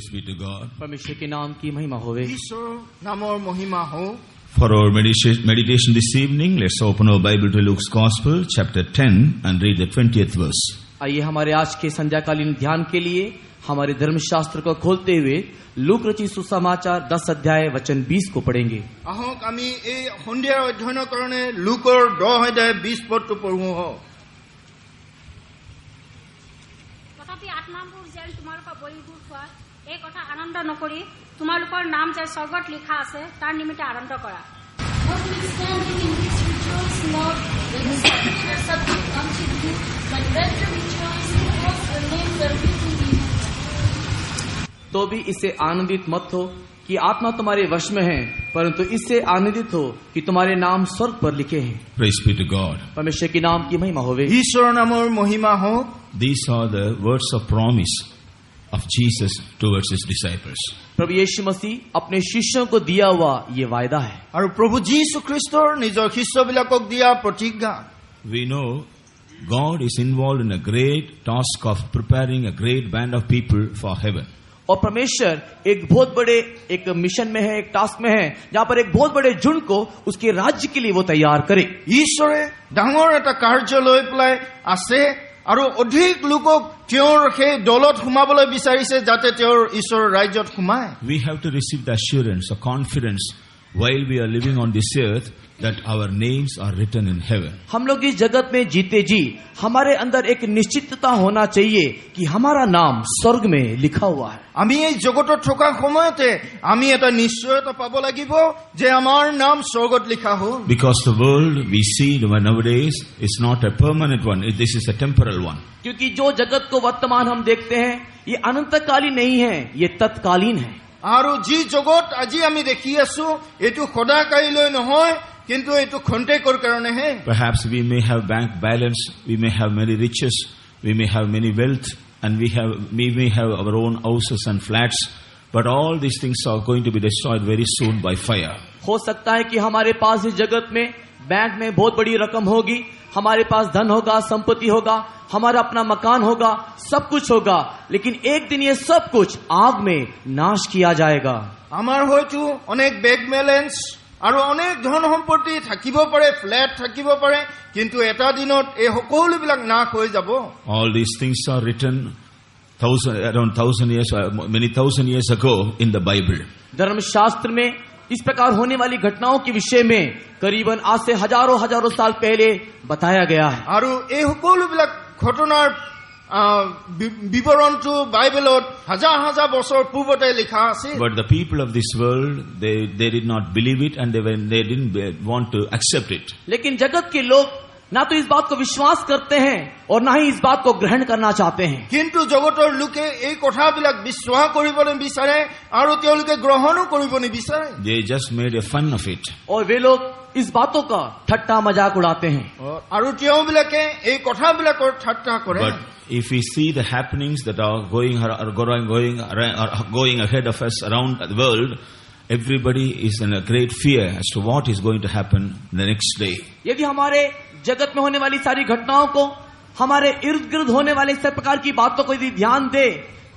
Praise be to God. परमेश्वर के नाम की महिमा होवे। ईश्वर नामर महिमा हो। For our meditation this evening, let's open our Bible to Luke's Gospel, chapter 10, and read the 20th verse. आइए हमारे आज के संध्याकालीन ध्यान के लिए हमारे धर्मशास्त्र को खोलते हुए लूक रचित सुसमाचार 10 अध्याय वचन 20 को पढ़ेंगे। आहक आमी ए सन्धियार अध्ययन करने लूकर 10 अध्याय 20 पद तो पढ़ू हो। तथापि आत्माবোৰ যেন তোমালোকৰ বলিবোৰ খোৱা এই কথা আনন্দ নকৰি তোমালোকৰ নাম যে স্বৰ্গত লিখা আছে তাৰ নিমিত্তে আনন্দ কৰা। Notwithstanding in this rejoice not when the sufferings are subject unto you, but rather rejoice because your names are written in heaven. तो भी इससे आनंदित मत हो कि आत्मा तुम्हारे वश में है, परंतु इससे आनंदित हो कि तुम्हारे नाम स्वर्ग पर लिखे हैं। Praise be to God. परमेश्वर के नाम की महिमा होवे। ईश्वर नामर महिमा हो। These are the words of promise of Jesus towards his disciples. प्रभु यीशु मसीह अपने शिष्यों को दिया हुआ ये वायदा है। और प्रभु जीसु ख्रिस्टर निजर शिष्यबिलाকক दिया प्रतिज्ञा। We know God is involved in a great task of preparing a great band of people for heaven. और परमेश्वर एक बहुत बड़े एक मिशन में है, एक टास्क में है, जहाँ पर एक बहुत बड़े झुंड को उसके राज्य के लिए वो तैयार करे। ईश्वरे डाঙৰ এটা কাৰ্য লৈ পেলাই আছে আৰু অধিক লোকক তেওঁৰ সেই দলত সোমাবলৈ বিচাৰিছে যাতে তেওঁৰ ঈশ্বৰৰ ৰাজ্যত সোমায়। We have to receive the assurance or confidence while we are living on this earth that our names are written in heaven. हम लोग इस जगत में जीते जी हमारे अंदर एक निश्चितता होना चाहिए कि हमारा नाम स्वर्ग में लिखा हुआ है। আমি এই জগতত থকা সময়তে আমি এটা নিশ্চয়তা পাব লাগিব যে আমাৰ নাম স্বৰ্গত লিখা হ'ল। Because the world we see nowadays is not a permanent one. This is a temporal one. क्योंकि जो जगत को वर्तमान हम देखते हैं ये अनंतकालीन नहीं है, ये तत्कालीन है। আৰু যি জগত আজি আমি দেখি আছো এটো সদাকালীলৈ নহয়, কিন্তু এটো খন্তেকৰ কাৰণেহে। Perhaps we may have bank balance, we may have many riches, we may have many wealth, and we may have our own houses and flats, but all these things are going to be destroyed very soon by fire. हो सकता है कि हमारे पास इस जगत में bank में बहुत बड़ी रकम होगी, हमारे पास धन होगा, संपत्ति होगा, हमारा अपना मकान होगा, सब कुछ होगा, लेकिन एक दिन ये सब कुछ आग में नाश किया जाएगा। আমাৰ হয়তো অনেক বেংক ব্যালেন্স আৰু অনেক ধন সম্পত্তি থাকিব পাৰে, ফ্ল্যাট থাকিব পাৰে, কিন্তু এটা দিনত এই সকলোবিলাক নাশ হৈ যাব। All these things are written around 1,000 years, many thousand years ago in the Bible. धर्मशास्त्र में इस प्रकार होने वाली घटनाओं के विषय में करीबन आज से हजारों साल पहले बताया गया है। আৰু এই সকলোবিলাক ঘটনাৰ বিৱৰণটো বাইবেলত হাজাৰ হাজাৰ বছৰ পূৰ্বতে লিখা আছে। But the people of this world, they did not believe it and they didn't want to accept it. लेकिन जगत के लोग ना तो इस बात को विश्वास करते हैं और ना ही इस बात को ग्रहण करना चाहते हैं। কিন্তু জগতৰ লোকে এই কথাবিলাক বিশ্বাস কৰিব নিবিচাৰে আৰু তেওঁলোকে গ্ৰহণো কৰিব নিবিচাৰে। They just made a fun of it. और वे लोग इस बातों का ठट्टा मजाक उड़ाते हैं। আৰু তেওঁবিলাকে এই কথাবিলাকৰ ঠাট্টা কৰে। But if we see the happenings that are going ahead of us around the world, everybody is in a great fear as to what is going to happen the next day. यदि हमारे जगत में होने वाली सारी घटनाओं को, हमारे इर्द गिर्द होने वाले इस प्रकार की बातों को यदि ध्यान दे,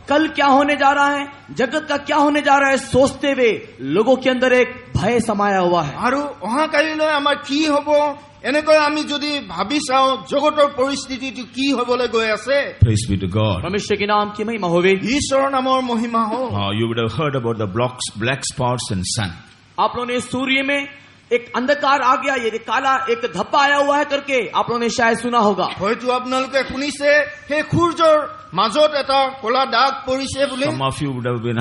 कल क्या होने जा रहा है, जगत का क्या होने जा रहा है, सोचते हुए लोगों के अंदर एक भय समाया हुआ है। আৰু অহাকালিলৈ আমাৰ কি হ'ব এনেকৈ আমি যদি ভাবি চাওঁ জগতৰ পৰিস্থিতিটো কি হ'বলৈ গৈ আছে। Praise be to God. परमेश्वर के नाम की महिमा होवे। ঈশ্বৰৰ নামৰ মহিমা हो। You would have heard about the black spots in sun. आप लोगों ने सूर्य में एक अंधकार आ गया, ये काला एक धब्बा आया हुआ है करके आप लोगों ने शायद सुना होगा। হয়তো আপোনালোকে শুনিছে সেই সূৰ্যৰ মাজত এটা কলা দাগ পৰিছে বুলি। Some of you would have been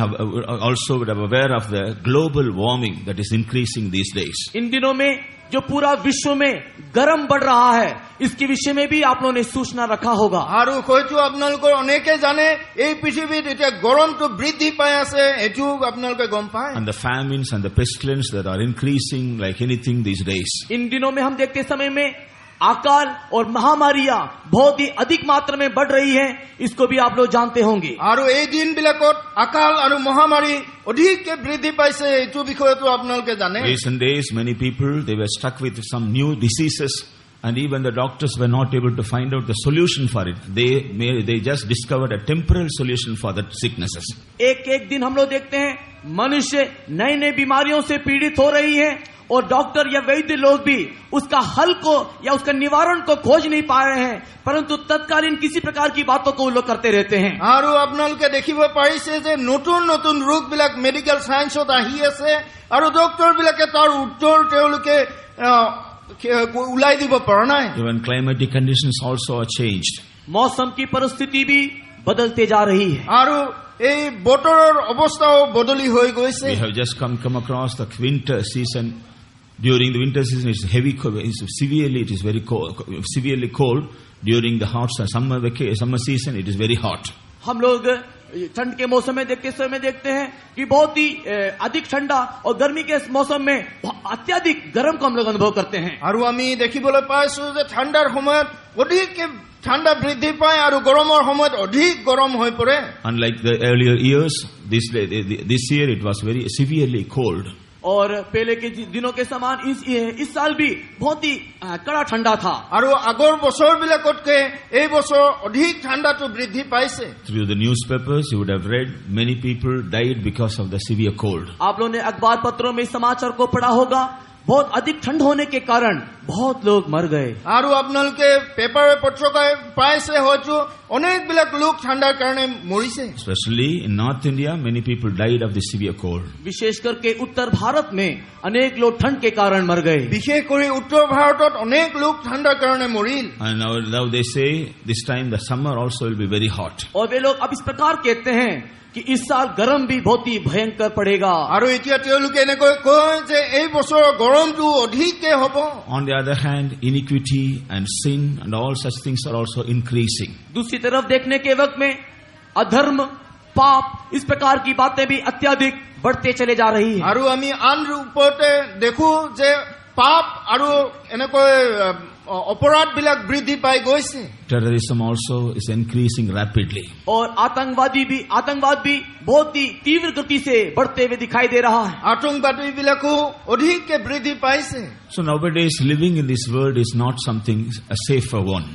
also would have aware of the global warming that is increasing these days. इन दिनों में जो पूरा विश्व में गर्म बढ़ रहा है, इसके विषय में भी आप लोगों ने सूचना रखा होगा। আৰু হয়তো আপোনালোকৰ অনেকে জানে এই পৃথিৱীত এতিয়া গৰমটো বৃদ্ধি পাই আছে, এটো আপোনালোকে গম পায়। And the famines and the pestilence that are increasing like anything these days. इन दिनों में हम देखते समय में अकाल और महामारियां बहुत ही अधिक मात्रा में बढ़ रही हैं, इसको भी आप लोग जानते होंगे। আৰু এই দিনবিলাকত আকাল আৰু মহামাৰী অধিককে বৃদ্ধি পাইছে, এইটো বিষয়টো আপোনালোকে জানে। Recent days, many people, they were struck with some new diseases and even the doctors were not able to find out the solution for it. They just discovered a temporal solution for the sicknesses. एक एक दिन हम लोग देखते हैं मनुष्य नई नई बीमारियों से पीड़ित हो रही है और डॉक्टर या वैद्य लोग भी उसका हल को या उसका निवारण को खोज नहीं पा रहे हैं, परंतु तत्कालीन किसी प्रकार की बातों को वो लोग करते रहते हैं। আৰু আপোনালোকে দেখিব পাৰিছে যে নতুন নতুন ৰোগ বিলাক মেডিকেল সায়েন্সত আহি আছে আৰু ডক্টৰ বিলাকে তাৰ উত্তৰ তেওঁলোকে উলাই দিব পৰা নাই। Even climatic conditions also are changed. मौसम की परिस्थिति भी बदलते जा रही है আৰু এই বতৰৰ অৱস্থাও বদলি হৈ গৈছে। We have just come across the winter season. During the winter season, it's it is very cold, severely cold. During the hot summer season, it is very hot. हम लोग ठंड के मौसम में देखते हैं कि बहुत ही अधिक ठंडा और गर्मी के मौसम में अत्यधिक गर्म को हम लोग अनुभव करते हैं। আৰু আমি দেখিবলৈ পাইছো যে ঠাণ্ডাৰ সময়ত অধিক ঠাণ্ডা বৃদ্ধি পায় আৰু গৰমৰ সময়ত অধিক গৰম হৈ পৰে। Unlike the earlier years, this year it was very severely cold. और पहले के दिनों के समान इस साल भी बहुत ही कड़ा ठंडा था। আৰু আগৰ বছৰবিলাকতকৈ এই বছৰ অধিক ঠাণ্ডাটো বৃদ্ধি পাইছে। Through the newspapers, you would have read many people died because of the severe cold. आप लोगों ने अखबार पत्रों में समाचार को पढ़ा होगा, बहुत अधिक ठंड होने के कारण बहुत लोग मर गए। আৰু আপোনালোকে পেপাৰে পত্ৰকাই পাইছে হয়তো অনেকবিলাক লোক ঠাণ্ডাৰ কাৰণে মৰিছে। Especially in North India, many people died of the severe cold. विशेष करके उत्तर भारत में अनेक लोग ठंड के कारण मर गए। বিশেষ কৰি উত্তৰ ভাৰতত অনেক লোক ঠাণ্ডাৰ কাৰণে মৰিল। And now they say this time the summer also will be very hot. और वे लोग अब इस प्रकार कहते हैं कि इस साल गर्म भी बहुत ही भयंकर पड़ेगा। আৰু এতিয়া তেওঁলোকে এনেকৈ কয় যে এই বছৰৰ গৰমটো অধিককে হ'ব। On the other hand, iniquity and sin and all such things are also increasing. दूसरी तरफ देखने के वक्त में अधर्म, पाप, इस प्रकार की बातें भी अत्यधिक बढ़ते चले जा रही है। আৰু আমি আন ৰূপতে দেখো যে পাপ আৰু এনেকৈ অপৰাধ বিলাক বৃদ্ধি পাই গৈছে। Terrorism also is increasing rapidly. और आतंकवाद भी बहुत ही तीव्र गति से बढ़ते हुए दिखाई दे रहा है। আতংকবাদী বিলাকো অধিককে বৃদ্ধি পাইছে। So nowadays living in this world is not something a safer one.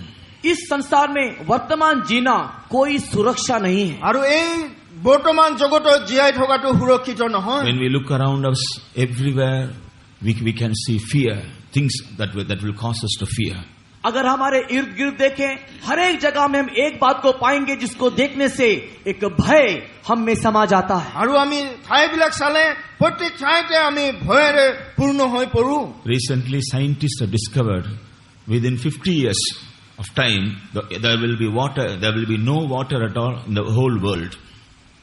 इस संसार में वर्तमान जीना कोई सुरक्षा नहीं है। আৰু এই বৰ্তমান জগতত জীয়াই থকাটো সুৰক্ষিত নহয়। When we look around us everywhere, we can see fear, things that will cause us to fear. अगर हमारे इर्द गिर्द देखें, हर एक जगह में हम एक बात को पाएंगे जिसको देखने से एक भय हम में समा जाता है। আৰু আমি ঠাইবিলাক চালে প্ৰত্যেক ঠাইতে আমি ভয়েৰে পূৰ্ণ হৈ পৰো। Recently scientists have discovered within 50 years of time there will be no water at all in the whole world.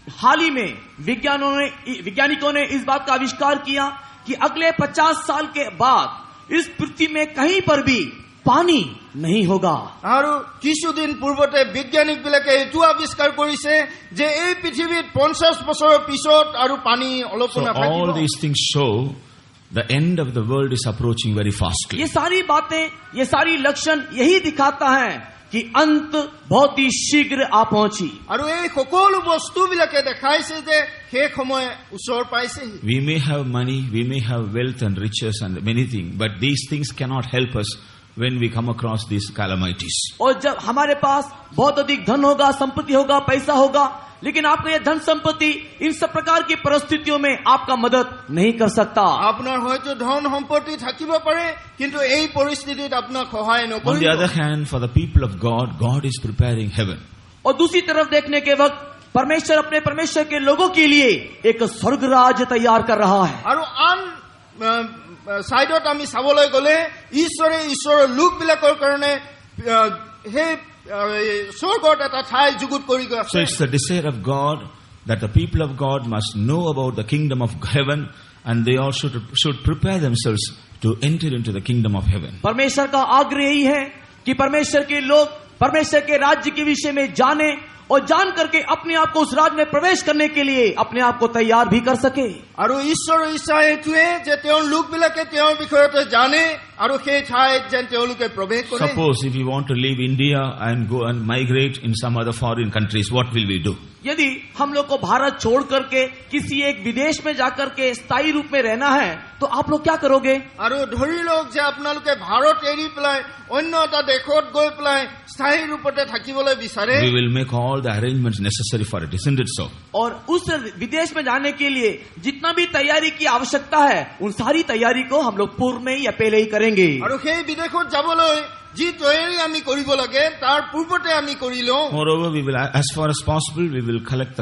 हाल ही में वैज्ञानिकों ने इस बात का आविष्कार किया कि अगले 50 साल के बाद इस पृथ्वी में कहीं पर भी पानी नहीं होगा। আৰু কিছুদিন পূৰ্বতে বৈজ্ঞানিক বিলাকে এইটো আৱিষ্কাৰ কৰিছে যে এই পৃথিৱীত 50 বছৰৰ পিছত আৰু পানী অলপ So নাথাকিব। all these things show the end of the world is approaching very fastly. ये सारी बातें, ये सारी लक्षण यही दिखाता है कि अंत बहुत ही शीघ्र आ पहुंची। আৰু এই সকলো বস্তুবিলাকে দেখাইছে যে শেষ সময় ওচৰ পাইছেহি। We may have money, we may have wealth and riches and many things, but these things cannot help us when we come across these calamities. और जब हमारे पास बहुत अधिक धन होगा, संपत्ति होगा, पैसा होगा, लेकिन आपका ये धन संपत्ति इन सब प्रकार की परिस्थितियों में आपका मदद नहीं कर सकता। আপোনাৰ হয়তো ধন সম্পত্তি থাকিব পাৰে, কিন্তু এই পৰিস্থিতিত আপোনাক সহায় On the নকৰিব। other hand, for the people of God is preparing heaven. और दूसरी तरफ देखने के वक्त परमेश्वर के लोगों के लिए एक स्वर्ग राज्य तैयार कर रहा है। আৰু আন সাইডত আমি চাবলৈ গ'লে ঈশ্বৰৰ লোকবিলাকৰ কাৰণে সেই স্বৰ্গত এটা ঠাই যুগুত কৰি গৈছে। So it's the desire of God that the people of God must know about the kingdom of heaven, and they all should prepare themselves to enter into the kingdom of heaven. परमेश्वर का आग्रह यही है कि परमेश्वर के लोग परमेश्वर के राज्य के विषय में जाने और जान करके अपने आप को उस राज्य में प्रवेश करने के लिए अपने आप को तैयार भी कर सके। আৰু ঈশ্বৰৰ ইচ্ছা এইটোৱে যে তেওঁৰ লোকবিলাকে তেওঁৰ বিষয়তে জানে আৰু সেই ঠাইত যেন তেওঁলোকে প্ৰৱেশ কৰে। Suppose if you want to leave India and go and migrate in some other foreign countries, what will we do? यदि हम लोग को भारत छोड़ करके किसी एक विदेश में जाकर के स्थायी रूप में रहना है तो आप लोग क्या करोगे? আৰু ধৰি লওক যে আপোনালোকে ভাৰত এৰি পেলাই অন্য এটা দেশত গৈ পেলাই স্থায়ী ৰূপতে থাকিবলৈ বিচাৰে। We will make all the arrangements necessary for it, isn't it so? और उस विदेश में जाने के लिए जितना भी तैयारी की आवश्यकता है उन सारी तैयारी को हम लोग पूर्व में या पहले ही करेंगे। আৰু সেই বিদেশত যাবলৈ যি তৈয়াৰী আমি কৰিব লাগে তাৰ পূৰ্বতে আমি কৰি লওঁ। Moreover, we will, as far as possible, we will collect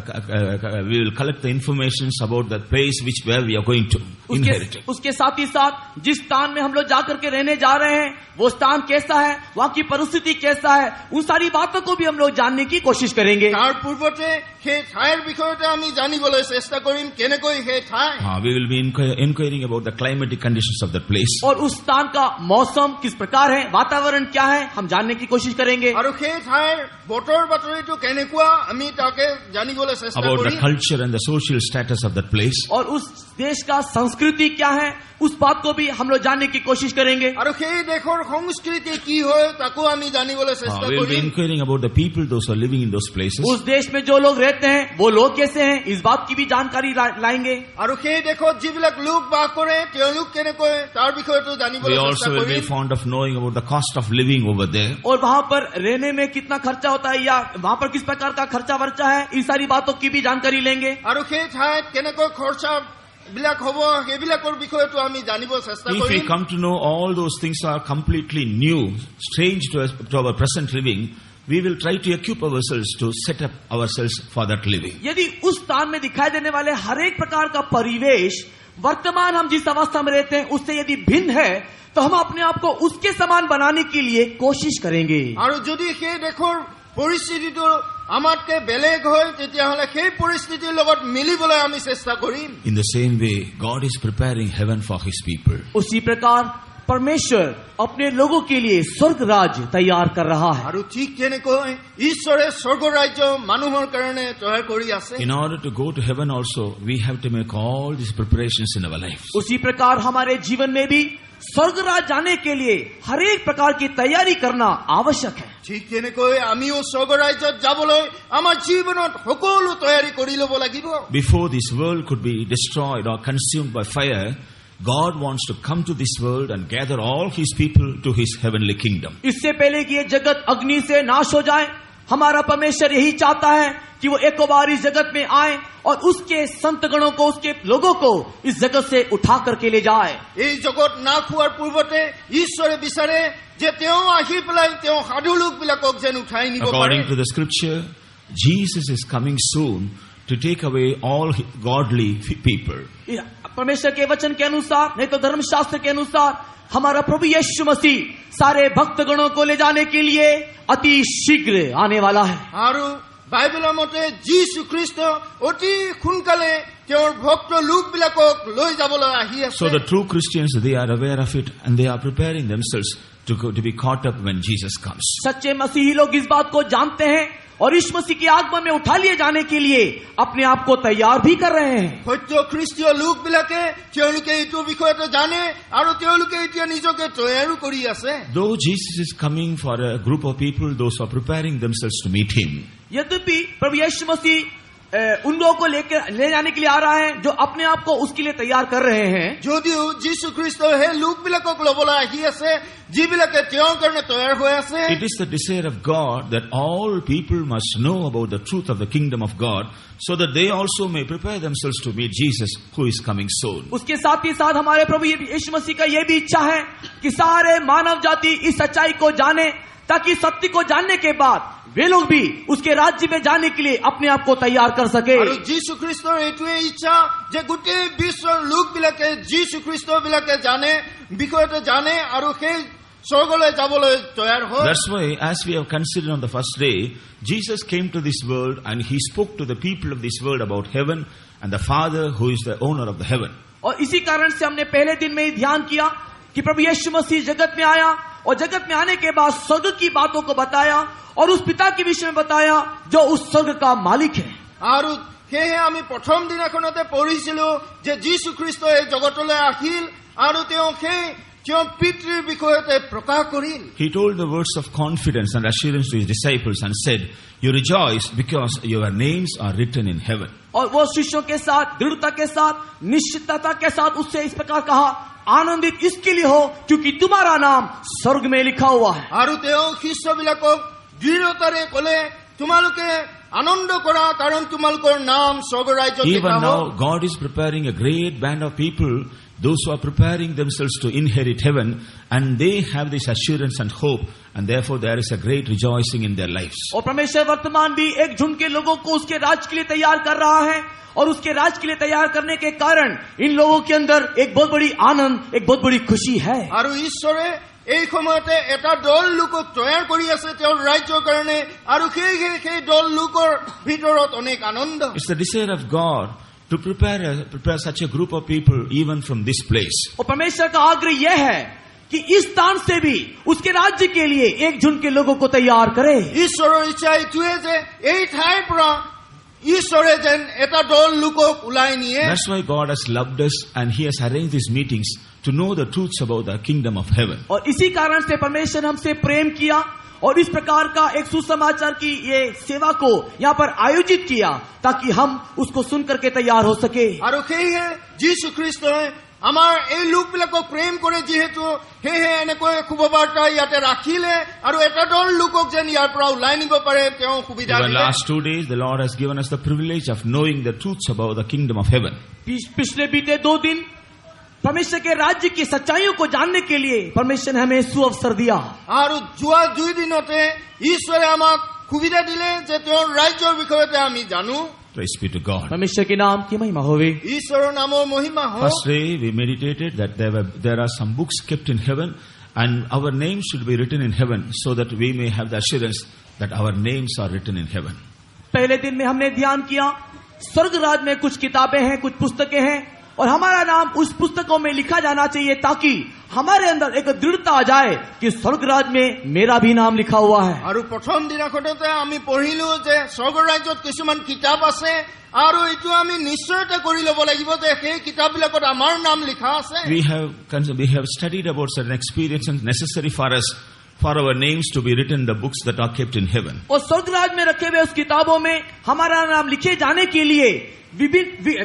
the information about the place where we are going to inherit it. उसके साथ ही साथ जिस स्थान में हम लोग जाकर के रहने जा रहे हैं वो स्थान कैसा है, वहाँ की परिस्थिति कैसा है, उन सारी बातों को भी हम लोग जानने की कोशिश करेंगे। তাৰ পূৰ্বতে সেই ঠাইৰ বিষয়তে আমি জানিবলৈ চেষ্টা কৰিম কেনেকৈ সেই ঠাই। We will be inquiring about the climatic conditions of that place. और उस स्थान का मौसम किस प्रकार है, वातावरण क्या है, हम जानने की कोशिश करेंगे। আৰু সেই ঠাইৰ বতৰ বাতৰিটো কেনেকুৱা আমি তাকে জানিবলৈ চেষ্টা About the Karim. culture and the social status of that place. और उस देश का संस्कृति क्या है उस बात को भी हम लोग जानने की कोशिश करेंगे। আৰু সেই দেশৰ সংস্কৃতি কি হয় তাকো আমি জানিবলৈ চেষ্টা We will be Karim. inquiring about the people, those who are living in those places. उस देश में जो लोग रहते हैं वो लोग कैसे हैं इस बात की भी जानकारी लाएंगे। আৰু সেই দেশত যিবিলাক লোক বাস কৰে তেওঁলোক কেনেকৈ তাৰ বিষয়টো We জানিবলৈ চেষ্টা also will be Karim. fond of knowing about the cost of living over there. और वहाँ पर रहने में कितना खर्चा होता है या वहाँ पर किस प्रकार का खर्चा वर्चा है, इन सारी बातों की भी जानकारी लेंगे। আৰু সেই ঠাইত কেনেকৈ খৰচা বিলাক হ'ব সেইবিলাকৰ বিষয়টো আমি জানিব চেষ্টা If we Karim. come to know all those things are completely new, strange to our present living, we will try to equip ourselves to set up ourselves for that living. यदि उस स्थान में दिखाई देने वाले हर एक प्रकार का परिवेश वर्तमान हम जिस अवस्था में रहते हैं उससे यदि भिन्न है तो हम अपने आप को उसके समान बनाने के लिए कोशिश करेंगे। আৰু যদি সেই দেশৰ পৰিস্থিতিটো আমাতকে বেলেগ হয় তেতিয়াহ'লে সেই পৰিস্থিতিৰ লগত মিলিবলৈ আমি চেষ্টা কৰিম। In the same way, God is preparing heaven for His people. उसी प्रकार परमेश्वर अपने लोगों के लिए स्वर्ग राज्य तैयार कर रहा है। আৰু ঠিক তেনেকৈ ঈশ্বৰে স্বৰ্গ ৰাজ্য মানুহৰ কাৰণে তৈয়াৰ কৰি আছে। In order to go to heaven also, we have to make all these preparations in our lives. उसी प्रकार हमारे जीवन में भी स्वर्ग राज्य जाने के लिए हर एक प्रकार की तैयारी करना आवश्यक है। ঠিক তেনেকৈ আমিও স্বৰ্গ ৰাজ্যত যাবলৈ আমাৰ জীৱনত সকলো তৈয়াৰী কৰি ল'ব লাগিব। Before this world could be destroyed or consumed by fire, God wants to come to this world and gather all His people to His heavenly kingdom. इससे पहले कि ये जगत अग्नि से नाश हो जाए हमारा परमेश्वर यही चाहता है कि वो एक बार इस जगत में आए और उसके संत गणों को, उसके लोगों को इस जगत से उठा करके ले जाए। এই জগত নাশ হোৱাৰ পূৰ্বতে ঈশ্বৰে বিচাৰে যে তেওঁ আহি পেলাই তেওঁ সাধু লোকবিলাকক যেন উঠাই নিব পাৰে। According to the scripture, Jesus is coming soon to take away all godly people. परमेश्वर के वचन के अनुसार नहीं तो धर्मशास्त्र के अनुसार हमारा प्रभु यीशु मसीह सारे भक्तगणों को ले जाने के लिए अति शीघ्र आने वाला है। আৰু বাইবেলৰ মতে যীশু খ্ৰীষ্ট অতি সোনকালে তেওঁৰ ভক্ত লোকবিলাকক লৈ যাবলৈ আহি আছে। So the true Christians, they are aware of it and they are preparing themselves to be caught up when Jesus comes. सच्चे मसीही लोग इस बात को जानते हैं और इस मसीह के आगमन में उठा लिए जाने के लिए अपने आप को तैयार भी कर रहे हैं। সত্য খ্ৰীষ্টীয় লোকবিলাকে তেওঁলোকে এইটো বিষয়টো জানে আৰু তেওঁলোকে এতিয়া নিজকে তৈয়াৰো কৰি আছে। Though Jesus is coming for a group of people, those who are preparing themselves to meet Him, यद्यपि प्रभु यीशु मसीह उन लोगों को ले जाने के लिए आ रहा है जो अपने आप को उसके लिए तैयार कर रहे हैं। যদিও যীশু খ্ৰীষ্ট সেই লোকবিলাকক ল'বলৈ আহি আছে যিবিলাকে তেওঁৰ কাৰণে তৈয়াৰ হৈ আছে। it is the desire of God that all people must know about the truth of the kingdom of God, so that they also may prepare themselves to meet Jesus, who is coming soon. उसके साथ ही साथ हमारे प्रभु यीशु मसीह का यह भी इच्छा है कि सारे मानव जाति इस सच्चाई को जाने, ताकि सत्य को जानने के बाद वे लोग भी उसके राज्य में जाने के लिए अपने आप को तैयार कर सके। আৰু যীশু খ্ৰীষ্টৰ এইটোৱে ইচ্ছা যে গোটেই বিশ্বৰ লোকবিলাকে যীশু খ্ৰীষ্টবিলাকে জানে, বিষয়টো জানে আৰু সেই স্বৰ্গলৈ যাবলৈ তৈয়াৰ হয়। That's why, as we have considered on the first day, Jesus came to this world and He spoke to the people of this world about heaven and the Father who is the owner of the heaven. और इसी कारण से हमने पहले दिन में ही ध्यान किया कि प्रभु यीशु मसीह जगत में आया और जगत में आने के बाद स्वर्ग की बातों को बताया और उस पिता के विषय में बताया जो उस स्वर्ग का मालिक है। আৰু সেয়ে আমি প্ৰথম দিনাখনতে পঢ়িছিলো যে যীশু খ্ৰীষ্ট এই জগতলৈ আহিল আৰু তেওঁ সেই তেওঁৰ পিতৃৰ বিষয়তে প্ৰকাশ কৰিল। He told the words of confidence and assurance to his disciples and said, "You rejoice because your names are written in heaven." और वो शिष्यों के साथ दृढ़ता के साथ निश्चितता के साथ उससे इस प्रकार कहा, आनंदित इसके लिए हो क्योंकि तुम्हारा नाम स्वर्ग में लिखा हुआ है। আৰু তেওঁ শিষ্যবিলাকক দৃঢ়তাৰে ক'লে, তোমালোকে আনন্দ কৰা কাৰণ তোমালোকৰ নাম স্বৰ্গ ৰাজ্যত Even লিখা now, হ'ল। God is preparing a great band of people, those who are preparing themselves to inherit heaven, and they have this assurance and hope, and therefore there is a great rejoicing in their lives. और परमेश्वर वर्तमान भी एक झुंड के लोगों को उसके राज के लिए तैयार कर रहा है, और उसके राज के लिए तैयार करने के कारण इन लोगों के अंदर एक बहुत बड़ी आनंद, एक बहुत बड़ी खुशी है। আৰু ঈশ্বৰে এই সময়তে এটা দল লোকক তৈয়াৰ কৰি আছে তেওঁৰ ৰাজ্যৰ কাৰণে, আৰু সেই দল লোকৰ ভিতৰত অনেক আনন্দ। It's the desire of God to prepare such a group of people even from this place. और परमेश्वर का आग्रह यह है कि इस स्थान से भी उसके राज्य के लिए एक झुंड के लोगों को तैयार करे। ঈশ্বৰৰ ইচ্ছা এইটোৱে যে এই ঠাইৰ পৰা ঈশ্বৰে যেন এটা দল লোকক ওলাই নিয়ে। That's why God has loved us and He has arranged these meetings to know the truths about the kingdom of heaven. और इसी कारण से परमेश्वर हमसे प्रेम किया और इस प्रकार का एक सुसमाचार की ये सेवा को यहाँ पर आयोजित किया ताकि हम उसको सुन करके तैयार हो सके। আৰু সেয়ে যীশু খ্ৰীষ্টই আমাৰ এই লোকবিলাকক প্ৰেম কৰে যিহেতু সেয়ে এনেকৈ শুভবাৰ্তা ইয়াতে ৰাখিলে আৰু এটা দল লোকক যেন ইয়াৰ পৰা ওলাই নিব পাৰে তেওঁ সুবিধা In the দিলে। last 2 days, the Lord has given us the privilege of knowing the truths about the kingdom of heaven. पिछले बीते 2 दिन परमेश्वर के राज्य की सच्चाइयों को जानने के लिए परमेश्वर ने हमें सुअवसर दिया। আৰু যোৱা 2 দিনতে ঈশ্বৰে আমাক সুবিধা দিলে যে তেওঁৰ ৰাজ্যৰ বিষয়তে আমি জানো। Praise be to God. परमेश्वर के नाम की महिमा होवे। ঈশ্বৰৰ নামৰ মহিমা হওক। First day, we meditated that there are some books kept in heaven, and our names should be written in heaven, so that we may have the assurance that our names are written in heaven. पहले दिन में हमने ध्यान किया स्वर्ग राज में कुछ किताबें हैं, कुछ पुस्तकें हैं, और हमारा नाम उस पुस्तकों में लिखा जाना चाहिए ताकि हमारे अंदर एक दृढ़ता आ जाए कि स्वर्ग राज में मेरा भी नाम लिखा हुआ है। আৰু প্ৰথম দিনাখনতে আমি পঢ়িলো যে স্বৰ্গ ৰাজ্যত কিছুমান কিতাপ আছে আৰু এইটো আমি নিশ্চয়তা কৰি ল'ব লাগিব যে সেই কিতাপবিলাকত আমাৰ নাম লিখা আছে। We have studied about certain experiences necessary for us, for our names to be written in the books that are kept in heaven. और स्वर्ग राज में रखे हुए उस किताबों में हमारा नाम लिखे जाने के लिए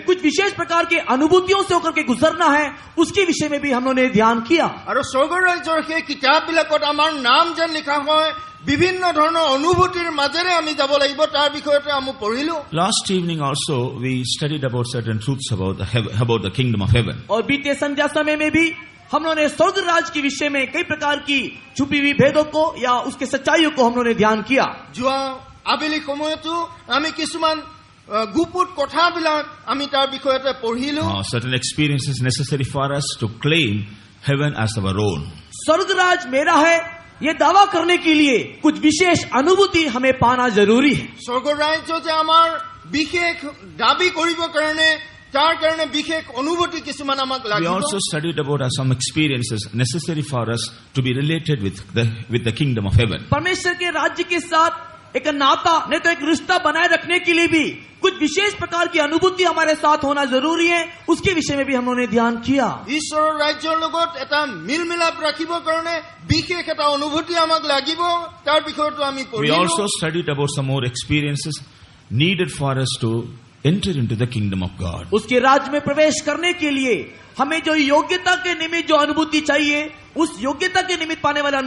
कुछ विशेष प्रकार के अनुभूतियों से होकर के गुजरना है, उसके विषय में भी हम लोगों ने ध्यान किया। আৰু স্বৰ্গ ৰাজ্যৰ সেই কিতাপবিলাকত আমাৰ নাম যেন লিখা হয় বিভিন্ন ধৰণৰ অনুভূতিৰ মাজেৰে আমি যাব লাগিব তাৰ বিষয়তে আমি পঢ়িলো। Last evening also we studied about certain truths about the kingdom of heaven. और बीते संध्या समय में भी हम लोगों ने स्वर्ग राज के विषय में कई प्रकार की छुपी हुई भेदों को या उसके सच्चाइयों को हम लोगों ने ध्यान किया। যোৱা আবেলি সময়তো আমি কিছুমান গুপুত কথাবিলাক আমি তাৰ বিষয়তে পঢ়িলো। Certain experiences necessary for us to claim heaven as our own. स्वर्ग राज मेरा है ये दावा करने के लिए कुछ विशेष अनुभूति हमें पाना जरूरी है। স্বৰ্গ ৰাজ্য যে আমাৰ বিশেষ দাবী কৰিবৰ কাৰণে তাৰ কাৰণে বিশেষ অনুভূতি কিছুমান আমাক We লাগিব। also studied about some experiences necessary for us to be related with the kingdom of heaven. परमेश्वर के राज्य के साथ एक नाता नहीं तो एक रिश्ता बनाए रखने के लिए भी कुछ विशेष प्रकार की अनुभूति हमारे साथ होना जरूरी है, उसके विषय में भी हम लोगों ने ध्यान किया। ঈশ্বৰৰ ৰাজ্যৰ লগত এটা মিল মিলাপ ৰাখিবৰ কাৰণে বিশেষ এটা অনুভূতি আমাক লাগিব, তাৰ বিষয়টো আমি We পঢ়িলো। also studied about some more experiences needed for us to enter into the kingdom of God. उसके राज्य में प्रवेश करने के लिए हमें जो योग्यता के निमित्त जो अनुभूति चाहिए, उस योग्यता के निमित्त पाने वाले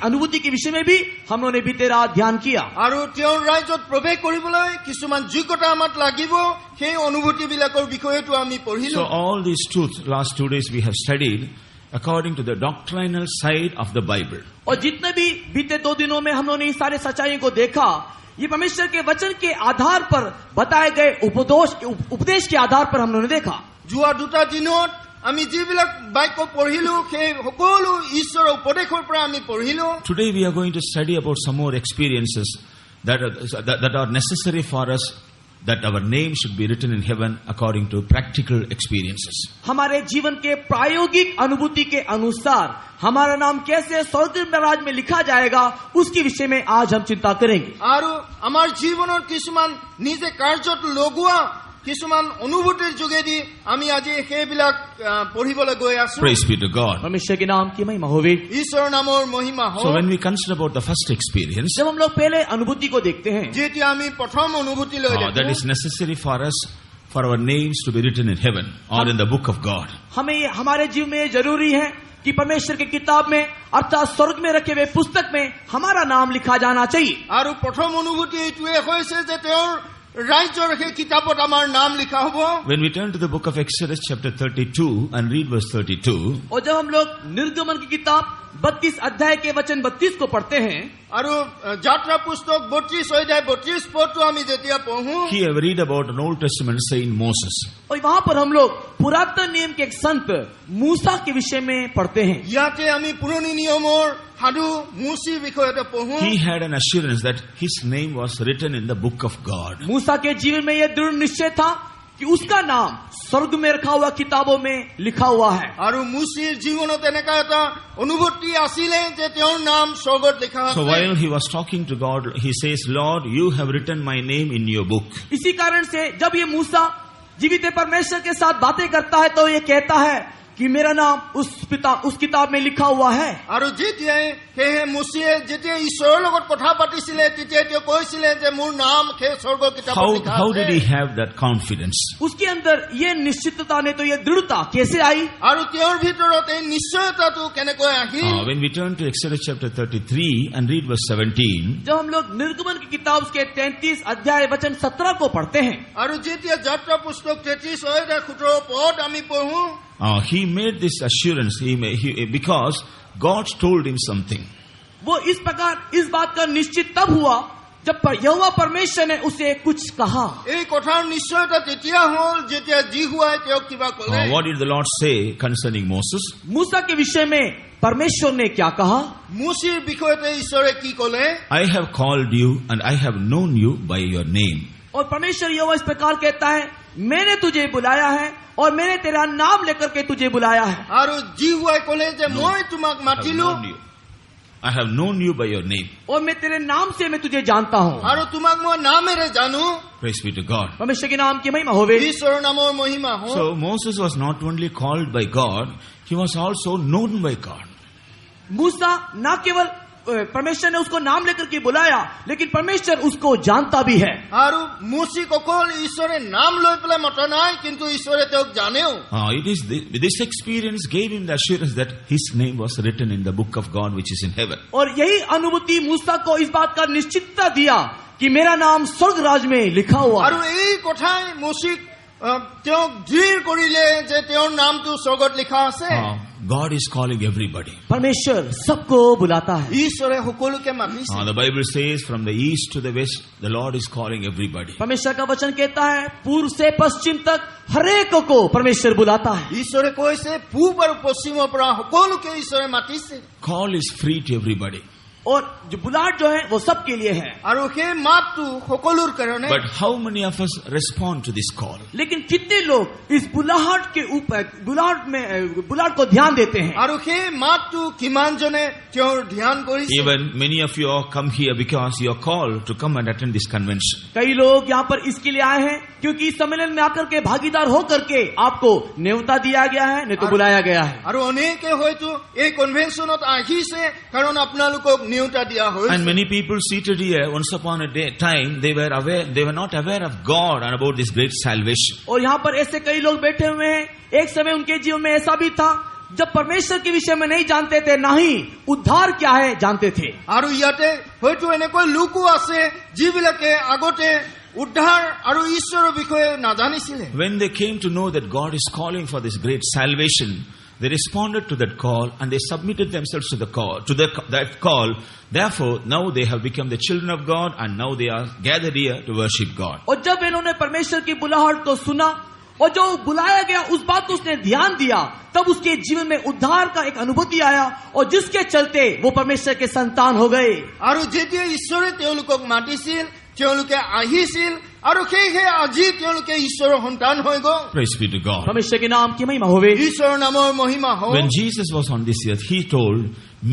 अनुभूति के विषय में भी हम लोगों ने बीते रात ध्यान किया। আৰু তেওঁৰ ৰাজ্যত প্ৰৱেশ কৰিবলৈ কিছুমান যোগ্যতা আমাক লাগিব, সেই অনুভূতিবিলাকৰ বিষয়টো আমি পঢ়িলো। So all these truths last 2 days we have studied according to the doctrinal side of the Bible. और जितने भी बीते 2 दिनों में हम लोगों ने इस सारे सच्चाइयों को देखा, ये परमेश्वर के वचन के आधार पर बताए गए उपदेश के आधार पर हम लोगों ने देखा। যোৱা 2টা দিনত আমি যিবিলাক বাক্য পঢ়িলো সেই সকলো ঈশ্বৰৰ উপদেশৰ পৰা আমি পঢ়িলো। Today we are going to study about some more experiences that are necessary for us, that our name should be written in heaven according to practical experiences. हमारे जीवन के प्रायोगिक अनुभूति के अनुसार हमारा नाम कैसे स्वर्ग राज में लिखा जाएगा, उसके विषय में आज हम चिंता करेंगे। আৰু আমাৰ জীৱনৰ কিছুমান নিজে কাৰ্যত লগোৱা কিছুমান অনুভূতিৰ যোগেদি আমি আজি সেইবিলাক পঢ়িবলৈ গৈ আছো। Praise be to God. परमेश्वर के नाम की महिमा होवे। ঈশ্বৰৰ নামৰ মহিমা So হওক। when we consider about the first experience, जब हम लोग पहले अनुभूति को देखते हैं, যেতিয়া আমি প্ৰথম অনুভূতি লৈ that is necessary for us, for our names to be written in heaven or in the book of God. हमें हमारे जीवन में जरूरी है कि परमेश्वर की किताब में अर्थात स्वर्ग में रखे हुए पुस्तक में हमारा नाम लिखा जाना चाहिए। আৰু প্ৰথম অনুভূতি এইটোৱে হৈছে যে তেওঁৰ ৰাজ্যৰ সেই কিতাপত আমাৰ নাম লিখা হ'ব। When we turn to the book of Exodus chapter 32 and read verse 32, और जब हम लोग निर्गमन की किताब 32 अध्याय के वचन 32 को पढ़ते हैं, আৰু যাত্ৰা পুস্তক 32 অধ্যায় 32 পদটো আমি যেতিয়া পঢ়ো, here we read about an Old Testament saint Moses. और वहां पर हम लोग पुरातन नियम के एक संत मूसा के विषय में पढ़ते हैं। ইয়াতে আমি পুৰণি নিয়মৰ সাধু মুছিৰ বিষয়তে পঢ়ো। He had an assurance that his name was written in the book of God. मूसा के जीवन में यह दृढ़ निश्चय था कि उसका नाम स्वर्ग में रखा हुआ किताबों में लिखा हुआ है। আৰু মুছিৰ জীৱনত এনেকা এটা অনুভূতি আছিলে যে তেওঁৰ নাম স্বৰ্গত লিখা So আছে। while he was talking to God, he says, Lord, you have written my name in your book. इसी कारण से जब ये मूसा जीवित परमेश्वर के साथ बातें करता है तो ये कहता है कि मेरा नाम उस किताब में लिखा हुआ है। আৰু যেতিয়াই সেয়ে মুছিয়ে যেতিয়া ঈশ্বৰৰ লগত কথা পাতিছিলে তেতিয়া তেওঁ কৈছিলে যে মোৰ নাম সেই স্বৰ্গৰ কিতাপত লিখা How did he আছে। have that confidence? उसके अंदर ये निश्चितता ने तो ये दृढ़ता कैसे आई? আৰু তেওঁৰ ভিতৰত এই নিশ্চয়তাটো কেনেকৈ Ahil? When we turn to Exodus chapter 33 and read verse 17, जब हम लोग निर्गमन की किताब के 33 अध्याय वचन 17 को पढ़ते हैं, আৰু যেতিয়া যাত্ৰা পুস্তক 33 অধ্যায় 17 পদ আমি পঢ়ো, he made this assurance because God told him something. वो इस प्रकार इस बात का निश्चित तब हुआ जब यहोवा परमेश्वर ने उसे कुछ कहा। এই কথাৰ নিশ্চয়তা তেতিয়া হ'ল যেতিয়া জিহুৱাই তেওঁক কিবা ক'লে। What did the Lord say concerning Moses? मूसा के विषय में परमेश्वर ने क्या कहा? মুছিৰ বিষয়তে ঈশ্বৰে কি ক'লে? I have called you and I have known you by your name. और परमेश्वर यहोवा इस प्रकार कहता है, मैंने तुझे बुलाया है और मैंने तेरा नाम लेकर के तुझे बुलाया है। আৰু জিহুৱাই ক'লে যে মই তোমাক মাতিলো I have known you by your name. और मैं तेरे नाम से मैं तुझे जानता हूँ। আৰু তোমাক মই নামেৰে জানো। Praise be to God. परमेश्वर के नाम की महिमा होवे। ঈশ্বৰৰ নামৰ মহিমা হওক। So Moses was not only called by God, he was also known by God. मूसा न केवल परमेश्वर ने उसको नाम लेकर के बुलाया, लेकिन परमेश्वर उसको जानता भी है। আৰু মুছিক অকল ঈশ্বৰে নাম লৈ পেলাই মতা নাই, কিন্তু ঈশ্বৰে তেওঁক জানেও। It is this experience gave him the assurance that his name was written in the book of God which is in heaven. और यही अनुभूति मूसा को इस बात का निश्चितता दिया कि मेरा नाम स्वर्ग राज में लिखा हुआ আৰু है। এই কথাই মুছিক তেওঁক দৃঢ় কৰিলে যে তেওঁৰ নামটো স্বৰ্গত লিখা আছে। God is calling everybody. परमेश्वर सबको बुलाता है। ঈশ্বৰে সকলোকে মাতিছে। The Bible says from the east to the west, the Lord is calling everybody. परमेश्वर का वचन कहता है पूर्व से पश्चिम तक हर एक को परमेश्वर बुलाता है। ঈশ্বৰে কৈছে পূব আৰু পশ্চিমৰ পৰা সকলোকে ঈশ্বৰে মাতিছে। Call is free to everybody. और जो बुलाहट जो है वो सबके लिए है। আৰু সেই মাতটো সকলোৰ কাৰণে। But how many of us respond to this call? लेकिन कितने लोग इस बुलाहट के ऊपर बुलाहट को ध्यान देते हैं? আৰু সেই মাতটো কিমান জনে তেওঁৰ ধ্যান কৰিছে। Even many of you all come here because you are called to come and attend this convention. कई लोग यहाँ पर इसके लिए आए हैं क्योंकि इस सम्मेलन में आकर के भागीदार होकर के आपको न्योता दिया गया है, नहीं तो बुलाया गया है। আৰু অনেকে হয়তো এই কনভেনশনত আহিছে কাৰণ আপোনালোকক নিউতা দিয়া হৈছে। And many people seated here, once upon a time, they were not aware of God and about this great salvation. और यहाँ पर ऐसे कई लोग बैठे हुए हैं, एक समय उनके जीवन में ऐसा भी था जब परमेश्वर के विषय में नहीं जानते थे, ना ही उद्धार क्या है जानते थे। আৰু ইয়াতে হয়তো এনেকৈ লোকো আছে যিবিলাকে আগতে উদ্ধাৰ আৰু ঈশ্বৰৰ বিষয়ে নাজানিছিলে। When they came to know that God is calling for this great salvation, they responded to that call and they submitted themselves to that call. Therefore, now they have become the children of God and now they are gathered here to worship God. और जब इन्होंने परमेश्वर की बुलाहट को सुना और जो बुलाया गया उस बात को उसने ध्यान दिया, तब उसके जीवन में उद्धार का एक अनुभूति आया और जिसके चलते वो परमेश्वर के संतान हो गए। আৰু যেতিয়া ঈশ্বৰে তেওঁলোকক মাতিছিল তেওঁলোকে আহিছিল আৰু সেয়ে আজি তেওঁলোকে ঈশ্বৰৰ সন্তান হৈ গ'ল। Praise be to God. परमेश्वर के नाम की महिमा होवे। ঈশ্বৰৰ নামৰ মহিমা হওক। When Jesus was on this earth, he told,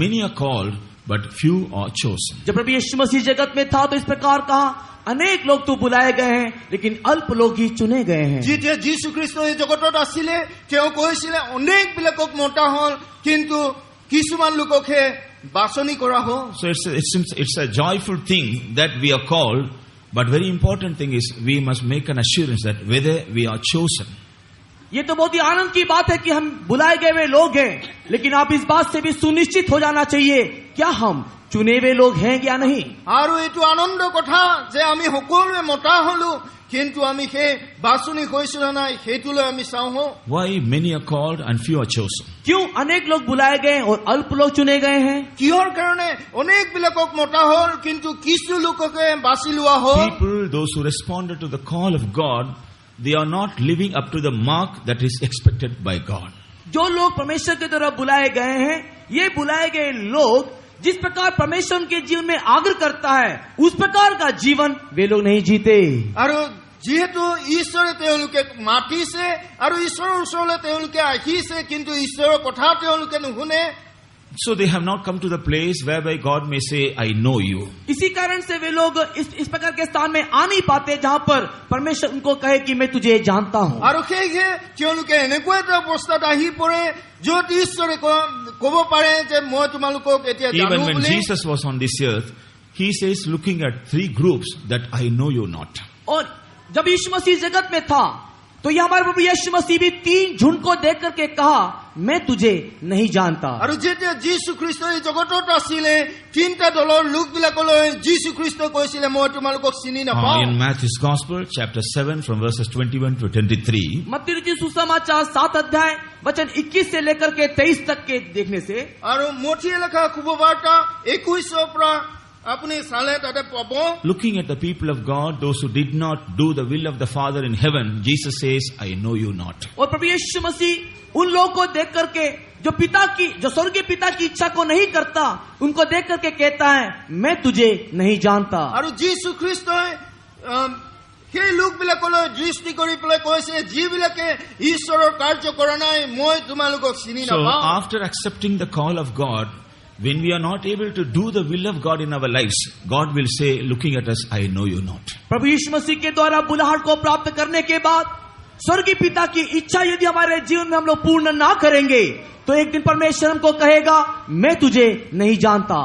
many are called, but few are chosen. जब प्रभु यीशु मसीह जगत में था तो इस प्रकार कहा, अनेक लोग तो बुलाए गए हैं लेकिन अल्प लोग ही चुने गए हैं। যেতিয়া যীশুখ্ৰীষ্ট এই জগতত আছিলে তেওঁ কৈছিলে অনেক বিলাকক মতা হল কিন্তু কিছুমান লোককহে বাছনি কৰা হ'ল। So it's a joyful thing that we are called, but very important thing is we must make an assurance that whether we are chosen. ये तो बहुत ही आनंद की बात है कि हम बुलाए गए हुए लोग हैं, लेकिन आप इस बात से भी सुनिश्चित हो जाना चाहिए क्या हम चुने हुए लोग हैं या नहीं। আৰু এইটো আনন্দ কথা যে আমি সকলোৱে মতা হলো কিন্তু আমি সেই বাছনি হৈছিল নাই সেইটোলৈ আমি চাওঁ। Why many are called and few are chosen? क्यों अनेक लोग बुलाए गए और अल्प लोग चुने गए हैं? কিহৰ কাৰণে অনেক বিলাকক মতা হল কিন্তু কিছু লোককে বাছি লোৱা হ'ল। People, those who responded to the call of God, they are not living up to the mark that is expected by God. जो लोग परमेश्वर की तरफ बुलाए गए हैं, ये बुलाए गए लोग जिस प्रकार परमेश्वर के जीवन में आग्रह करता है उस प्रकार का जीवन वे लोग नहीं जीते। আৰু যিহেতু ঈশ্বৰে তেওঁলোকে মাতিছে আৰু ঈশ্বৰৰ ওচৰলৈ তেওঁলোকে আহিছে কিন্তু ঈশ্বৰৰ কথা তেওঁলোকে নুশুনে। So they have not come to the place whereby God may say, I know you. इसी कारण से वे लोग इस प्रकार के स्थान में आ नहीं पाते जहाँ पर परमेश्वर उनको कहे कि मैं तुझे जानता हूँ। আৰু সেয়ে তেওঁলোকে এনেকুৱা এটা অৱস্থাত আহি পৰে য'ত ঈশ্বৰে ক'ব পাৰে যে মই তোমালোকক এতিয়া জানো Even when bully. Jesus was on this earth, he says, looking at three groups, that I know you not. और जब यीशु मसीह जगत में था तो ये हमारे प्रभु यीशु मसीह भी तीन झुंड को देख करके कहा, मैं तुझे नहीं जानता। আৰু যেতিয়া যীশুখ্ৰীষ্ট এই জগতত আছিলে তিনিটা দলৰ লোকবিলাকলৈ যীশুখ্ৰীষ্ট কৈছিলে মই তোমালোকক চিনি নাপাওঁ। In Matthew's Gospel, chapter 7, from verses 21 to 23. मत्ती रचित सुसमाचार 7 अध्याय वचन 21 से लेकर के 23 तक के देखने से আৰু মথিয়ে লেখা শুভবাৰ্তা 21 পৰা আপুনি চালে তাতে পাব। Looking at the people of God, those who did not do the will of the Father in heaven, Jesus says, I know you not. और प्रभु यीशु मसीह उन लोगों को देख करके जो स्वर्गीय पिता की इच्छा को नहीं करता उनको देख करके कहता है, मैं तुझे नहीं जानता। আৰু যীশুখ্ৰীষ্টই সেই লোকবিলাকলৈ দৃষ্টি কৰি পেলাই কৈছে যিবিলাকে ঈশ্বৰৰ কাৰ্য কৰা নাই মই তোমালোকক চিনি So নাপাওঁ। after accepting the call of God, when we are not able to do the will of God in our lives, God will say, looking at us, I know you not. प्रभु यीशु मसीह के द्वारा बुलाहट को प्राप्त करने के बाद स्वर्गीय पिता की इच्छा यदि हमारे जीवन में हम लोग पूर्ण ना करेंगे तो एक दिन परमेश्वर हमको कहेगा, मैं तुझे नहीं जानता।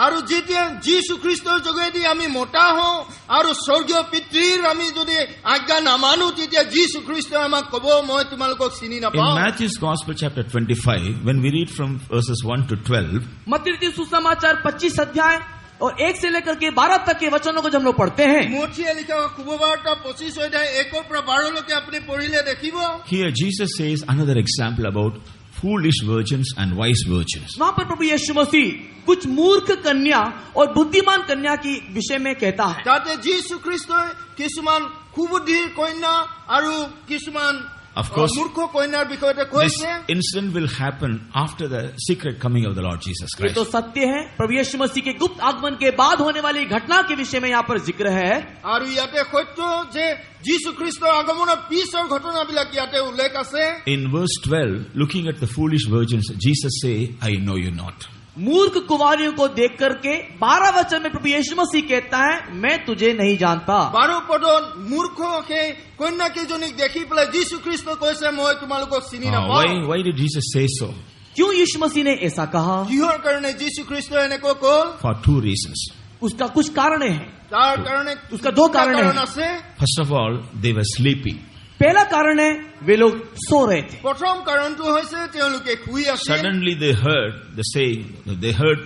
আৰু যেতিয়া যীশুখ্ৰীষ্টৰ যোগেদি আমি মতা হওঁ আৰু স্বৰ্গীয় পিতৃৰ আমি যদি আজ্ঞা নামানো তেতিয়া যীশুখ্ৰীষ্টই আমাক ক'ব মই তোমালোকক চিনি In নাপাওঁ। Matthew's Gospel, chapter 25, when we read from verses 1 to 12, मत्ती रचित सुसमाचार 25 अध्याय और 1 से लेकर के 12 तक के वचनों को जब हम लोग पढ़ते हैं, মথিয়ে লিখা শুভবাৰ্তা 25 অধ্যায় 1 পৰা 12 লৈকে আপুনি পঢ়িলে দেখিব। here Jesus says another example about foolish virgins and wise virgins. वहां पर प्रभु यीशु मसीह कुछ मूर्ख कन्या और बुद्धिमान कन्या की विषय में कहता है। তাতে যীশুখ্ৰীষ্টই কিছুমান কুবুদ্ধিৰ কন্যা আৰু কিছুমান Of course, মূৰ্খ কন্যাৰ বিষয়তে this কৈছে। incident will happen after the secret coming of the Lord Jesus ये Christ. तो सत्य है, प्रभु यीशु मसीह के गुप्त आगमन के बाद होने वाली घटना के विषय में यहाँ पर जिक्र है। আৰু ইয়াতে সত্য যে যীশুখ্ৰীষ্টৰ আগমনৰ পিছৰ ঘটনাবিলাক ইয়াতে উল্লেখ আছে। In verse 12, looking at the foolish virgins, Jesus say, I know you not. मूर्ख कुमारियों को देख करके 12 वचन में प्रभु यीशु मसीह कहता है, मैं तुझे नहीं जानता। 12 পদত মূৰ্খ সেই কন্যাকেইজনীক দেখি পেলাই যীশুখ্ৰীষ্ট কৈছে মই তোমালোকক চিনি নাপাওঁ। Why did Jesus say so? क्यों यीशु मसीह ने ऐसा कहा? কিহৰ কাৰণে যীশুখ্ৰীষ্ট এনেকৈ কল? For two reasons. उसका कुछ कारण है। তাৰ কাৰণে उसका दो कारण কাৰণ है। আছে। First of all, they were sleeping. पहला कारण है वे लोग सो रहे थे। প্ৰথম কাৰণটো হৈছে তেওঁলোকে শুই আছিল। Suddenly they heard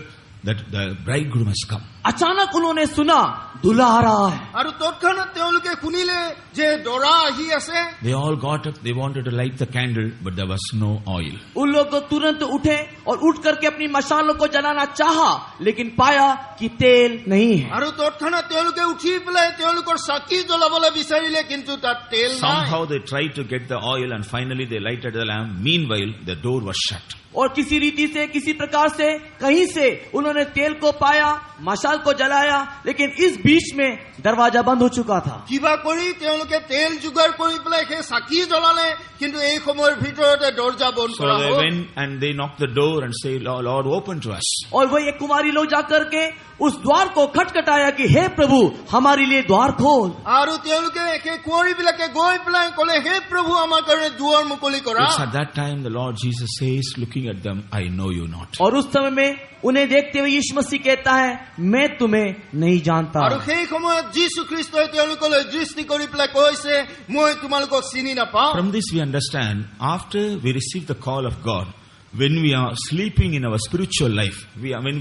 that the bridegroom has come. अचानक उन्होंने सुना दूल्हा आ रहा है। আৰু তৎক্ষণাৎ তেওঁলোকে শুনিলে যে দৰা আহি আছে। They all got up, they wanted to light the candle, but there was no oil. उन लोग तुरंत उठे और उठ करके अपनी मशालों को जलाना चाहा, लेकिन पाया कि तेल नहीं है। আৰু তৎক্ষণাৎ তেওঁলোকে উঠি পেলাই তেওঁলোকৰ চাকি জ্বলাবলৈ বিচাৰিলে কিন্তু তাত তেল নাই। Somehow they tried to get the oil and finally they lighted the lamp. Meanwhile, the door was shut. और किसी रीति से किसी प्रकार से कहीं से उन्होंने तेल को पाया, मशाल को जलाया, लेकिन इस बीच में दरवाजा बंद हो चुका था। কিবা কৰি তেওঁলোকে তেল যোগাৰ কৰি পেলাই সেই চাকি জ্বলালে, কিন্তু এই সময়ৰ ভিতৰতে দৰ্জা বন্ধ So কৰা they হ'ল। went and they knocked the door and say, Lord, open to us. और वही एक कुमारी लोग जाकर के उस द्वार को खटखटाया कि हे प्रभु हमारे लिए द्वार खोल। আৰু তেওঁলোকে সেই কুঁৱৰীবিলাকে গৈ পেলাই ক'লে, হে প্ৰভু আমাৰ কাৰণে দুৱাৰ মুকলি কৰা। It's at that time the Lord Jesus says, looking at them, I know you not. और उस समय में उन्हें देखते हुए यीशु मसीह कहता है, मैं तुम्हें नहीं जानता। আৰু সেই সময়ত যীশু খ্ৰীষ্টই তেওঁলোকলৈ দৃষ্টি কৰি পেলাই কৈছে, মই তোমালোকক চিনি নাপাওঁ। From this we understand, after we receive the call of God, when we are sleeping in our spiritual life, when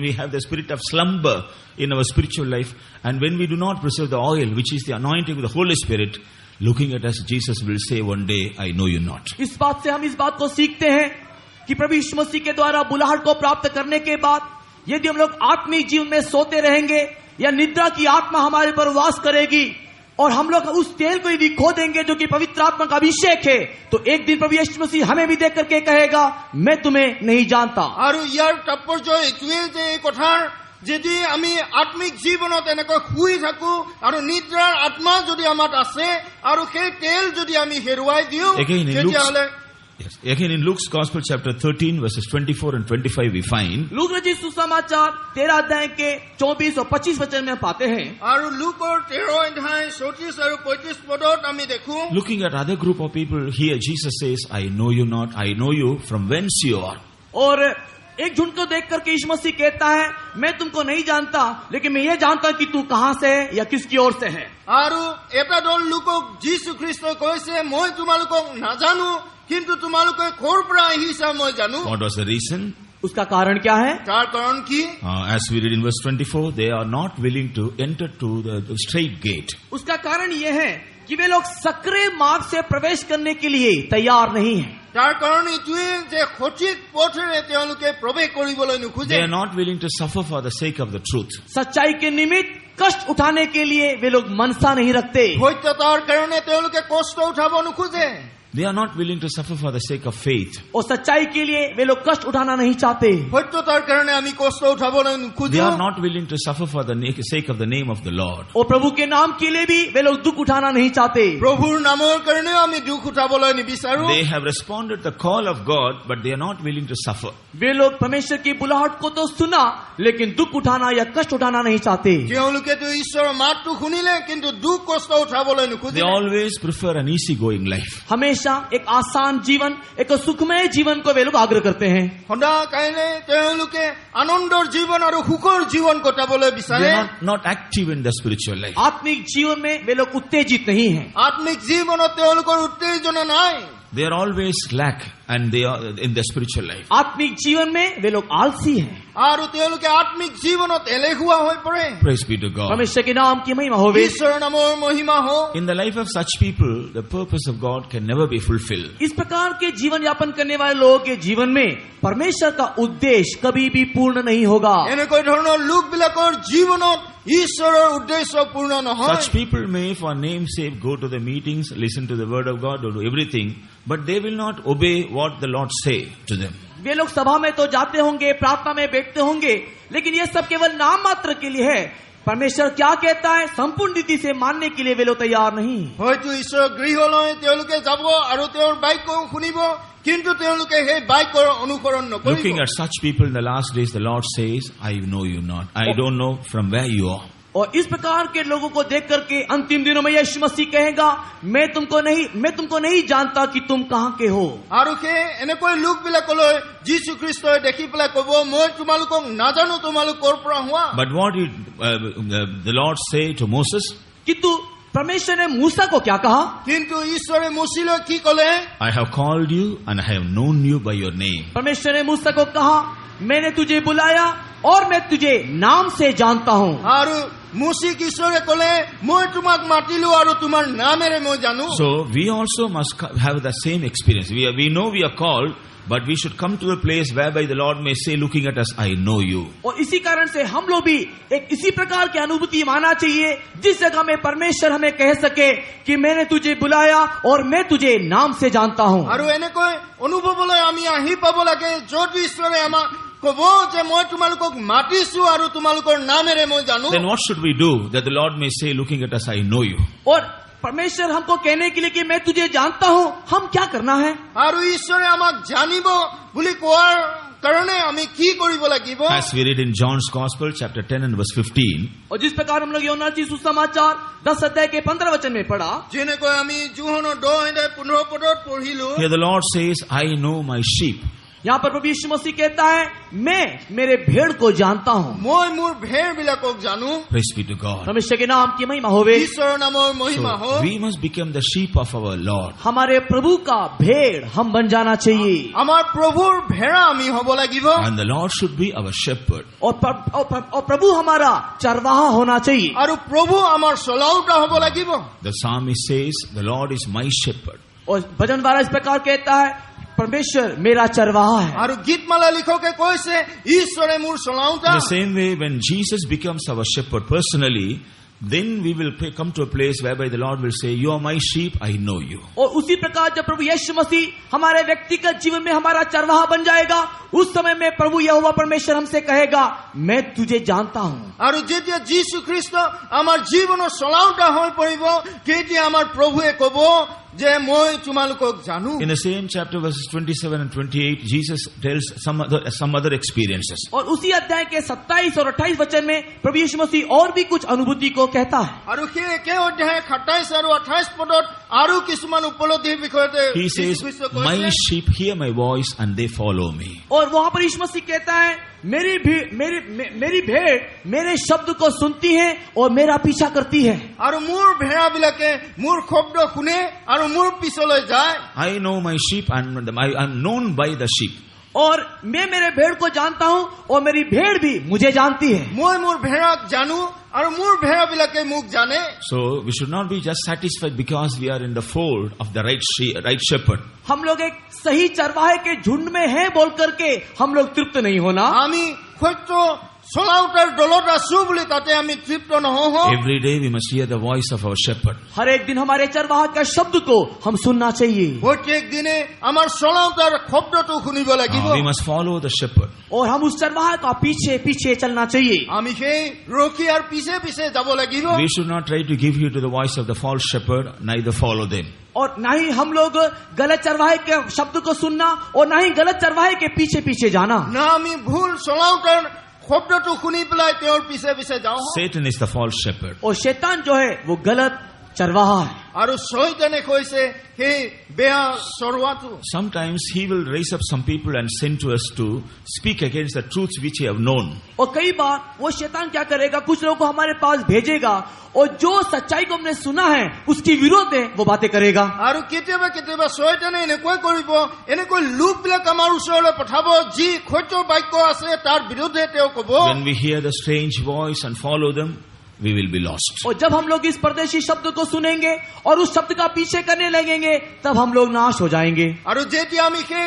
we have the spirit of slumber in our spiritual life, and when we do not preserve the oil, which is the anointing of the Holy Spirit, looking at us, Jesus will say one day, I know you not. इस बात से हम इस बात को सीखते हैं कि प्रभु यीशु मसीह के द्वारा बुलाहट को प्राप्त करने के बाद यदि हम लोग आत्मिक जीवन में सोते रहेंगे या निद्रा की आत्मा हमारे पर वास करेगी और हम लोग उस तेल को यदि खो देंगे जो कि पवित्र आत्मा का अभिषेक है, तो एक दिन प्रभु यीशु मसीह हमें भी देख करके कहेगा, मैं तुम्हें नहीं जानता। আৰু ইয়াৰ তাৎপৰ্য এইটোৱে যে এই কথাৰ যদি আমি আত্মিক জীৱনত এনেকৈ শুই থাকো আৰু নিদ্ৰাৰ আত্মা যদি আমাৰ আছে আৰু সেই তেল যদি আমি হেৰুৱাই দিওঁ, তেতিয়াহ'লে Again in Luke's Gospel chapter 13 verses 24 and 25 we find, look रचित सुसमाचार 13 अध्याय के 24 और 25 वचन में पाते हैं, আৰু লুকৰ 13 অধ্যায় 34 আৰু 35 পদত আমি দেখো, looking at other group of people, here Jesus says, I know you not, I know you from whence you are. और एक झुंड को देख करके यीशु मसीह कहता है, मैं तुमको नहीं जानता, लेकिन मैं ये जानता कि तू कहां से है या किसकी ओर से है। আৰু এটা দল লোকক যীশু খ্ৰীষ্টই কৈছে, মই তোমালোকক নাজানো, কিন্তু তোমালোকে ক'ৰ পৰা আহিছা মই জানো। What was the reason? उसका कारण क्या है? তাৰ কাৰণ কি? As we read in verse 24, they are not willing to enter to the straight gate. उसका कारण ये है कि वे लोग सक्रिय मार्ग से प्रवेश करने के लिए तैयार नहीं है। তাৰ কাৰণ এইটোৱে যে সঠিক পথেৰে তেওঁলোকে প্ৰৱেশ কৰিবলৈ নোখোজে। They are not willing to suffer for the sake of the truth. सच्चाई के निमित्त कष्ट उठाने के लिए वे लोग मनसा नहीं रखते। সত্যতাৰ কাৰণে তেওঁলোকে কষ্ট উঠাব নোখোজে। They are not willing to suffer for the sake of faith. और सच्चाई के लिए वे लोग कष्ट उठाना नहीं चाहते। সত্যতাৰ কাৰণে আমি কষ্ট উঠাবলৈ They নোখোজো। are not willing to suffer for the sake of the name of the Lord. और प्रभु के नाम के लिए भी वे लोग दुख उठाना नहीं चाहते। প্ৰভুৰ নামৰ কাৰণেও আমি দুখ উঠাবলৈ নিবিচাৰো। They have responded the call of God, but they are not willing to suffer. वे लोग परमेश्वर की बुलाहट को तो सुना, लेकिन दुख उठाना या कष्ट उठाना नहीं चाहते। তেওঁলোকেতো ঈশ্বৰৰ মাতটো শুনিলে, কিন্তু দুখ কষ্ট উঠাবলৈ They নোখোজে। always prefer an easy-going life. हमेशा एक आसान जीवन, एक सुखमय जीवन को वे लोग आग्रह करते हैं। সদা কাইলে তেওঁলোকে আনন্দৰ জীৱন আৰু সুখৰ জীৱন কটাবলৈ They বিচাৰে। are not active in the spiritual life. आत्मिक जीवन में वे लोग उत्तेजित नहीं हैं। আত্মিক জীৱনত তেওঁলোকৰ উত্তেজনা নাই। They are always slack and they are in the spiritual life. आत्मिक जीवन में वे लोग आलसी हैं। আৰু তেওঁলোকে আত্মিক জীৱনত এলেহুৱা হৈ পৰে। Praise be to God. परमेश्वर के नाम की महिमा होवे। ঈশ্বৰৰ নামৰ মহিমা হওক। In the life of such people, the purpose of God can never be fulfilled. इस प्रकार के जीवन यापन करने वाले लोगों के जीवन में परमेश्वर का उद्देश्य कभी भी पूर्ण नहीं होगा। এনেকৈ ধৰণৰ লোকবিলাকৰ জীৱনত ঈশ্বৰৰ উদ্দেশ্য পূৰ্ণ নহয়। Such people may, for name's sake, go to the meetings, listen to the word of God, do everything, but they will not obey what the Lord say to them. वे लोग सभा में तो जाते होंगे, प्रार्थना में बैठते होंगे, लेकिन ये सब केवल नाम मात्र के लिए है। परमेश्वर क्या कहता है संपूर्ण रीति से मानने के लिए वे लोग तैयार नहीं। হয়তো ঈশ্বৰৰ গৃহলৈ তেওঁলোকে যাব আৰু তেওঁৰ বাক্য শুনিব, কিন্তু তেওঁলোকে সেই বাক্যৰ অনুসৰণ Looking নকৰিব। at such people in the last days, the Lord says, I know you not. I don't know from where you are. और इस प्रकार के लोगों को देख करके अंतिम दिनों में यीशु मसीह कहेगा, मैं तुमको नहीं जानता कि तुम कहां के हो। আৰু সেই এনেকৈ লোকবিলাকলৈ যীশু খ্ৰীষ্টই দেখি পেলাই ক'ব, মই তোমালোকক নাজানো, তোমালোক ক'ৰ পৰা হোৱা। But what did the Lord say to Moses? किंतु परमेश्वर ने मूसा को क्या कहा? কিন্তু ঈশ্বৰে মচিলৈ কি ক'লে? I have called you and I have known you by your name. परमेश्वर ने मूसा को कहा, मैंने तुझे बुलाया और मैं तुझे नाम से जानता हूँ। আৰু মুচিক ঈশ্বৰে ক'লে, মই তোমাক মাতিলো আৰু তোমাৰ নামেৰে মই জানো। So we also must have the same experience. We know we are called, but we should come to a place whereby the Lord may say, looking at us, I know you. और इसी कारण से हम लोग भी एक इसी प्रकार की अनुभूति मानना चाहिए, जिस जगह में परमेश्वर हमें कह सके कि मैंने तुझे बुलाया और मैं तुझे नाम से जानता हूँ। আৰু এনেকৈ অনুভৱলৈ আমি আহি পাব লাগে, য'ত ঈশ্বৰে আমাক কব যে মই তোমালোকক মাতিছো আৰু তোমালোকৰ নামেৰে মই জানো। Then what should we do that the Lord may say, looking at us, I know you? और परमेश्वर हमको कहने के लिए कि मैं तुझे जानता हूँ, हम क्या करना है? আৰু ঈশ্বৰে আমাক জানিব বুলি কোৱাৰ কাৰণে আমি কি কৰিব লাগিব? As we read in John's Gospel, chapter 10 and verse 15. और जिस प्रकार हम लोग यूहन्ना रचित सुसमाचार 10 अध्याय के 15 वचन में पढ़ा, যেনেকৈ আমি যোহনৰ 10 অধ্যায় 15 পদত পঢ়িলো। Here the Lord says, I know my sheep. यहाँ पर प्रभु यीशु मसीह कहता है, मैं मेरे भेड़ को जानता हूँ। মই মোৰ ভেড় বিলাকক জানো। Praise be to God. परमेश्वर के नाम की महिमा होवे। ঈশ্বৰৰ নামৰ মহিমা So হওক। we must become the sheep of our Lord. हमारे प्रभु का भेड़ हम बन जाना चाहिए। আমাৰ প্ৰভুৰ ভেড়া আমি হ'ব লাগিব। And the Lord should be our shepherd. और प्रभु हमारा चरवाहा होना चाहिए। আৰু প্ৰভু আমাৰ চলাওঁতা হ'ব লাগিব। The psalmist says, the Lord is my shepherd. और भजन द्वारा इस प्रकार कहता है, परमेश्वर मेरा चरवाहा है। আৰু গীতমালা লিখকে কৈছে ঈশ্বৰে মোৰ চলাওঁতা। In the same way, when Jesus becomes our shepherd personally, then we will come to a place whereby the Lord will say, you are my sheep, I know you. और उसी प्रकार जब प्रभु यीशु मसीह हमारे व्यक्तिगत जीवन में हमारा चरवाहा बन जाएगा, उस समय में प्रभु यहोवा परमेश्वर हमसे कहेगा, मैं तुझे जानता हूँ। আৰু যেতিয়া যীশু খ্ৰীষ্ট আমাৰ জীৱনৰ চলাওঁতা হৈ পৰিব, তেতিয়া আমাৰ প্ৰভুৱে ক'ব যে মই তোমালোকক জানো। In the same chapter, verses 27 and 28, Jesus tells some other experiences. और उसी अध्याय के 27 और 28 वचन में प्रभु यीशु मसीह और भी कुछ अनुभूति को कहता है। আৰু সেই একে অধ্যায় 27 আৰু 28 পদত আৰু কিছুমান উপলব্ধিৰ বিষয়তে He says, my sheep hear my voice and they follow me. और वहां पर यीशु मसीह कहता है, मेरी भेड़ मेरे शब्द को सुनती है और मेरा पीछा करती है। আৰু মোৰ ভেড়া বিলাকে মোৰ শব্দ শুনে আৰু মোৰ পিছলৈ যায়। I know my sheep and I am known by the sheep. और मैं मेरे भेड़ को जानता हूँ और मेरी भेड़ भी मुझे जानती है। মই মোৰ ভেড়াক জানো আৰু মোৰ ভেড়া বিলাকে মোক জানে। So we should not be just satisfied because we are in the fold of the right shepherd. हम लोग एक सही चरवाहे के झुंड में हैं बोल करके हम लोग तृप्त नहीं होना। আমি সত্য চলাওঁতাৰ দলত আছো বুলি তাতে আমি তৃপ্ত নহওঁ। Every day we must hear the voice of our shepherd. हर एक दिन हमारे चरवाहा के शब्द को हम सुनना चाहिए। প্ৰত্যেক দিনে আমাৰ চলাওঁতাৰ শব্দটো শুনিব লাগিব। We must follow the shepherd. और हम उस चरवाहा का पीछे पीछे चलना चाहिए। আমি সেই ৰখীয়াৰ পিছে পিছে যাব লাগিব। We should not try to give ear to the voice of the false shepherd, neither follow them. और ना ही हम लोग गलत चरवाहे के शब्द को सुनना और ना ही गलत चरवाहे के पीछे पीछे जाना। না আমি ভুল চলাওঁতাৰ শব্দটো শুনি পেলাই তেওঁৰ পিছে পিছে যাওঁ। Satan is the false shepherd. और शैतान जो है वो गलत चरवाहा है। আৰু শয়তানে কৈছে সেই বেয়া চৰৱাটো। Sometimes he will raise up some people and send to us to speak against the truths which we have known. और कई बार वो शैतान क्या करेगा, कुछ लोगों को हमारे पास भेजेगा और जो सच्चाई को हमने सुना है उसकी विरोध में वो बातें करेगा। আৰু কেতিয়াবা কেতিয়াবা শয়তানে এনেকৈ কৰিব, এনেকৈ লোকবিলাক আমাৰ ওচৰলৈ পঠাব যি সত্য বাক্য আছে তাৰ বিৰুদ্ধে তেওঁ ক'ব। When we hear the strange voice and follow them, we will be lost. और जब हम लोग इस परदेशी शब्द को सुनेंगे और उस शब्द का पीछे करने लगेंगे, तब हम लोग नाश हो जाएंगे। আৰু যেতিয়া আমি সেই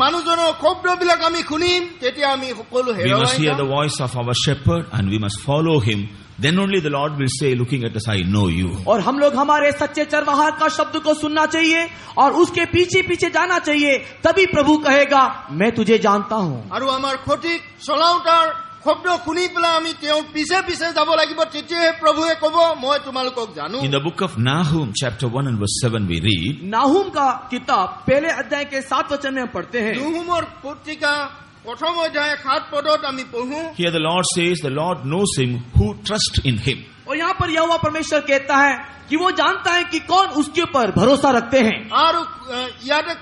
মানুহজনৰ শব্দবিলাক আমি শুনিম, তেতিয়া আমি সকলো We must hear the হেৰুৱাই voice of our shepherd and we must follow him. Then only the Lord will say, looking at us, I know you. और हम लोग हमारे सच्चे चरवाहा का शब्द को सुनना चाहिए और उसके पीछे पीछे जाना चाहिए, तभी प्रभु कहेगा, मैं तुझे जानता हूँ। আৰু আমাৰ সঠিক চলাওঁতাৰ শব্দ শুনি পেলাই আমি তেওঁৰ পিছে পিছে যাব লাগিব, তেতিয়াহে প্ৰভুৱে ক'ব মই তোমালোকক জানো। In the book of Nahum, chapter 1 and verse 7, we read, नाहुम का किताब पहले अध्याय के 7 वचन में हम पढ़ते हैं। নুহুমৰ পত্ৰিকা প্ৰথম অধ্যায় 7 পদত আমি পঢ়ো। here the Lord says, the Lord knows him who trusts in him. और यहाँ पर यहोवा परमेश्वर कहता है कि वो जानता है कि कौन उसके ऊपर भरोसा रखते हैं। আৰু ইয়াতে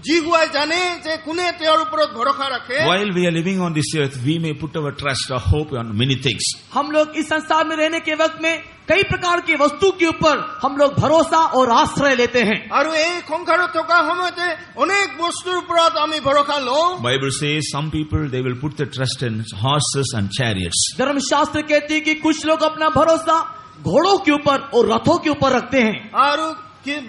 যিহুৱাই জানে যে কোনে তেওঁৰ ওপৰত ভৰসা ৰাখে। While we are living on this earth, we may put our trust or hope on many things. हम लोग इस संसार में रहने के वक्त में कई प्रकार की वस्तु के ऊपर हम लोग भरोसा और आश्रय लेते हैं। আৰু এই সংসাৰত থকা সময়তে অনেক বস্তুৰ ওপৰত আমি ভৰসা লওঁ। Bible says some people, they will put their trust in horses and chariots. धर्मशास्त्र कहती है कि कुछ लोग अपना भरोसा घोड़ों के ऊपर और रथों के ऊपर रखते हैं। আৰু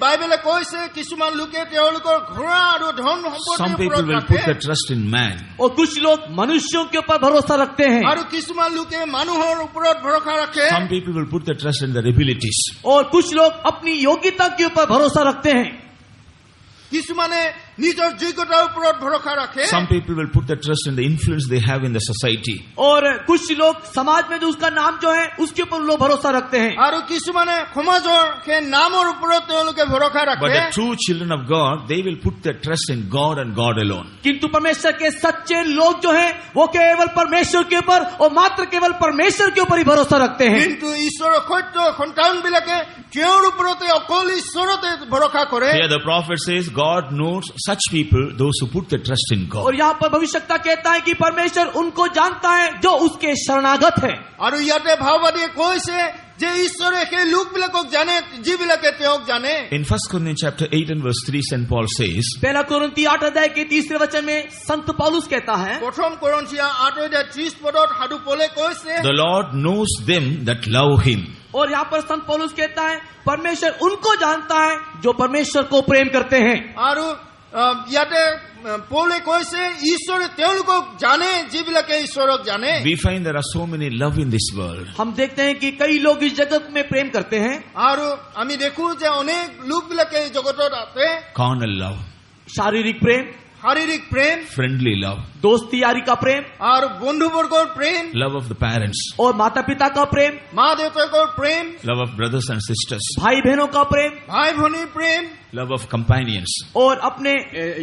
বাইবেলে কৈছে কিছুমান লোকে তেওঁলোকৰ ঘোঁৰা আৰু ধন Some সম্পত্তিৰ people ওপৰত will put ৰাখে। their trust in man. और कुछ लोग मनुष्यों के ऊपर भरोसा रखते हैं। আৰু কিছুমান লোকে মানুহৰ ওপৰত ভৰসা ৰাখে। Some people will put their trust in their abilities. और कुछ लोग अपनी योग्यता के ऊपर भरोसा रखते हैं। কিছুমানে নিজৰ যোগ্যতাৰ ওপৰত ভৰসা ৰাখে। Some people will put their trust in the influence they have in the society. और कुछ लोग समाज में जो उसका नाम जो है उसके ऊपर लोग भरोसा रखते हैं। আৰু কিছুমানে সমাজৰ সেই নামৰ ওপৰত তেওঁলোকে ভৰসা But ৰাখে। the true children of God, they will put their trust in God and God alone. किंतु परमेश्वर के सच्चे लोग जो हैं वो केवल परमेश्वर के ऊपर और मात्र केवल परमेश्वर के ऊपर ही भरोसा रखते हैं। কিন্তু ঈশ্বৰৰ সত্য সন্তানবিলাকে তেওঁৰ ওপৰতে অকল ঈশ্বৰতে ভৰসা কৰে। Here the prophet says, God knows such people, those who put their trust in God. और यहाँ पर भविष्यवक्ता कहता है कि परमेश्वर उनको जानता है जो उसके शरणागत है। আৰু ইয়াতে ভাৱবাদীয়ে কৈছে যে ঈশ্বৰে সেই লোকবিলাকক জানে যিবিলাকে তেওঁক জানে। In 1 Corinthians chapter 8 and verse 3, St. Paul says, पहला कुरिन्थी 8 अध्याय के 3 वचन में संत पौलुस कहता है, প্ৰথম কৰিন্থিয়া 8:30 পদত সাধু পৌলে কৈছে, the Lord knows them that love him. और यहाँ पर संत पौलुस कहता है परमेश्वर उनको जानता है जो परमेश्वर को प्रेम करते हैं। আৰু ইয়াতে পৌলে কৈছে ঈশ্বৰে তেওঁলোকক জানে যিবিলাকে ঈশ্বৰক জানে। We find there are so many love in this world. हम देखते हैं कि कई लोग इस जगत में प्रेम करते हैं। আৰু আমি দেখো যে অনেক লোকবিলাকে এই জগতত আছে Carnal love, शारीरिक प्रेम, শাৰীৰিক প্ৰেম friendly love, दोस्ती यारी का प्रेम, আৰু বন্ধুবৰ্গৰ প্ৰেম, love of the parents, और माता पिता का प्रेम, মা দেউতাকৰ প্ৰেম, love of brothers and sisters, भाई बहनों का प्रेम, ভাই ভনীৰ প্ৰেম, love of companions, और अपने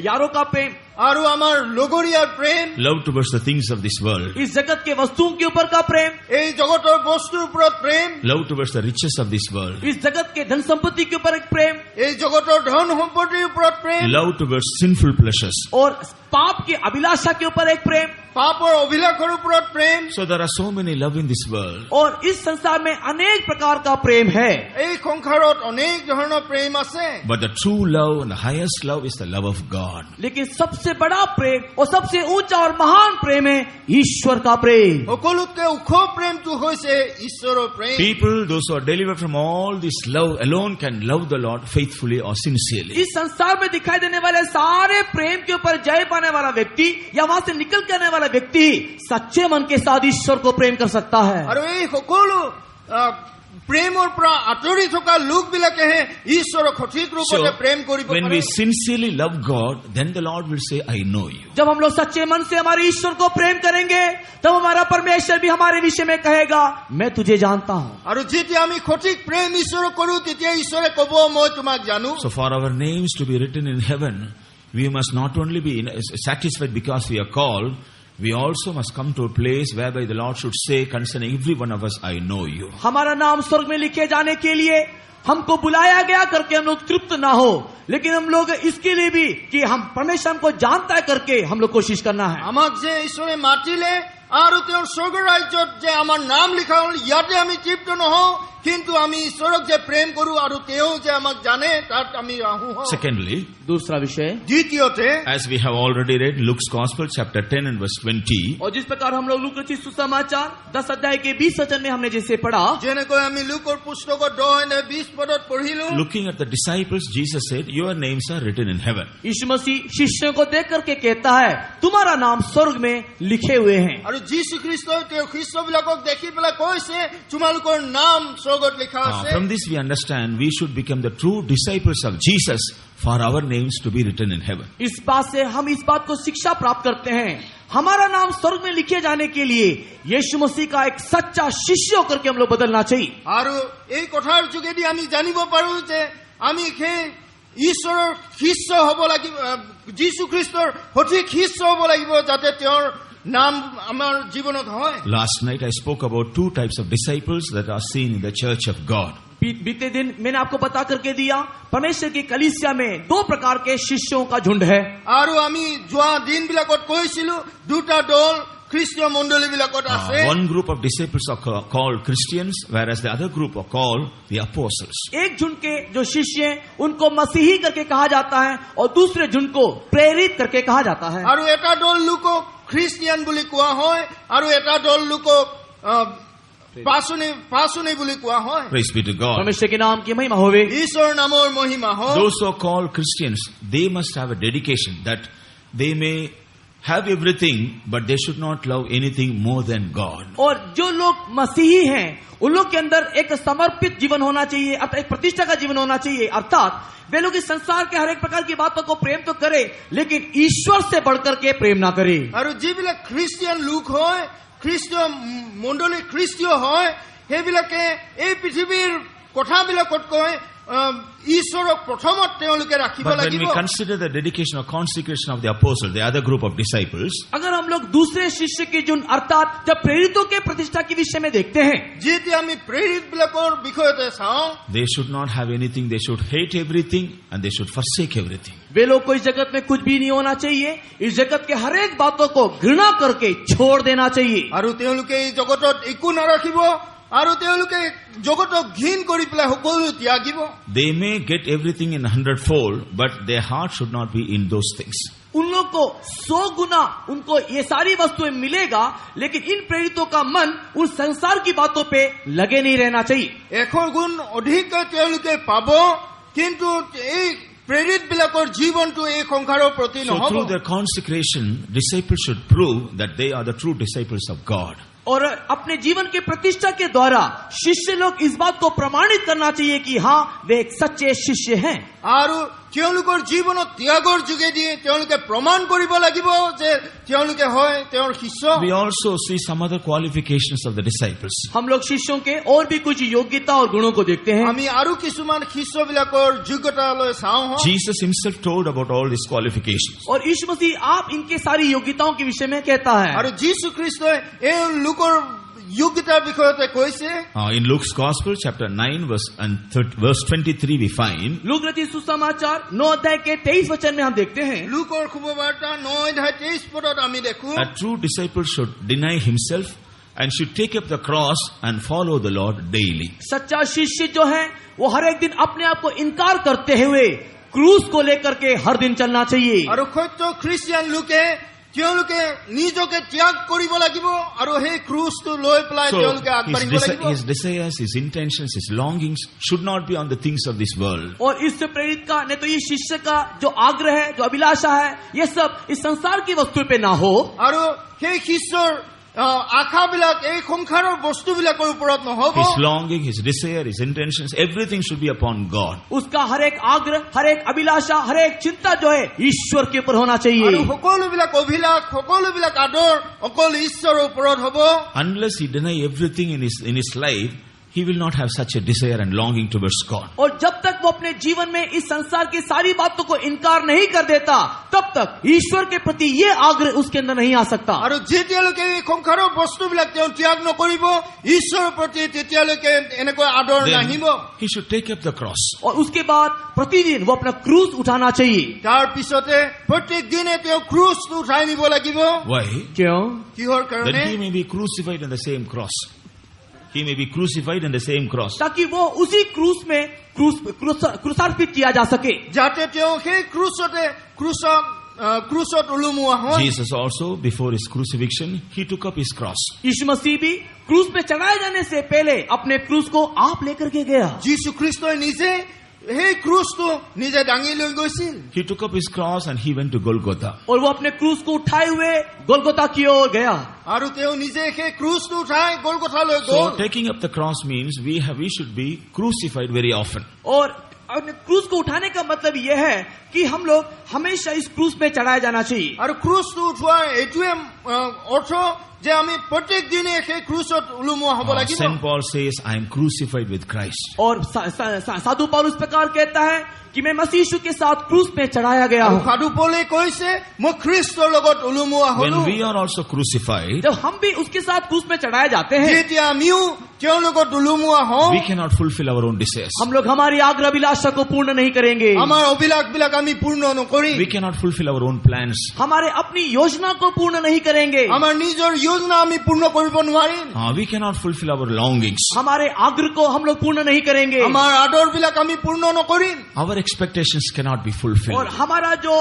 यारों का प्रेम, আৰু আমাৰ লগৰীয়াৰ প্ৰেম, love towards the things of this world, इस जगत के वस्तुओं के ऊपर का प्रेम, এই জগতৰ বস্তুৰ ওপৰত প্ৰেম, love towards the riches of this world, इस जगत के धन संपत्ति के ऊपर एक प्रेम, এই জগতৰ ধন সম্পত্তিৰ ওপৰত প্ৰেম, love towards sinful pleasures. और पाप की अभिलाषा के ऊपर एक प्रेम। পাপৰ অভিলাষৰ ওপৰত প্ৰেম। So there are so many love in this world. और इस संसार में अनेक प्रकार का प्रेम है, এই সংসাৰত অনেক ধৰণৰ প্ৰেম আছে। But the true love and the highest love is the love of God. लेकिन सबसे बड़ा प्रेम और सबसे ऊंचा और महान प्रेम है ईश्वर का प्रेम। সকলোতকৈ ওখ প্ৰেমটো হৈছে ঈশ্বৰৰ প্ৰেম। People, those who are delivered from all this love alone can love the Lord faithfully or sincerely. इस संसार में दिखाई देने वाले सारे प्रेम के ऊपर जय पाने वाला व्यक्ति या वहां से निकल के आने वाला व्यक्ति सच्चे मन के साथ ईश्वर को प्रेम कर सकता है। আৰু এই সকলো প্ৰেমৰ পৰা আঁতৰি থকা লোকবিলাকেহে ঈশ্বৰক সঠিক So, ৰূপতে প্ৰেম কৰিব when পাৰে। we sincerely love God, then the Lord will say, I know you. जब हम लोग सच्चे मन से हमारे ईश्वर को प्रेम करेंगे तब हमारा परमेश्वर भी हमारे विषय में कहेगा मैं तुझे जानता हूँ। আৰু যেতিয়া আমি সঠিক প্ৰেম ঈশ্বৰক কৰো তেতিয়া ঈশ্বৰে ক'ব মই তোমাক জানো। So for our names to be written in heaven, we must not only be satisfied because we are called, we also must come to a place whereby the Lord should say concerning every one of us, I know you. हमारा नाम स्वर्ग में लिखे जाने के लिए हमको बुलाया गया करके हम लोग तृप्त ना हो, लेकिन हम लोग इसके लिए भी कि हम परमेश्वर हमको जानता है करके हम लोग कोशिश करना है। আমাক যে ঈশ্বৰে মাতিলে আৰু তেওঁৰ স্বৰ্গৰ ৰাজ্যত যে আমাৰ নাম লিখা হ'ল ইয়াতে আমি তৃপ্ত নহওঁ, কিন্তু আমি ঈশ্বৰক যে প্ৰেম কৰো আৰু তেওঁ যে আমাক জানে তাত আমি ৰাহু হওঁ। Secondly, दूसरा विषय, দ্বিতীয়তে as we have already read Luke's Gospel chapter 10 and verse 20, और जिस प्रकार हम लोग लूका रचित सुसमाचार 10 अध्याय के 20 वचन में हमने जैसे पढ़ा, যেনেকৈ আমি লুকৰ পুস্তকত 10-20 পদত পঢ়িলো, looking at the disciples, Jesus said, your names are written in heaven. यीशु मसीह शिष्यों को देख करके कहता है तुम्हारा नाम स्वर्ग में लिखे हुए हैं। আৰু যীশু খ্ৰীষ্টই তেওঁ খ্ৰীষ্টবিলাকক দেখি পেলাই কৈছে তোমালোকৰ নাম স্বৰ্গত লিখা আছে। From this we understand we should become the true disciples of Jesus for our names to be written in heaven. इस बात से हम इस बात को शिक्षा प्राप्त करते हैं हमारा नाम स्वर्ग में लिखे जाने के लिए यीशु मसीह का एक सच्चा शिष्य होकर के हम लोग बदलना चाहिए। আৰু এই কথাৰ যোগেদি আমি জানিব পাৰো যে আমি সেই ঈশ্বৰৰ শিষ্য হ'ব লাগিব, যীশু খ্ৰীষ্টৰ সঠিক শিষ্য হ'ব লাগিব যাতে তেওঁৰ নাম আমাৰ জীৱনত হয়। Last night I spoke about two types of disciples that are seen in the church of God. बीते दिन मैंने आपको बता करके दिया परमेश्वर की कलीसिया में 2 प्रकार के शिष्यों का झुंड है। আৰু আমি যোৱা দিনবিলাকত কৈছিলো দুটা দল খ্ৰীষ্টীয় মণ্ডলীবিলাকত আছে। One group of disciples are called Christians, whereas the other group are called the apostles. एक झुंड के जो शिष्य हैं उनको मसीही करके कहा जाता है और दूसरे झुंड को प्रेरित करके कहा जाता है। আৰু এটা দল লোকক খ্ৰীষ্টিয়ান বুলি কোৱা হয় আৰু এটা দল লোকক পাচনি বুলি কোৱা হয়। Praise be to God. परमेश्वर के नाम की महिमा होवे। ঈশ্বৰৰ নামৰ মহিমা হয়। Those who are called Christians, they must have a dedication that they may have everything, but they should not love anything more than God. और जो लोग मसीही हैं उन लोग के अंदर एक समर्पित जीवन होना चाहिए, अर्थात एक प्रतिष्ठा का जीवन होना चाहिए। अर्थात वे लोग इस संसार के हर एक प्रकार की बातों को प्रेम तो करे, लेकिन ईश्वर से बढ़कर के प्रेम ना करे। আৰু যিবিলাক খ্ৰীষ্টিয়ান লোক হয়, খ্ৰীষ্টীয় মণ্ডলী খ্ৰীষ্টীয় হয়, সেইবিলাকে এই পৃথিৱীৰ কথাবিলাকতকৈ ঈশ্বৰক প্ৰথমত তেওঁলোকে ৰাখিব But when লাগিব। we consider the dedication or consecration of the apostles, the other group of disciples, अगर हम लोग दूसरे शिष्य की जुन अर्थात जब प्रेरितों के प्रतिष्ठा के विषय में देखते हैं, যেতিয়া আমি প্ৰেৰিত বিলাকৰ বিষয়তে চাওঁ, they should not have anything. They should hate everything and they should forsake everything. वे लोग को इस जगत में कुछ भी नहीं होना चाहिए, इस जगत के हर एक बातों को घृणा करके छोड़ देना चाहिए। আৰু তেওঁলোকে এই জগতত একো নাৰাখিব, আৰু তেওঁলোকে জগতক ঘৃণ কৰি পেলাই সকলো ত্যাগিব। They may get everything in 100-fold, but their heart should not be in those things. उन लोग को 100 गुना उनको ये सारी वस्तुएं मिलेगा, लेकिन इन प्रेरितों का मन उन संसार की बातों पे लगे नहीं रहना चाहिए। 100 গুণ অধিক তেওঁলোকে পাব, কিন্তু এই প্ৰেৰিত বিলাকৰ জীৱনটো এই সংসাৰৰ প্ৰতি So নহব। through their consecration, disciples should prove that they are the true disciples of God. और अपने जीवन के प्रतिष्ठा के द्वारा शिष्य लोग इस बात को प्रमाणित करना चाहिए कि हाँ वे एक सच्चे शिष्य हैं। আৰু তেওঁলোকৰ জীৱনত ত্যাগৰ যোগেদি তেওঁলোকে প্ৰমাণ কৰিব লাগিব যে তেওঁলোকে হয় তেওঁৰ শিষ্য। We also see some other qualifications of the disciples. हम लोग शिष्यों के और भी कुछ योग्यता और गुणों को देखते हैं। আমি আৰু কিছুমান শিষ্যবিলাকৰ যোগ্যতালৈ চাওঁ। Jesus himself told about all these qualifications. और यीशु मसीह आप इनके सारी योग्यताओं के विषय में कहता है। আৰু যীশু খ্ৰীষ্টই এই লোকৰ যোগ্যতাৰ বিষয়তে কৈছে। In Luke's Gospel, chapter 9, verse 23, we find, look रचित सुसमाचार 9 अध्याय के 23 वचन में हम देखते हैं, লোকৰ শুভবাৰ্তা 9:23 পদত আমি দেখো, a true disciple should deny himself and should take up the cross and follow the Lord daily. सच्चा शिष्य जो है वो हर एक दिन अपने आप को इनकार करते हुए क्रूस को लेकर के हर दिन चलना चाहिए। আৰু সত্য খ্ৰীষ্টিয়ান লোকে তেওঁলোকে নিজকে ত্যাগ কৰিব লাগিব আৰু সেই ক্ৰুচটো লৈ পেলাই তেওঁলোকে আগবাঢ়িব লাগিব। his desires, his intentions, his longings should not be on the things of this world. और इससे प्रेरित का नहीं तो ये शिष्य का जो आग्रह है, जो अभिलाषा है, ये सब इस संसार की वस्तु पे ना हो। আৰু সেই শিষ্যৰ আশাবিলাক এই সংসাৰৰ বস্তুবিলাকৰ ওপৰত নহব। His longing, his desire, his intentions, everything should be upon God. उसका हर एक आग्रह, हर एक अभिलाषा, हर एक चिंता जो है ईश्वर के ऊपर होना আৰু चाहिए। সকলোবিলাক অভিলাষ, সকলোবিলাক আদৰ অকল ঈশ্বৰৰ ওপৰত হ'ব। Unless he deny everything in his life, he will not have such a desire and longing towards God. और जब तक वो अपने जीवन में इस संसार की सारी बातों को इनकार नहीं कर देता, तब तक ईश्वर के प्रति ये आग्रह उसके अंदर नहीं आ सकता। আৰু যেতিয়ালৈকে এই সংসাৰৰ বস্তুবিলাক তেওঁ ত্যাগ নকৰিব ঈশ্বৰৰ প্ৰতি, তেতিয়ালৈকে এনেকৈ আদৰ নাহিব। He should take up the cross. और उसके बाद प्रतिदिन वो अपना क्रूस उठाना चाहिए। তাৰ পিছতে প্ৰত্যেক দিনে তেওঁ ক্ৰুচটো উঠাই নিব লাগিব। Why? क्यों? কিহৰ That কাৰণে? he may be crucified in the same cross. He may be crucified in the same cross. ताकि वो उसी क्रूस में क्रूसार्पित किया जा सके। যাতে তেওঁ সেই ক্ৰুচত ওলোমোৱা হয়। Jesus also, before his crucifixion, he took up his cross. यीशु मसीह भी क्रूस पे चढ़ाए जाने से पहले अपने क्रूस को आप लेकर के गया। যীশু খ্ৰীষ্টই নিজে সেই ক্ৰুচটো নিজে দাঙি লৈ গৈছিল। He took up his cross and he went to Golgotha. और वो अपने क्रूस को उठाए हुए गोलगोता की ओर गया। আৰু তেওঁ নিজে সেই ক্ৰুচটো উঠাই গোলগোথালৈ So goal. taking up the cross means we should be crucified very often. और अपने क्रूस को उठाने का मतलब यह है कि हम लोग हमेशा इस क्रूस में चढ़ाया जाना चाहिए। আৰু ক্ৰুচটো উঠোৱাৰ এইটোৱে অৰ্থ যে আমি প্ৰত্যেক দিনে সেই ক্ৰুচত ওলোমোৱা হ'ব লাগিব। St. Paul says, I am crucified with Christ. और साधु पौलुस प्रकार कहता है कि मैं मसीह यीशु के साथ क्रूस में चढ़ाया गया আৰু हूँ। সাধু পৌলে কৈছে মই খ্ৰীষ্টৰ লগত ওলোমোৱা When হলো। we are also crucified, जब हम भी उसके साथ क्रूस में चढ़ाए जाते हैं, যেতিয়া আমিও তেওঁৰ লগত ওলোমোৱা হওঁ, we cannot fulfill our own desires. हम लोग हमारी आग्रह अभिलाषा को पूर्ण नहीं करेंगे, আমাৰ অভিলাষবিলাক আমি পূৰ্ণ নকৰিম, We cannot fulfill our own plans. हमारे अपनी योजना को पूर्ण नहीं करेंगे, আমাৰ নিজৰ योजना আমি পূৰ্ণ কৰিব নোৱাৰিম, We cannot fulfill our longings. हमारे आग्रह को हम लोग पूर्ण नहीं करेंगे, আমাৰ আদৰবিলাক আমি পূৰ্ণ নকৰিম, Our expectations cannot be fulfilled. और हमारा जो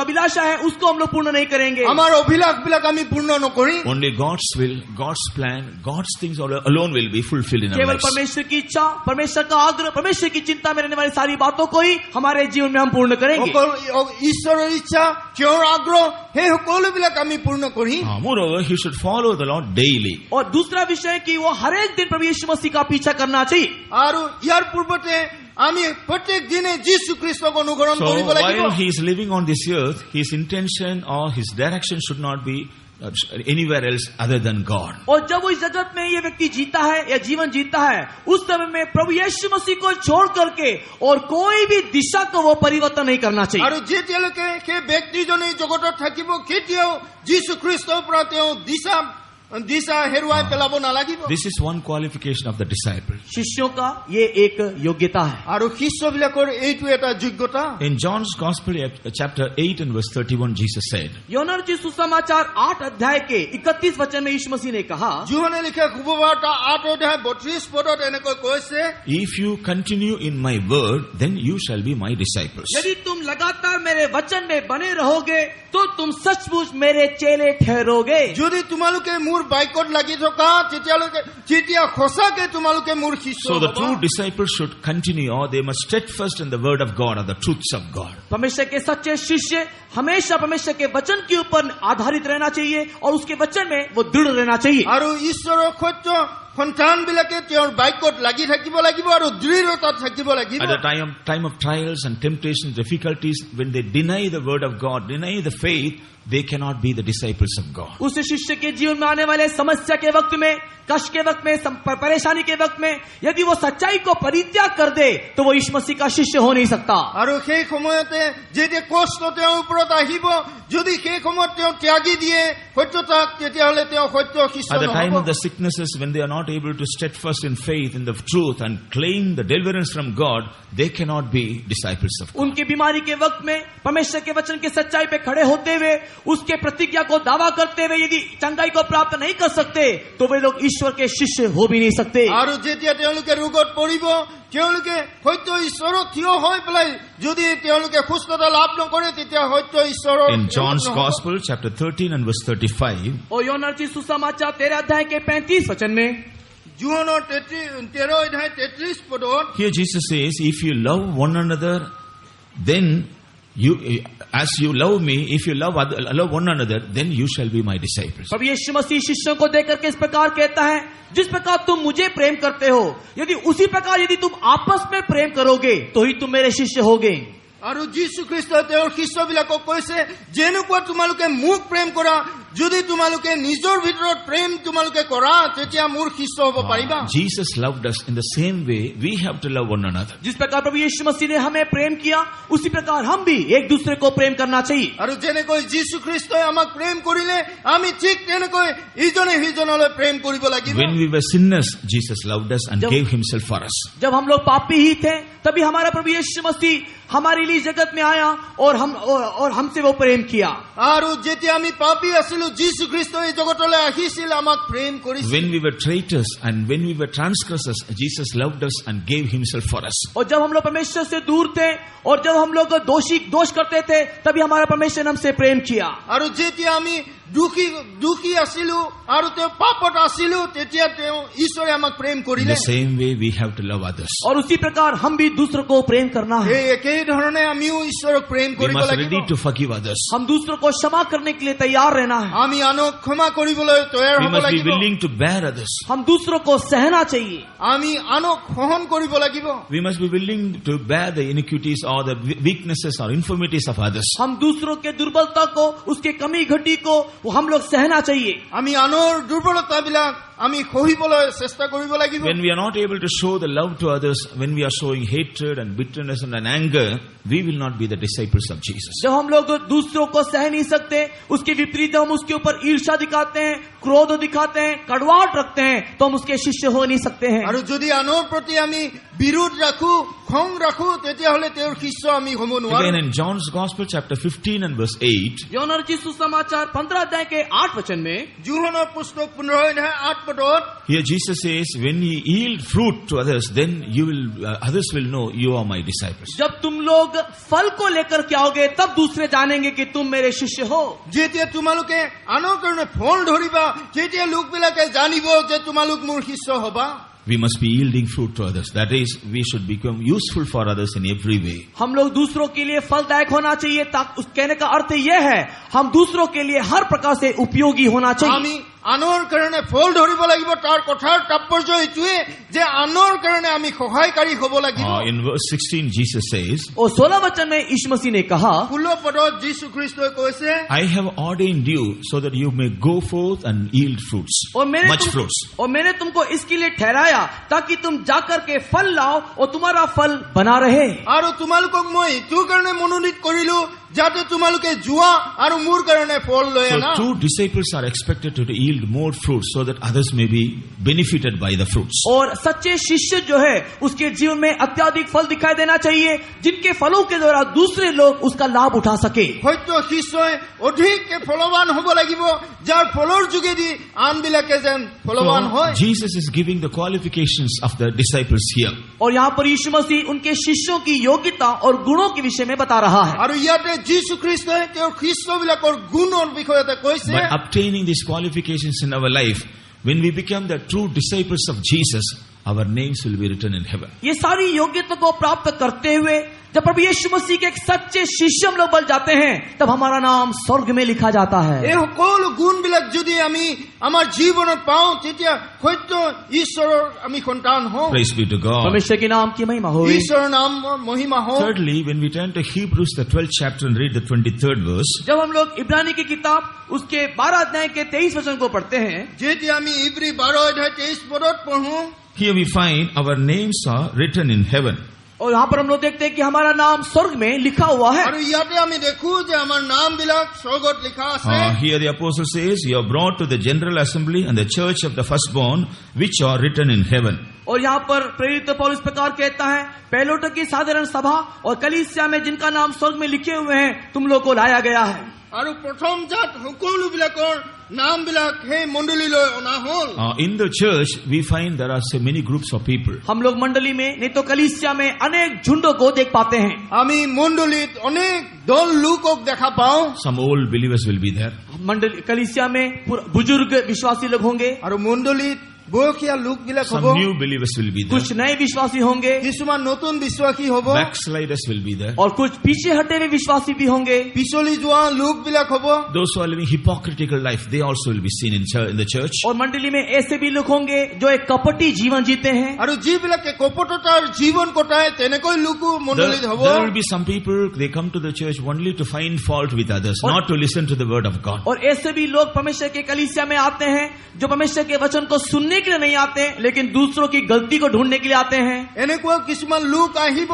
अभिलाषा है उसको हम लोग पूर्ण नहीं करेंगे। আমাৰ অভিলাষবিলাক আমি পূৰ্ণ নকৰিম। Only God's will, God's plan, God's things alone will be fulfilled in our केवल lives. परमेश्वर की इच्छा, परमेश्वर का आग्रह, परमेश्वर की चिंता में रहने वाली सारी बातों को ही हमारे जीवन में हम पूर्ण करेंगे। অকল ঈশ্বৰৰ ইচ্ছা, তেওঁৰ আগ্ৰহ সেই সকলোবিলাক আমি পূৰ্ণ কৰিম। Moreover, he should follow the Lord daily. और दूसरा विषय कि वो हर एक दिन प्रभु यीशु मसीह का पीछा करना चाहिए। আৰু ইয়াৰ পূৰ্বতে আমি প্ৰত্যেক দিনে যীশু খ্ৰীষ্টক অনুসৰণ So কৰিব লাগিব। while he is living on this earth, his intention or his direction should not be anywhere else other than God. और जब वो इस जगत में ये व्यक्ति जीता है या जीवन जीता है, उस समय में प्रभु यीशु मसीह को छोड़ करके और कोई भी दिशा को वो परिवर्तन नहीं करना चाहिए। আৰু যেতিয়ালৈকে সেই ব্যক্তিজনে জগতত থাকিব, কেতিয়াও যীশু খ্ৰীষ্টৰ পৰা তেওঁ দিশা হেৰুৱাই পেলাব নালাগিব। This is one qualification of the disciple. शिष्यों का ये एक योग्यता है। আৰু শিষ্যবিলাকৰ এইটো এটা যোগ্যতা। In John's Gospel, chapter 8 and verse 31, Jesus said, यूहन्ना रचित सुसमाचार 8 अध्याय के 31 वचन में यीशु मसीह ने कहा, যোহানে লিখা শুভবাৰ্তা 8 অধ্যায় 32 পদত এনেকৈ কৈছে, If you continue in my word, then you shall be my disciples. यदि तुम लगातार मेरे वचन में बने रहोगे तो तुम सचमुच मेरे चेले ठहरोगे। যদি তোমালোকে মোৰ বাইকত লাগি থকা তেতিয়া সঁচাকে তোমালোকে মোৰ শিষ্য So the হ'বা। true disciples should continue, or they must steadfast in the word of God or the truths of God. परमेश्वर के सच्चे शिष्य हमेशा परमेश्वर के वचन के ऊपर आधारित रहना चाहिए और उसके वचन में वो दृढ़ रहना चाहिए। আৰু ঈশ্বৰৰ সত্য সন্তান বিলাকে তেওঁৰ বাইকত লাগি থাকিব লাগিব আৰু দৃঢ়তাত থাকিব লাগিব। At the time of trials and temptations, difficulties, when they deny the word of God, deny the faith, they cannot be the disciples of God. उस शिष्य के जीवन में आने वाले समस्या के वक्त में, कष्ट के वक्त में, परेशानी के वक्त में यदि वो सच्चाई को परित्याग कर दे तो वो यीशु मसीह का शिष्य हो नहीं सकता। আৰু সেই সময়তে যেতিয়া কষ্ট তেওঁৰ ওপৰত আহিব, যদি সেই সময়ত তেওঁ ত্যাগি দিয়ে সত্যতাক, তেতিয়াহ'লে তেওঁ সত্য শিষ্য At the time নহ'ব। of the sicknesses, when they are not able to steadfast in faith, in the truth, and claim the deliverance from God, they cannot be disciples of God. उनकी बीमारी के वक्त में परमेश्वर के वचन की सच्चाई पे खड़े होते हुए, उसके प्रतिज्ञा को दावा करते हुए यदि चंगाई को प्राप्त नहीं कर सकते तो वे लोग ईश्वर के शिष्य हो भी नहीं सकते। আৰু যেতিয়া তেওঁলোকে ৰোগত পৰিব, তেওঁলোকে সত্য ঈশ্বৰত থিয় হৈ পেলাই যদি তেওঁলোকে সুস্থতা লাভ নকৰে, তেতিয়া সত্য ঈশ্বৰৰ In John's Gospel, chapter 13 and verse 35, और यूहन्ना रचित सुसमाचार 13 अध्याय के 35 वचन में যোহানৰ 13 অধ্যায় 33 পদত here Jesus says, if you love one another, then as you love me, if you love one another, then you shall be my disciples. प्रभु यीशु मसीह शिष्यों को देकर के इस प्रकार कहता है, जिस प्रकार तुम मुझे प्रेम करते हो, यदि उसी प्रकार यदि तुम आपस में प्रेम करोगे तो ही तुम मेरे शिष्य होगे। আৰু যীশু খ্ৰীষ্টই তেওঁৰ শিষ্যবিলাকক কৈছে, যেনেকুৱা তোমালোকে মোক প্ৰেম কৰা, যদি তোমালোকে নিজৰ ভিতৰত প্ৰেম তোমালোকে কৰা, তেতিয়া মোৰ শিষ্য হ'ব পাৰিবা। Jesus loved us in the same way we have to love one another. जिस प्रकार प्रभु यीशु मसीह ने हमें प्रेम किया, उसी प्रकार हम भी एक दूसरे को प्रेम करना चाहिए। আৰু যেনেকৈ যীশু খ্ৰীষ্টই আমাক প্ৰেম কৰিলে, আমি ঠিক তেনেকৈ ইজনে সিজনলৈ প্ৰেম কৰিব লাগিব। When we were sinners, Jesus loved us and gave himself for us. जब हम लोग पापी ही थे, तभी हमारा प्रभु यीशु मसीह हमारे लिए जगत में आया और हमसे वो प्रेम किया। আৰু যেতিয়া আমি পাপী আছিলো, যীশু খ্ৰীষ্ট এই জগতলৈ আহিছিল, আমাক প্ৰেম কৰিছিল। When we were traitors and when we were transgressors, Jesus loved us and gave himself for us. और जब हम लोग परमेश्वर से दूर थे और जब हम लोग दोष करते थे, तभी हमारा परमेश्वर ने हमसे प्रेम किया। আৰু যেতিয়া আমি দুখী আছিলো আৰু তেওঁ পাপত আছিলো, তেতিয়া তেওঁ ঈশ্বৰে আমাক প্ৰেম In কৰিলে। the same way we have to love others. और उसी प्रकार हम भी दूसरों को प्रेम करना है। এই একেই ধৰণে আমিও ঈশ্বৰক প্ৰেম We কৰিব must be লাগিব। ready to forgive others. हम दूसरों को क्षमा करने के लिए तैयार रहना है। আমি আনক ক্ষমা কৰিবলৈ তৈয়াৰ We হ'ব must be লাগিব। willing to bear others. हम दूसरों को सहना चाहिए। আমি আনক সহন কৰিব লাগিব। We must be willing to bear the iniquities or the weaknesses or infirmities of others. हम दूसरों के दुर्बलता को, उसके कमी घटी को वो हम लोग सहना चाहिए। আমি আনৰ দুৰ্বলতাবিলাক আমি সহিবলৈ চেষ্টা কৰিব লাগিব। When we are not able to show the love to others, when we are showing hatred and bitterness and anger, we will not be the disciples of Jesus. जब हम लोग दूसरों को सह नहीं सकते, उसके विपरीत हम उसके ऊपर ईर्ष्या दिखाते हैं, क्रोध दिखाते हैं, कड़वाहट रखते हैं, तो हम उसके शिष्य हो नहीं सकते हैं। আৰু যদি আনৰ প্ৰতি আমি বিৰোধ ৰাখো, খং ৰাখো, তেতিয়াহ'লে তেওঁৰ শিষ্য আমি হ'ব নোৱাৰো। Again in John's Gospel, chapter 15 and verse 8, यूहन्ना रचित सुसमाचार 15 अध्याय के 8 वचन में যোহানৰ পুস্তক 15 অধ্যায় 8 পদত here Jesus says, when you yield fruit to others, then others will know you are my disciples. जब तुम लोग फल को लेकर के आओगे, तब दूसरे जानेंगे कि तुम मेरे शिष्य हो। যেতিয়া তোমালোকে আনৰ কাৰণে ফল ধৰিবা, তেতিয়া লোকবিলাকে জানিব যে তোমালোক মোৰ শিষ্য হবা। we must be yielding fruit to others. That is, we should become useful for others in every way. हम लोग दूसरों के लिए फलदायक होना चाहिए, ताकि उस कहने का अर्थ यह है हम दूसरों के लिए हर प्रकार से उपयोगी होना चाहिए। আমি আনৰ কাৰণে ফল ধৰিব লাগিব, তাৰ কথাৰ তাৎপৰ্য এইটোৱে যে আনৰ কাৰণে আমি সহায়কাৰী হ'ব লাগিব। In verse 16, Jesus says, और 16 वचन में यीशु मसीह ने कहा, 16 পদত যীশু খ্ৰীষ্টই কৈছে, I have ordained you so that you may go forth and yield fruits, much fruits. और मैंने तुमको इसके लिए ठहराया ताकि तुम जाकर के फल लाओ और तुम्हारा फल बना रहे। আৰু তোমালোকক মই এইটোৰ কাৰণে মনোনীত কৰিলো যাতে তোমালোকে যোৱা আৰু মোৰ কাৰণে ফল লৈ আনা। So true disciples are expected to yield more fruits so that others may be benefited by the fruits. और सच्चे शिष्य जो है उसके जीवन में अत्याधिक फल दिखाई देना चाहिए, जिनके फलों के द्वारा दूसरे लोग उसका लाभ उठा सके। সত্য শিষ্যই অধিককে ফলৱান হ'ব লাগিব, যাৰ ফলৰ যোগেদি আনবিলাকে যেন ফলৱান হয়। Jesus is giving the qualifications of the disciples here. और यहाँ पर यीशु मसीह उनके शिष्यों की योग्यता और गुणों के विषय में बता रहा है। আৰু ইয়াতে যীশু খ্ৰীষ্টই তেওঁৰ শিষ্যবিলাকৰ গুণৰ বিষয়তে কৈছে। By obtaining these qualifications in our life, when we become the true disciples of Jesus, our names will be written in heaven. ये सारी योग्यता को प्राप्त करते हुए जब प्रभु यीशु मसीह के एक सच्चे शिष्य हम लोग बन जाते हैं, तब हमारा नाम स्वर्ग में लिखा जाता है। এই সকলো গুণবিলাক যদি আমি আমাৰ জীৱনত পাওঁ, তেতিয়া সত্য ঈশ্বৰৰ আমি সন্তান হওঁ। Praise be to God. परमेश्वर के नाम की महिमा हो। ঈশ্বৰৰ নাম মহিমা হওক। Thirdly, when we turn to Hebrews, the 12th chapter, and read the 23rd verse, जब हम लोग इब्रानी की किताब उसके 12 अध्याय के 23 वचन को पढ़ते हैं, যেতিয়া আমি ইব্ৰী 12 অধ্যায় 23 পদত পঢ়ো, here we find our names are written in heaven. और यहाँ पर हम लोग देखते हैं कि हमारा नाम स्वर्ग में लिखा हुआ है। আৰু ইয়াতে আমি দেখো যে আমাৰ নামবিলাক স্বৰ্গত লিখা আছে। Here the apostle says, you are brought to the general assembly and the church of the firstborn, which are written in heaven. और यहाँ पर प्रेरित पौलुस इस प्रकार कहता है, पहलोट की साधारण सभा और कलीसिया में जिनका नाम स्वर्ग में लिखे हुए हैं, तुम लोग को लाया गया है। আৰু প্ৰথম জাত সকলোবিলাকৰ নামবিলাক সেই মণ্ডলীলৈ অনা হ'ল। In the church, we find there are so many groups of people. हम लोग मंडली में नहीं तो कलीसिया में अनेक झुंडों को देख पाते हैं। আমি মণ্ডলীত অনেক দল লোকক দেখা পাওঁ। Some old believers will be there. मंडली कलीसिया में बुजुर्ग विश्वासी लोग होंगे, আৰু মণ্ডলীত বয়সীয়া লোকবিলাক হ'ব। Some new believers will be there. कुछ नए विश्वासी होंगे, কিছুমান নতুন বিশ্বাসী হ'ব। Backsliders will be there. और कुछ पीछे हटे हुए विश्वासी भी होंगे। পিছলি যোৱা লোকবিলাক হ'ব। Those who are living hypocritical life, they also will be seen in the church. और मंडली में ऐसे भी लोग होंगे जो एक कपटी जीवन जीते हैं। আৰু যিবিলাকে কপটতাৰ জীৱন কটায় তেনেকৈ লোকো মণ্ডলীত হ'ব। There will be some people, they come to the church only to find fault with others, not to listen to the word of God. और ऐसे भी लोग परमेश्वर के कलीसिया में आते हैं जो परमेश्वर के वचन को सुनने के लिए नहीं आते, लेकिन दूसरों की गलती को ढूंढने के लिए आते हैं। এনেকুৱা কিছুমান লোক আহিব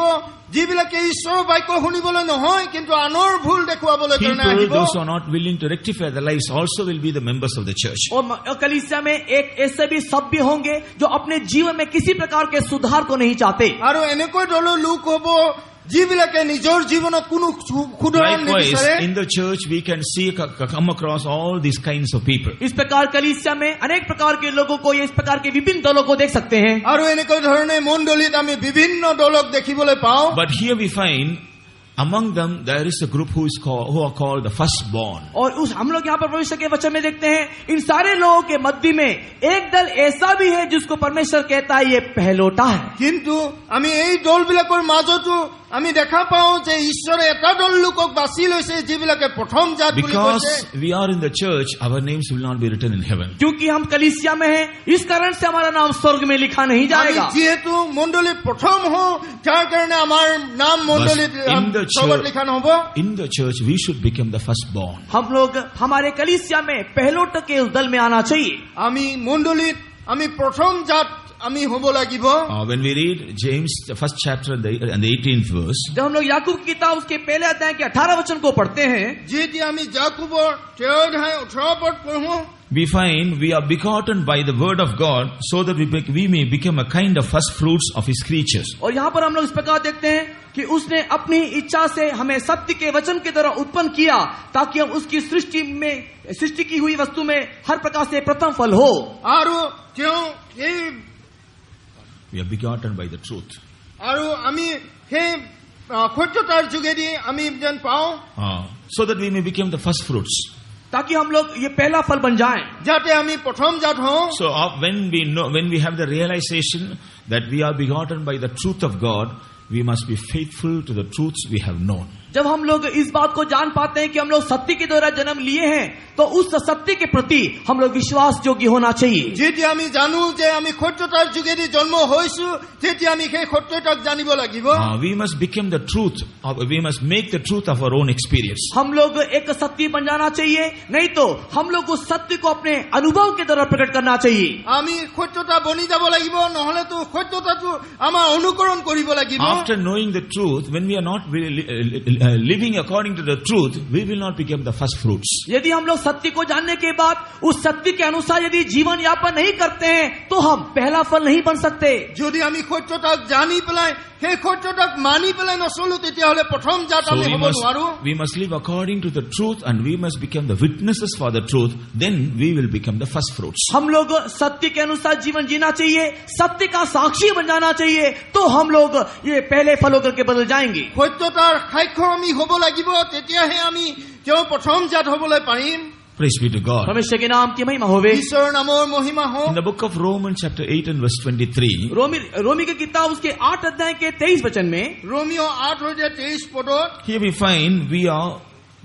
যিবিলাকে ঈশ্বৰৰ বাক্য শুনিবলৈ নহয়, কিন্তু আনৰ ভুল দেখুৱাবলৈ কাৰণে People, আহিব। those who are not willing to rectify their lives, also will be the members of the church. और कलीसिया में एक ऐसे भी सभ्य होंगे जो अपने जीवन में किसी प्रकार के सुधार को नहीं चाहते। আৰু এনেকৈ দলৰ লোক হ'ব যিবিলাকে নিজৰ জীৱনত কোনো সুধাৰণ Likewise, নিবিচাৰে। in the church, we can see, come across all these kinds of people. इस प्रकार कलीसिया में अनेक प्रकार के लोगों को, इस प्रकार के विभिन्न दलों को देख सकते हैं। আৰু এনেকৈ ধৰণে মণ্ডলীত আমি বিভিন্ন দলক দেখিবলৈ পাওঁ। But here we find, among them, there is a group who are called the firstborn. और उस हम लोग यहाँ पर परमेश्वर के वचन में देखते हैं, इन सारे लोगों के मध्य में एक दल ऐसा भी है जिसको परमेश्वर कहता है ये पहलोटा है। কিন্তু আমি এই দলবিলাকৰ মাজতো আমি দেখা পাওঁ যে ঈশ্বৰে এটা দল লোকক বাছি লৈছে যিবিলাকে প্ৰথম জাত বুলি কৈছে। Because we are in the church, our names will not be written in heaven. क्योंकि हम कलीसिया में हैं, इस कारण से हमारा नाम स्वर्ग में लिखा नहीं আমি जाएगा। যিহেতু মণ্ডলীত প্ৰথম হওঁ, যাৰ কাৰণে আমাৰ নাম মণ্ডলীত in the স্বৰ্গত church- লিখা নহ'ব। In the church, we should become the firstborn. हम लोग हमारे कलीसिया में पहलोट के उस दल में आना चाहिए। আমি মণ্ডলীত আমি প্ৰথম জাত আমি হ'ব লাগিব। When we read James, the first chapter and the 18th verse, जब हम लोग याकूब की किताब उसके पहले अध्याय के 18 वचन को पढ़ते हैं, যেতিয়া আমি যাকোবৰ 13 অধ্যায় 18 পদ পঢ়ো, we find we are begotten by the word of God so that we may become a kind of first fruits of his creatures. और यहाँ पर हम लोग इस प्रकार देखते हैं कि उसने अपनी इच्छा से हमें सत्य के वचन के द्वारा उत्पन्न किया ताकि हम उसकी सृष्टि की हुई वस्तु में हर प्रकार से प्रथम फल हो। আৰু তেওঁ এই We are begotten by the truth. আৰু আমি সেই সত্যতাৰ যোগেদি আমি যেন পাওঁ, So that we may become the first fruits. ताकि हम लोग ये पहला फल बन जाएं। যাতে আমি প্ৰথম জাত হওঁ। So when we have the realization that we are begotten by the truth of God, we must be faithful to the truths we have known. जब हम लोग इस बात को जान पाते हैं कि हम लोग सत्य के द्वारा जन्म लिए हैं, तो उस सत्य के प्रति हम लोग विश्वास योग्य होना चाहिए। যেতিয়া আমি জানো যে আমি সত্যতাৰ যোগেদি জন্ম হৈছো, তেতিয়া আমি সেই সত্যতাক জানিব লাগিব। We must become the truth, we must make the truth of our own experience. हम लोग एक सत्य बन जाना चाहिए, नहीं तो हम लोग उस सत्य को अपने अनुभव के द्वारा प्रकट करना चाहिए। আমি সত্যতা বনি যাব লাগিব, নহলে তো সত্যতাটো আমাৰ অনুকৰণ কৰিব লাগিব। After knowing the truth, when we are not living according to the truth, we will not become the first fruits. यदि हम लोग सत्य को जानने के बाद उस सत्य के अनुसार यदि जीवन यापन नहीं करते हैं, तो हम पहला फल नहीं बन सकते। যদি আমি সত্যতাক জানি পেলাই সেই সত্যতাক মানি পেলাই নচলো, তেতিয়াহলে প্ৰথম জাত So আমি হ'ব নোৱাৰো। we must live according to the truth and we must become the witnesses for the truth, then we will become the first fruits. हम लोग सत्य के अनुसार जीवन जीना चाहिए, सत्य का साक्षी बन जाना चाहिए, तो हम लोग ये पहले फल होकर के बदल जाएंगे। সত্যতাৰ সাক্ষ্য আমি হ'ব লাগিব, তেতিয়াহে আমি তেওঁ প্ৰথম জাত হ'বলৈ পাৰিম। Praise be to God. परमेश्वर के नाम की महिमा होवे। ঈশ্বৰৰ নামৰ মহিমা হওক। In the book of Romans chapter 8 and verse 23, रोमी की किताब उसके 8 अध्याय के 23 वचन में, रोमियो 8:23 পদত here we find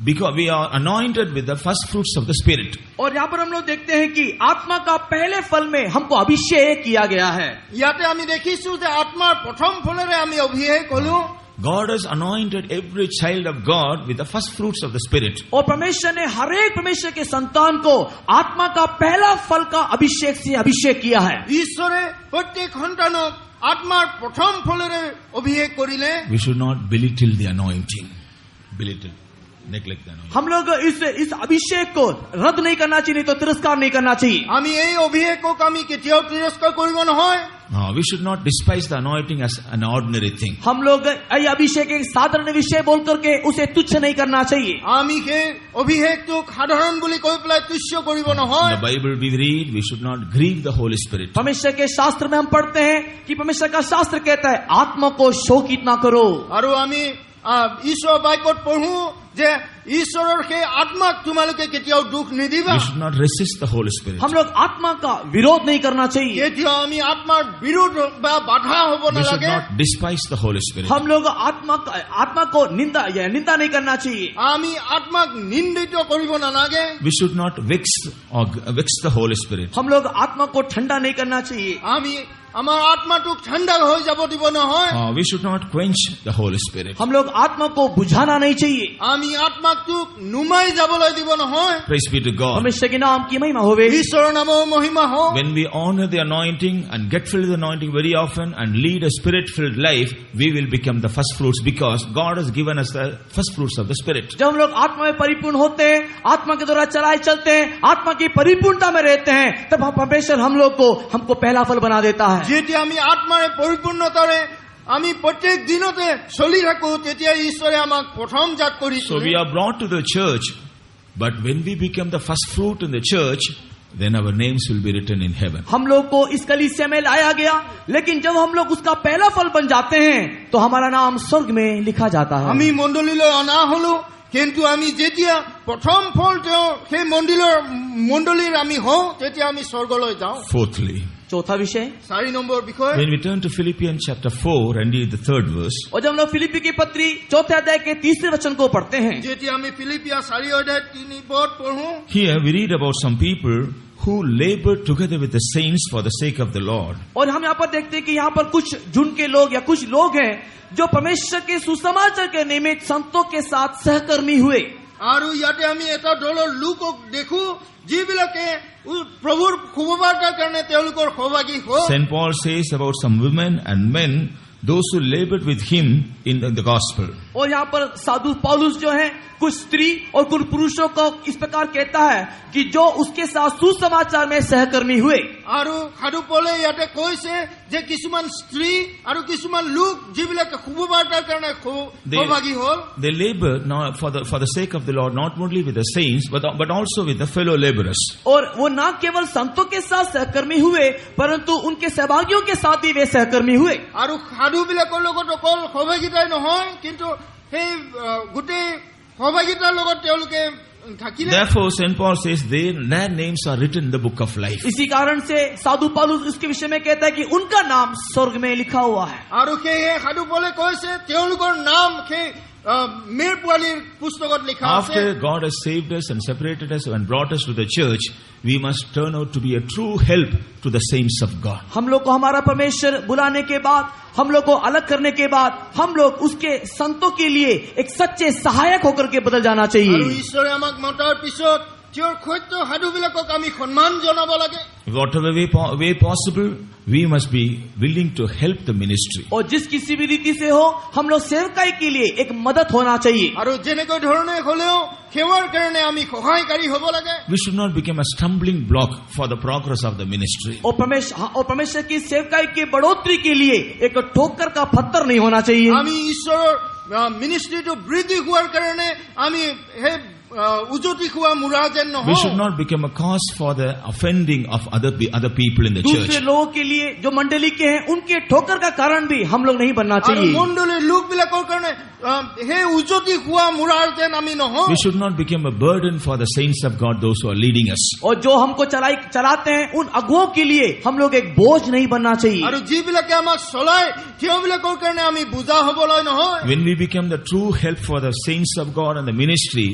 because we are anointed with the first fruits of the Spirit. और यहाँ पर हम लोग देखते हैं कि आत्मा का पहले फल में हमको अभिषेक किया गया है। ইয়াতে আমি দেখিছো যে আত্মাৰ প্ৰথম ফলেৰে আমি অভিষেক হলো। God has anointed every child of God with the first fruits of the Spirit. और परमेश्वर ने हर एक परमेश्वर के संतान को आत्मा का पहला फल का अभिषेक से अभिषेक किया है। ঈশ্বৰে প্ৰত্যেক সন্তানক আত্মাৰ প্ৰথম ফলেৰে অভিষেক কৰিলে। We should not belittle the anointing. Neglect the anointing. हम लोग इस अभिषेक को रद्द नहीं करना चाहिए, तो तिरस्कार नहीं करना चाहिए। আমি এই অভিষেকক আমি কেতিয়াও তিৰস্কাৰ কৰিব নহয়। We should not despise the anointing as an ordinary thing. हम लोग ये अभिषेक एक साधारण विषय बोल करके उसे तुच्छ नहीं करना चाहिए। আমি সেই অভিষেকটোক সাধাৰণ বুলি কৈ পেলাই তুচ্ছ কৰিব নহয়। In the Bible we read, we should not grieve the Holy Spirit. परमेश्वर के शास्त्र में हम पढ़ते हैं कि परमेश्वर का शास्त्र कहता है आत्मा को शोकित ना करो। আৰু আমি ঈশ্বৰৰ বাক্যত পঢ়ো যে ঈশ্বৰৰ সেই আত্মাক তোমালোকে কেতিয়াও দুখ নিদিবা। We should not resist the Holy Spirit. हम लोग आत्मा का विरोध नहीं करना चाहिए। কেতিয়াও আমি আত্মাৰ বিৰোধ বা বাধা হ'ব We should নালাগে। not despise the Holy Spirit. हम लोग आत्मा को निंदा नहीं करना चाहिए। আমি আত্মাক নিন্দিত কৰিব নালাগে। We should not vex the Holy Spirit. हम लोग आत्मा को ठंडा नहीं करना चाहिए। আমি আমাৰ আত্মাটোক ঠাণ্ডা হৈ যাব দিব নহয়। We should not quench the Holy Spirit. हम लोग आत्मा को बुझाना नहीं चाहिए। আমি আত্মাটোক নুমাই যাবলৈ দিব নহয়। Praise be to God. परमेश्वर के नाम की महिमा होवे। ঈশ্বৰৰ নামৰ মহিমা হওক। When we honor the anointing and get filled with the anointing very often and lead a spirit-filled life, we will become the first fruits because God has given us the first fruits of the Spirit. जब हम लोग आत्मा में परिपूर्ण होते हैं, आत्मा के द्वारा चलाए चलते हैं, आत्मा की परिपूर्णता में रहते हैं, तब परमेश्वर हमको पहला फल बना देता है। যেতিয়া আমি আত্মাৰে পৰিপূৰ্ণতাৰে আমি প্ৰত্যেক দিনতে চলি থাকো, তেতিয়া ঈশ্বৰে আমাক প্ৰথম জাত কৰিছে। So we are brought to the church, but when we become the first fruit in the church, then our names will be written in heaven. हम लोग को इस कलीसिया में लाया गया, लेकिन जब हम लोग उसका पहला फल बन जाते हैं, तो हमारा नाम स्वर्ग में लिखा जाता है। আমি মণ্ডলীলৈ অনা হলো, কিন্তু আমি যেতিয়া প্ৰথম ফল তেওঁ সেই মণ্ডলীৰ আমি হওঁ, তেতিয়া আমি স্বৰ্গলৈ যাওঁ। Fourthly, चौथा विषय, 4 নম্বৰ বিষয়। when we turn to Philippians chapter 4 and read the 3rd verse, और जब हम लोग फिलिप्पी की पत्री चौथे अध्याय के 3 वचन को पढ़ते हैं, যেতিয়া আমি ফিলিপিয়া 4:3 পদ পঢ়ো, here we read about some people who labored together with the saints for the sake of the Lord. और हम यहाँ पर देखते हैं कि यहाँ पर कुछ झुंड के लोग या कुछ लोग हैं जो परमेश्वर के सुसमाचार के निमित्त संतों के साथ सहकर्मी हुए। আৰু ইয়াতে আমি এটা দলৰ লোকক দেখো যিবিলাকে প্ৰভুৰ শুভবাৰ্তাৰ কাৰণে তেওঁলোকৰ সহভাগী হ'ল। St. Paul says about some women and men, those who labored with him in the gospel. और यहाँ पर साधु पौलुस जो है कुछ स्त्री और कुछ पुरुषों को इस प्रकार कहता है कि जो उसके साथ सुसमाचार में सहकर्मी हुए। আৰু সাধু পৌলে ইয়াতে কৈছে যে কিছুমান স্ত্ৰী আৰু কিছুমান লোক যিবিলাকে শুভবাৰ্তাৰ কাৰণে সহভাগী হ'ল। They labored for the sake of the Lord, not only with the saints but also with the fellow laborers. और वो न केवल संतों के साथ सहकर्मी हुए, परंतु उनके सहभागियों के साथ ही वे सहकर्मी हुए। আৰু সাধুবিলাকৰ লগত অকল সহভাগিতাই নহয়, কিন্তু সেই গোটেই সহভাগিতাৰ লগত তেওঁলোকে থাকিলে Therefore, St. Paul says their names are written in the book of life. इसी कारण से साधु पौलुस इसके विषय में कहता है कि उनका नाम स्वर्ग में लिखा हुआ है। আৰু সেয়ে সাধু পৌলে কৈছে তেওঁলোকৰ নাম সেই মেৰ পোৱালীৰ পুস্তকত লিখা আছে। After God has saved us and separated us and brought us to the church, we must turn out to be a true help to the saints of God. हम लोग को हमारा परमेश्वर बुलाने के बाद, हम लोग को अलग करने के बाद, हम लोग उसके संतों के लिए एक सच्चे सहायक होकर के बदल जाना আৰু चाहिए। ঈশ্বৰে আমাক মতাৰ পিছত তেওঁৰ সত্য সাধুবিলাকক আমি সন্মান জনাব লাগে। Whatever way possible, we must be willing to help the ministry. और जिस किसी भी रीति से हो, हम लोग सेवकाई के लिए एक मदद होना चाहिए। আৰু যেনেকৈ ধৰণে হলেও সেৱাৰ কাৰণে আমি সহায়কাৰী হ'ব লাগে। We should not become a stumbling block for the progress of the ministry. और परमेश्वर की सेवकाई के बढ़ोतरी के लिए एक ठोकर का पत्थर नहीं होना चाहिए। আমি ঈশ্বৰৰ মিনিষ্ট্ৰীটো বৃদ্ধি হোৱাৰ কাৰণে আমি সেই উজতি খোৱা মুৰা যেন We নহওঁ। should not become a cause for the offending of other people in the दूसरे church. लोगों के लिए जो मंडली के हैं उनके ठोकर का कारण भी हम लोग नहीं बनना আৰু चाहिए। মণ্ডলীৰ লোকবিলাকৰ কাৰণে সেই উজতি খোৱা মুৰাৰ যেন আমি নহওঁ। We should not become a burden for the saints of God, those who are leading us. और जो हमको चलाते हैं उन अगुओं के लिए हम लोग एक बोझ नहीं बनना चाहिए। আৰু যিবিলাকে আমাক চলায় তেওঁবিলাকৰ কাৰণে আমি বুজা হ'বলৈ নহয়। When we become the true help for the saints of God and the ministry,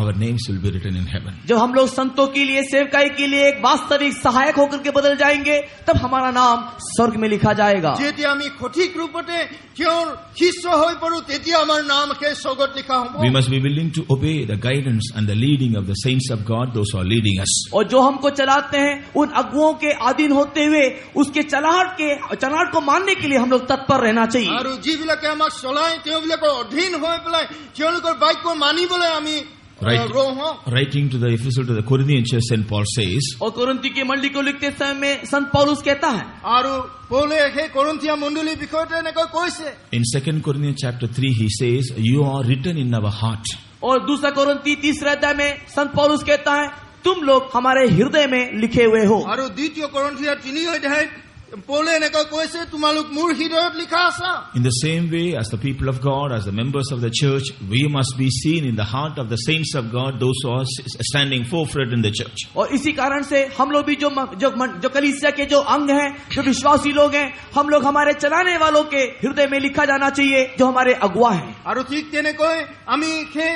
our names will be written in heaven. जब हम लोग संतों के लिए, सेवकाई के लिए एक वास्तविक सहायक होकर के बदल जाएंगे, तब हमारा नाम स्वर्ग में लिखा जाएगा। যেতিয়া আমি সঠিক ৰূপতে তেওঁৰ শিষ্য হৈ পৰো তেতিয়া আমাৰ নাম সেই স্বৰ্গত লিখা হ'ব। We must be willing to obey the guidance and the leading of the saints of God, those who are leading us. और जो हमको चलाते हैं उन अगुओं के अधीन होते हुए उसके चलाहट को मानने के लिए हम लोग तत्पर रहना चाहिए। আৰু যিবিলাকে আমাক চলায় তেওঁবিলাকৰ অধীন হৈ পেলাই তেওঁলোকৰ বাক্য মানিবলৈ আমি Writing to the epistle to the Corinthian church, St. Paul says, और कोरिन्थी की मंडली को लिखते समय में संत पौलुस कहता है, আৰু পৌলে সেই কৰিন্থিয়া মণ্ডলীৰ বিষয়তে এনেকৈ কৈছে। in 2 Corinthians chapter 3, he says, you are written in our heart. और दूसरा कोरिन्थी 3 अध्याय में संत पौलुस कहता है, तुम लोग हमारे हृदय में लिखे हुए हो। আৰু দ্বিতীয় কৰিন্থিয়া 3 অধ্যায়ত পৌলে এনেকৈ কৈছে তোমালোক মোৰ হৃদয়ত লিখা আছা। In the same way, as the people of God, as the members of the church, we must be seen in the heart of the saints of God, those who are standing forefront in the church. और इसी कारण से हम लोग भी जो कलीसिया के जो अंग हैं, जो विश्वासी लोग हैं, हम लोग हमारे चलाने वालों के हृदय में लिखा जाना चाहिए, जो हमारे अगुआ हैं। আৰু ঠিক তেনেকৈ আমি সেই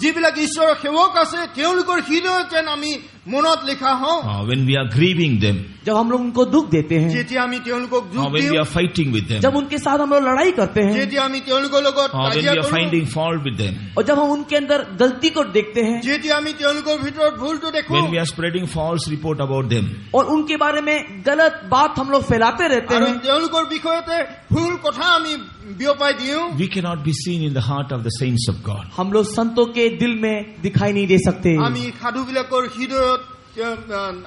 যিবিলাক ঈশ্বৰৰ সেৱক আছে তেওঁলোকৰ হৃদয়ত যেন আমি মনত লিখা হওঁ। When we are grieving them, जब हम लोग उनको दुख देते हैं, যেতিয়া আমি তেওঁলোকক দুখ when we দিওঁ, are fighting with them, जब उनके साथ हम लोग लड़ाई करते हैं, যেতিয়া আমি তেওঁলোকৰ লগত when we কাজিয়া are কৰোঁ, finding fault with them, और जब हम उनके अंदर गलती को देखते हैं, যেতিয়া আমি তেওঁলোকৰ ভিতৰত ভুলটো দেখোঁ, when we are spreading false report about them, और उनके बारे में गलत बात हम लोग फैलाते रहते আৰু हैं, তেওঁলোকৰ বিষয়তে ভুল কথা আমি বিয়পাই দিওঁ, we cannot be seen in the heart of the saints of God. हम लोग संतों के दिल में दिखाई नहीं दे सकते। আমি সাধুবিলাকৰ হৃদয়ত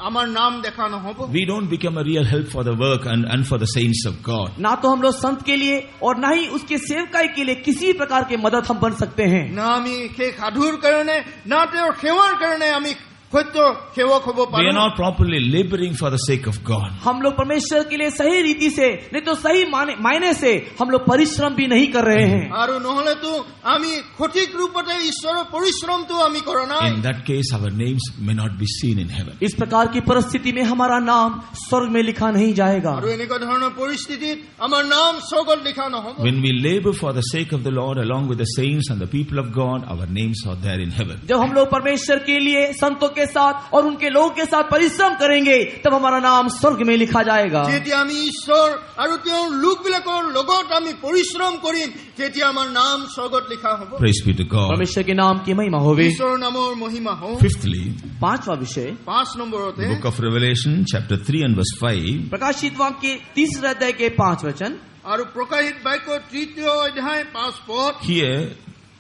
আমাৰ নাম দেখা নহব। We don't become a real help for the work and for the saints of God. ना तो हम लोग संत के लिए और ना ही उसके सेवकाई के लिए किसी प्रकार के मदद हम बन सकते हैं। না আমি সেই সাধুৰ কাৰণে না তেওঁৰ সেৱাৰ কাৰণে আমি সত্য সেৱক হ'ব We পাৰোঁ। are not properly laboring for the sake of God. हम लोग परमेश्वर के लिए सही रीति से नहीं तो सही मायने से हम लोग परिश्रम भी नहीं कर रहे हैं। আৰু নহলেতো আমি সঠিক ৰূপতে ঈশ্বৰৰ পৰিশ্ৰমটো আমি কৰা নাই। In that case, our names may not be seen in heaven. इस प्रकार की परिस्थिति में हमारा नाम स्वर्ग में लिखा नहीं जाएगा। আৰু এনেকুৱা ধৰণৰ পৰিস্থিতিত আমাৰ নাম স্বৰ্গত লিখা নহব। When we labor for the sake of the Lord along with the saints and the people of God, our names are there in heaven. जब हम लोग परमेश्वर के लिए संतों के साथ और उनके लोगों के साथ परिश्रम करेंगे तब हमारा नाम स्वर्ग में लिखा जाएगा। যেতিয়া আমি ঈশ্বৰ আৰু তেওঁৰ লোকবিলাকৰ লগত আমি পৰিশ্ৰম কৰিম তেতিয়া আমাৰ নাম স্বৰ্গত লিখা হ'ব। Praise be to God. परमेश्वर के नाम की महिमा होवे। ঈশ্বৰৰ নামৰ মহিমা হওক। Fifthly, पांचवा विषय 5 নম্বৰতে the book of Revelation, chapter 3 and verse 5. प्रकाशित वाक्य 3 अध्याय के 5 वचन। আৰু প্ৰকাশিত বাক্য 3 অধ্যায় 5 পদ। Here,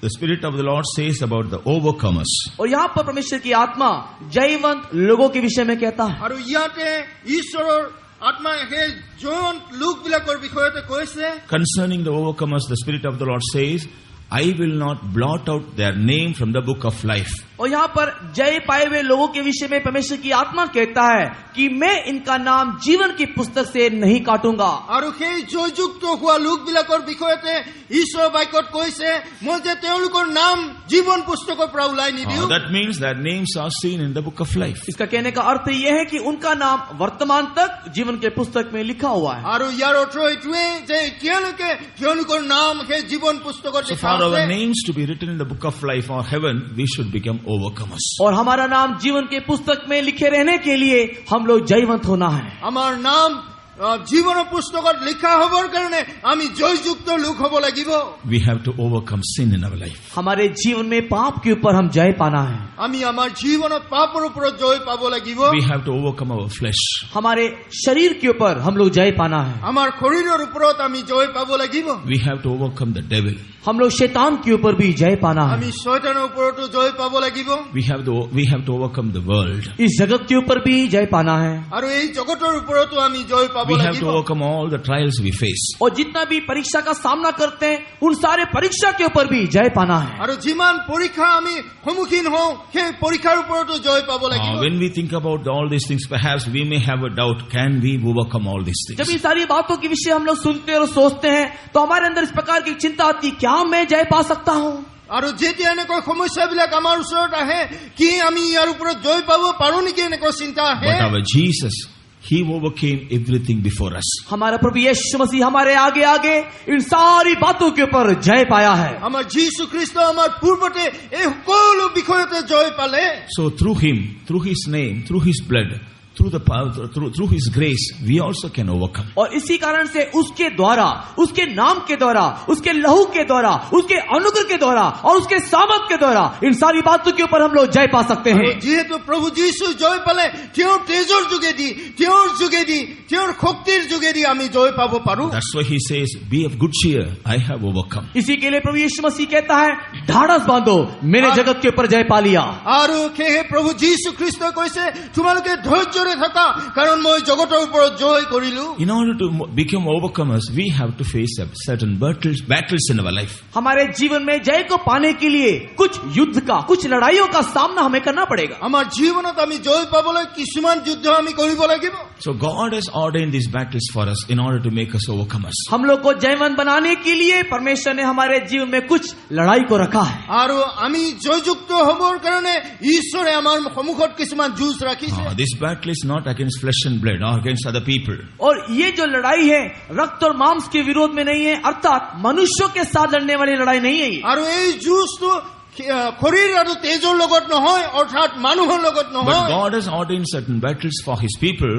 the Spirit of the Lord says about the overcomers. और यहाँ पर परमेश्वर की आत्मा जयवंत लोगों के विषय में कहता है। আৰু ইয়াতে ঈশ্বৰৰ আত্মাই সেই জয়ন্ত লোকবিলাকৰ বিষয়তে কৈছে। Concerning the overcomers, the Spirit of the Lord says, I will not blot out their name from the book of life. और यहाँ पर जय पाए हुए लोगों के विषय में परमेश्वर की आत्मा कहता है कि मैं इनका नाम जीवन की पुस्तक से नहीं काटूंगा। আৰু সেই জয়যুক্ত হোৱা লোকবিলাকৰ বিষয়তে ঈশ্বৰৰ বাক্যত কৈছে মই যে তেওঁলোকৰ নাম জীৱন পুস্তকৰ পৰা ওলাই নিদিওঁ। That means that names are seen in the book of life. इसका कहने का अर्थ यह है कि उनका नाम वर्तमान तक जीवन के पुस्तक में लिखा हुआ है। আৰু ইয়াৰ অৰ্থ এইটোৱে যে এতিয়ালৈকে তেওঁলোকৰ নাম সেই জীৱন পুস্তকত So লিখা for our আছে। names to be written in the book of life or heaven, we should become overcomers. और हमारा नाम जीवन के पुस्तक में लिखे रहने के लिए हम लोग जयवंत होना है। আমাৰ নাম জীৱনৰ পুস্তকত লিখা হবৰ কাৰণে আমি জয়যুক্ত লোক হ'ব লাগিব। We have to overcome sin in our life. हमारे जीवन में पाप के ऊपर हम जय पाना है। আমি আমাৰ জীৱনত পাপৰ ওপৰত জয় পাব লাগিব। We have to overcome our flesh. हमारे शरीर के ऊपर हम लोग जय पाना है। আমাৰ শৰীৰৰ ওপৰত আমি জয় পাব লাগিব। We have to overcome the devil. हम लोग शैतान के ऊपर भी जय पाना है। আমি শয়তানৰ ওপৰতো জয় পাব লাগিব। We have to overcome the world. इस जगत के ऊपर भी जय पाना है। আৰু এই জগতৰ ওপৰতো আমি জয় পাব We have লাগিব। to overcome all the trials we face. और जितना भी परीक्षा का सामना करते हैं उन सारे परीक्षा के ऊपर भी जय पाना है। আৰু যিমান পৰীক্ষা আমি সন্মুখীন হওঁ সেই পৰীক্ষাৰ ওপৰতো জয় পাব লাগিব। When we think about all these things, perhaps we may have a doubt, can we overcome all these things? जब इन सारी बातों के विषय हम लोग सुनते और सोचते हैं तो हमारे अंदर इस प्रकार की चिंता आती, क्या मैं जय पा सकता हूँ? আৰু যেতিয়া এনেকৈ সমস্যাবিলাক আমাৰ ওচৰত আহে কি আমি ইয়াৰ ওপৰত জয় পাব পাৰো নেকি এনেকৈ চিন্তা আহে। But our Jesus, He overcame everything before us. हमारा प्रभु यीशु मसीह हमारे आगे आगे इन सारी बातों के ऊपर जय पाया है। আমাৰ যীশু খ্ৰীষ্ট আমাৰ পূৰ্বতে এই সকলো বিষয়তে জয় পালে। So through Him, through His name, through His blood, through the power, through His grace, we also can overcome. और इसी कारण से उसके द्वारा, उसके नाम के द्वारा, उसके लहू के द्वारा, उसके अनुग्रह के द्वारा और उसके सामर्थ के द्वारा इन सारी बातों के ऊपर हम लोग जय पा सकते हैं। যিহেতু প্ৰভু যীশু জয় পালে তেওঁৰ তেজৰ যোগেদি তেওঁৰ শক্তিৰ যোগেদি আমি জয় পাব পাৰো। That's why He says, be of good cheer, I have overcome. इसी के लिए प्रभु यीशु मसीह कहता है, ढाढ़स बांधो, मैंने जगत के ऊपर जय पा लिया। আৰু সেয়ে প্ৰভু যীশু খ্ৰীষ্টই কৈছে তোমালোকে ধৈৰ্যৰে থাকা কাৰণ মই জগতৰ ওপৰত জয় কৰিলো। In order to become overcomers, we have to face certain battles in our life. हमारे जीवन में जय को पाने के लिए कुछ युद्ध का, कुछ लड़ाइयों का सामना हमें करना पड़ेगा। আমাৰ জীৱনত আমি জয় পাবলৈ কিছুমান যুদ্ধ আমি কৰিব লাগিব। So God has ordained these battles for us in order to make us overcomers. हम लोग को जयवंत बनाने के लिए परमेश्वर ने हमारे जीवन में कुछ लड़ाई को रखा है। আৰু আমি জয়যুক্ত হবৰ কাৰণে ঈশ্বৰে আমাৰ সন্মুখত কিছুমান যুঁজ ৰাখিছে। This battle is not against flesh and blood or against other people. और ये जो लड़ाई है रक्त और मांस के विरोध में नहीं है, अर्थात मनुष्यों के साथ लड़ने वाली लड़ाई नहीं है। আৰু এই যুঁজটো শৰীৰ আৰু তেজৰ লগত নহয়, অৰ্থাৎ মানুহৰ লগত But নহয়। God has ordained certain battles for His people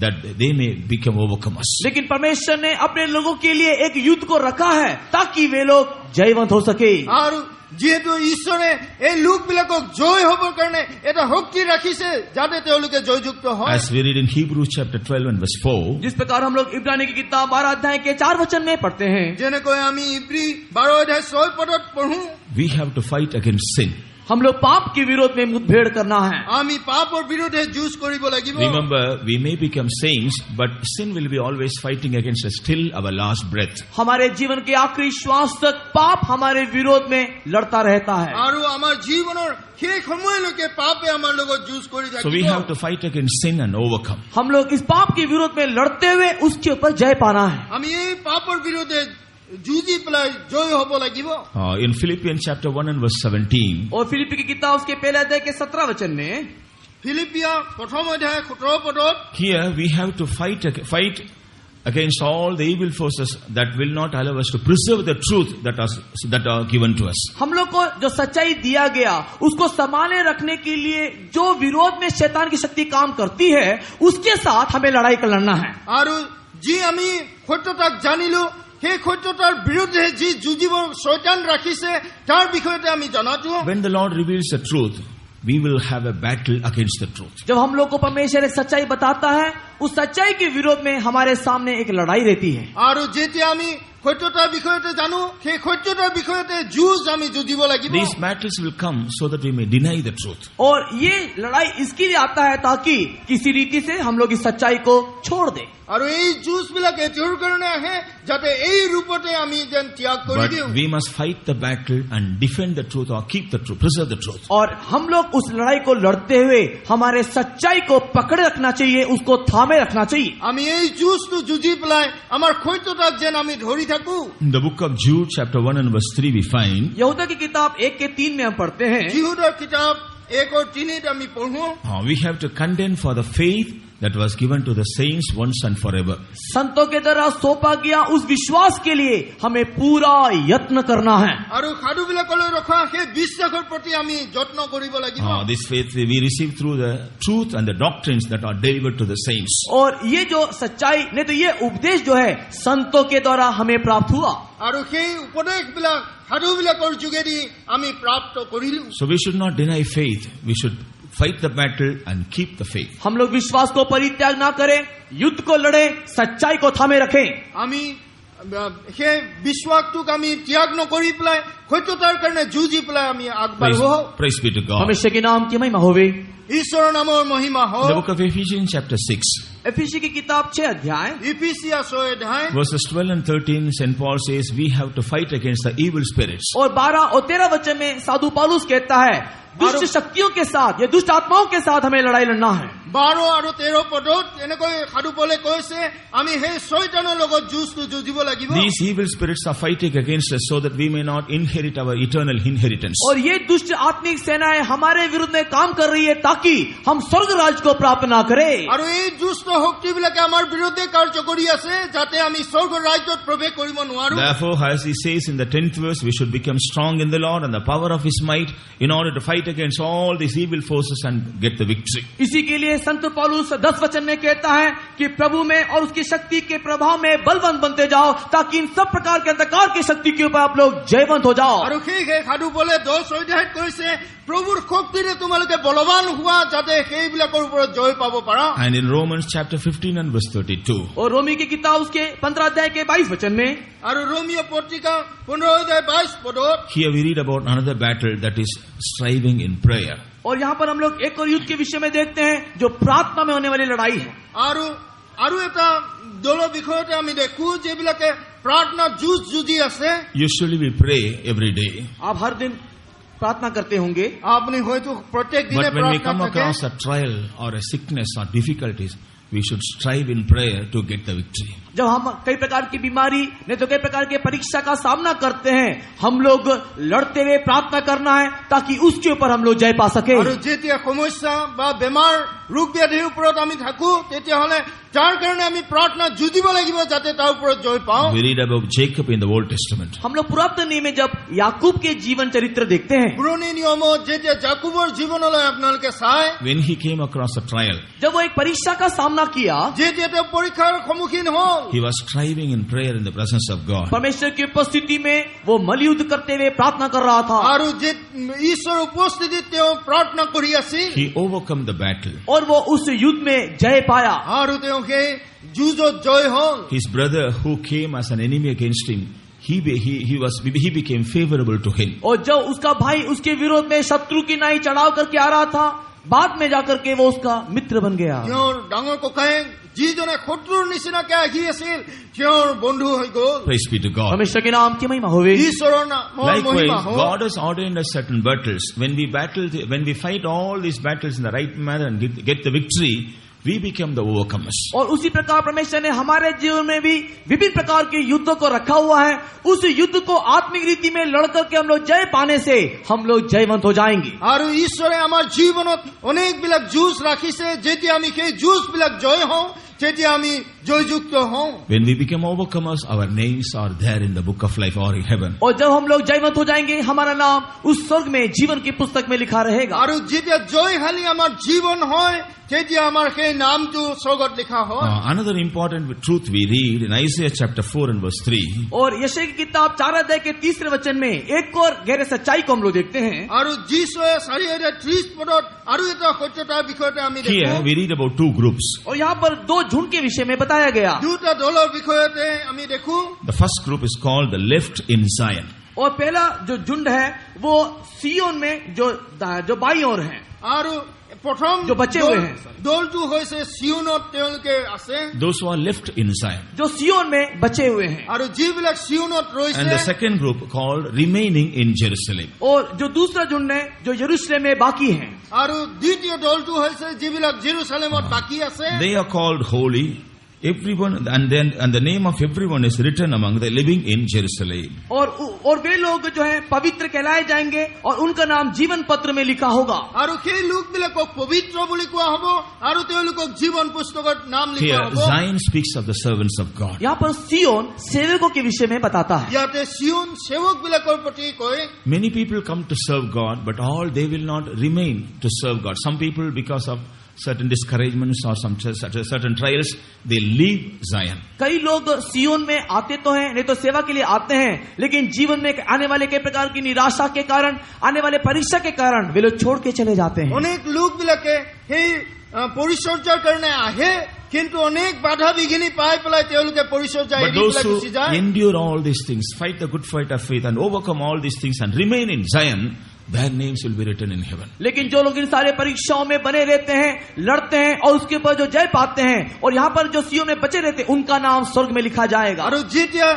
that they may become overcomers. लेकिन परमेश्वर ने अपने लोगों के लिए एक युद्ध को रखा है ताकि वे लोग जयवंत हो सके। আৰু যিহেতু ঈশ্বৰে এই লোকবিলাকক জয় হবৰ কাৰণে এটা শক্তি ৰাখিছে যাতে তেওঁলোকে জয়যুক্ত হয়। As we read in Hebrews chapter 12 and verse 4, जिस प्रकार हम लोग इब्रानी की किताब 12 अध्याय के 4 वचन में पढ़ते हैं, যেনেকৈ আমি ইব্ৰী 12 অধ্যায় 6 পদত পঢ়ো we have to fight against sin. हम लोग पाप के विरोध में मुठभेड़ करना है। আমি পাপৰ বিৰুদ্ধে যুঁজ কৰিব লাগিব। Remember, we may become saints, but sin will be always fighting against us till our last breath. हमारे जीवन के आखिरी श्वास तक पाप हमारे विरोध में लड़ता रहता है। আৰু আমাৰ জীৱনৰ শেষ সময়লৈকে পাপে আমাৰ লগত যুঁজ কৰি So we have থাকিব। to fight against sin and overcome. हम लोग इस पाप के विरोध में लड़ते हुए उसके ऊपर जय पाना है। আমি এই পাপৰ বিৰুদ্ধে যুঁজি পেলাই জয় হ'ব লাগিব। In Philippians chapter 1 and verse 17, और फिलिप्पी की किताब उसके पहले अध्याय के 17 वचन में, ফিলিপিয়া প্ৰথম অধ্যায় 17 পদত here we have to fight against all the evil forces that will not allow us to preserve the truth that are given to us. हम लोग को जो सच्चाई दिया गया उसको संभाले रखने के लिए जो विरोध में शैतान की शक्ति काम करती है उसके साथ हमें लड़ाई कर लड़ना है। আৰু যি আমি সত্যতাক জানিলো সেই সত্যতাৰ বিৰুদ্ধে যি যুঁজিব শয়তান ৰাখিছে তাৰ বিষয়তে আমি জনাটো। When the Lord reveals the truth, we will have a battle against the truth. जब हम लोग को परमेश्वर एक सच्चाई बताता है उस सच्चाई के विरोध में हमारे सामने एक लड़ाई रहती है। আৰু যেতিয়া আমি সত্যতাৰ বিষয়তে জানো, সেই সত্যতাৰ বিষয়তে যুঁজ আমি যুঁজিব লাগিব। These battles will come so that we may deny the truth. और ये लड़ाई इसके लिए आता है ताकि किसी रीति से हम लोग इस सच्चाई को छोड़ दें। আৰু এই যুঁজবিলাক এইটোৰ কাৰণে আহে যাতে এই ৰূপতে আমি যেন ত্যাগ কৰি But দিওঁ। we must fight the battle and defend the truth or keep the truth, preserve the truth. और हम लोग उस लड़ाई को लड़ते हुए हमारे सच्चाई को पकड़े रखना चाहिए, उसको थामे रखना चाहिए। আমি এই যুঁজটো যুঁজি পেলাই আমাৰ সত্যতাক যেন আমি ধৰি থাকো। In the book of Jude, chapter 1 and verse 3, we find यहूदा की किताब 1 के 3 में हम पढ़ते हैं, जिहुदৰ किताब 1 और 3 আমি পঢ়ো। we have to contend for the faith that was given to the saints once and forever. संतों के द्वारा सौंपा गया उस विश्वास के लिए हमें पूरा यत्न करना है। আৰু সাধুবিলাকলৈ ৰখা সেই বিশ্বাসৰ প্ৰতি আমি যত্ন কৰিব লাগিব। This faith we receive through the truth and the doctrines that are delivered to the saints. और ये जो सच्चाई नहीं तो ये उपदेश जो है संतों के द्वारा हमें प्राप्त हुआ। আৰু সেই উপদেশবিলাক সাধুবিলাকৰ যোগেদি আমি প্ৰাপ্ত কৰিলো। So we should not deny faith. We should fight the battle and keep the faith. हम लोग विश्वास को परित्याग ना करें, युद्ध को लड़े, सच्चाई को थामे रखें। আমি সেই বিশ্বাসটোক আমি ত্যাগ নকৰি পেলাই সত্যতাৰ কাৰণে যুঁজি পেলাই আমি আগবাঢ়ো। Praise be to God. परमेश्वर के नाम की महिमा होवे। ঈশ্বৰৰ নামৰ মহিমা The হওক। book of Ephesians, chapter 6, एफिसी की किताब 6 अध्याय इफिसिया 6 अध्याय verses 12 and 13, St. Paul says we have to fight against the evil spirits. और 12 और 13 वचन में साधु पौलुस कहता है दुष्ट शक्तियों के साथ या दुष्ट आत्माओं के साथ हमें लड़ाई लड़ना है। 12 আৰু 13 পদত এনেকৈ সাধু পলে কৈছে আমি সেই শয়তানৰ লগত যুঁজটো যুঁজিব লাগিব। These evil spirits are fighting against us so that we may not inherit our eternal inheritance. और ये दुष्ट आत्मिक सेनाएं हमारे विरुद्ध में काम कर रही है ताकि हम स्वर्ग राज्य को प्राप्त ना करें। আৰু এই দুষ্ট শক্তিবিলাকে আমাৰ বিৰুদ্ধে কাৰ্য কৰি আছে যাতে আমি স্বৰ্গ ৰাজ্যত প্ৰৱেশ কৰিব নোৱাৰো। Therefore, as he says in the 10th verse, we should become strong in the Lord and the power of his might in order to fight against all these evil forces and get the victory. इसी के लिए संत पौलुस 10 वचन में कहता है कि प्रभु में और उसकी शक्ति के प्रभाव में बलवंत बनते जाओ ताकि इन सब प्रकार के अंधकार की शक्ति के ऊपर आप लोग जयवंत हो जाओ। আৰু সেই সাধু পলে 10 অধ্যায়ত কৈছে প্ৰভুৰ শক্তিৰে তোমালোকে বলৱান হোৱা যাতে সেইবিলাকৰ ওপৰত জয় পাব পাৰা। And in Romans chapter 15 and verse 32, और रोमी की किताब उसके 15 अध्याय के 22 वचन में আৰু रोमियो पत्रिका 15 অধ্যায় 22 পদত here we read about another battle that is striving in prayer. और यहाँ पर हम लोग एक और युद्ध के विषय में देखते हैं जो प्रार्थना में होने वाली लड़ाई है। আৰু এটা দলৰ বিষয়তে আমি দেখো যেবিলাকে প্ৰাৰ্থনা যুঁজ যুঁজি আছে। Usually we pray every day. आप हर दिन प्रार्थना करते होंगे, আপুনি হয়তো প্ৰত্যেক দিনে But when we প্ৰাৰ্থনা come থাকে। across a trial or a sickness or difficulties, we should strive in prayer to get the victory. जब हम कई प्रकार की बीमारी नहीं तो कई प्रकार के परीक्षा का सामना करते हैं, हम लोग लड़ते हुए प्रार्थना करना है ताकि उसके ऊपर हम लोग जय पा सके। আৰু যেতিয়া সমস্যা বা বেমাৰ ৰোগ ব্যাধিৰ ওপৰত আমি থাকো তেতিয়াহলে যাৰ কাৰণে আমি প্ৰাৰ্থনা যুঁজিব লাগিব যাতে তাৰ ওপৰত জয় পাওঁ। We read about Jacob in the Old Testament. हम लोग पुरातन नियम में जब याकूब के जीवन चरित्र देखते हैं, পুৰণি নিয়মত যেতিয়া জাকুবৰ জীৱনলৈ আপোনালোকে চাই When he came across a trial, जब वो एक परीक्षा का सामना किया, যেতিয়া তেওঁ পৰীক্ষাৰ সন্মুখীন হল he was striving in prayer in the presence of God. परमेश्वर की उपस्थिति में वो मलयुद्ध करते हुए प्रार्थना कर रहा था আৰু যে ঈশ্বৰৰ উপস্থিতিত তেওঁ প্ৰাৰ্থনা কৰি আছিল He overcome the battle. और वो उस युद्ध में जय पाया। আৰু তেওঁ সেই যুঁজত জয় হল। His brother who came as an enemy against him, he became favorable to him. और जब उसका भाई उसके विरोध में शत्रु की नाई चढ़ाव करके आ रहा था, बाद में जाकर के वो उसका मित्र बन गया। তেওঁৰ ডাঙৰ ককায়েক যিজনে শত্ৰুৰ নিচিনাকে আহি আছিল তেওঁৰ বন্ধু হৈ গল। Praise be to God. परमेश्वर के नाम की महिमा होवे। ঈশ্বৰৰ নামৰ মহিমা Likewise, হওক। God has ordained us certain battles. When we fight all these battles in the right manner and get the victory, we become the overcomers. और उसी प्रकार परमेश्वर ने हमारे जीवन में भी विभिन्न प्रकार के युद्धों को रखा हुआ है। उस युद्ध को आत्मिक रीति में लड़ करके हम लोग जय पाने से हम लोग जयवंत हो जाएंगे। আৰু ঈশ্বৰে আমাৰ জীৱনত অনেকবিলাক যুঁজ ৰাখিছে, যেতিয়া আমি সেই যুঁজবিলাক জয় হওঁ তেতিয়া আমি জয়যুক্ত হওঁ। When we become overcomers, our names are there in the book of life or in heaven. और जब हम लोग जयवंत हो जाएंगे, हमारा नाम उस स्वर्ग में जीवन की पुस्तक में लिखा रहेगा। আৰু যেতিয়া জয়শালী আমাৰ জীৱন হয় তেতিয়া আমাৰ সেই নামটো স্বৰ্গত লিখা হয়। Another important truth we read in Isaiah chapter 4 and verse 3. और यशायाह की किताब 4 अध्याय के 3 वचन में एक और गहरे सच्चाई को हम लोग देखते हैं। আৰু যিশয়ে 4:30 পদত আৰু এটা সত্যতাৰ বিষয়তে আমি দেখো। Here we read about two groups. और यहाँ पर दो झुंड के विषय में बताया बताया गया। দুটা দলৰ বিষয়তে আমি দেখো। The first group is called the left in Zion. और पहला जो झुंड है वो सियोन में जो बाईं ओर है। আৰু প্ৰথম जो बचे हुए हैं। দলটো হৈছে সিয়নত তেওঁলোকে আছে। Those who are left in Zion. जो सियोन में बचे हुए हैं। আৰু যিবিলাক সিয়নত ৰৈছে। And the second group called remaining in Jerusalem. और जो दूसरा झुंड है जो यरूशलेम में बाकी है। আৰু দ্বিতীয় দলটো হৈছে যিবিলাক জেৰুসালেমত বাকি আছে। They are called holy. Everyone and the name of everyone is written among the living in Jerusalem. और वे लोग जो है पवित्र कहलाए जाएंगे और उनका नाम जीवन पत्र में लिखा होगा। আৰু সেই লোকবিলাকক পবিত্ৰ বুলি কোৱা হ'ব আৰু তেওঁলোকক জীৱন পুস্তকত নাম লিখা Here হ'ব। Zion speaks of the servants of God. यहाँ पर सियोन सेवकों के विषय में बताता है। ইয়াতে সিয়ন সেৱকবিলাকৰ প্ৰতি কয়। Many people come to serve God, but all they will not remain to serve God. Some people, because of certain discouragements or some certain trials, they leave Zion. कई लोग सियोन में आते तो हैं, नहीं तो सेवा के लिए आते हैं, लेकिन जीवन में आने वाले कई प्रकार की निराशा के कारण, आने वाले परीक्षा के कारण वे लोग छोड़ के चले जाते हैं। অনেক লোকবিলাকে সেই পৰিচৰ্যাৰ কাৰণে আহে, কিন্তু অনেক বাধা বিঘিনি পাই পেলাই তেওঁলোকে পৰিচৰ্যা But এৰি those পেলাই who গুচি যায়। endure all these things, fight the good fight of faith and overcome all these things and remain in Zion, their names will be written in heaven. लेकिन जो लोग इन सारे परीक्षाओं में बने रहते हैं, लड़ते हैं और उसके ऊपर जो जय पाते हैं और यहाँ पर जो सियोन में बचे रहते हैं, उनका नाम स्वर्ग में लिखा जाएगा। আৰু যেতিয়া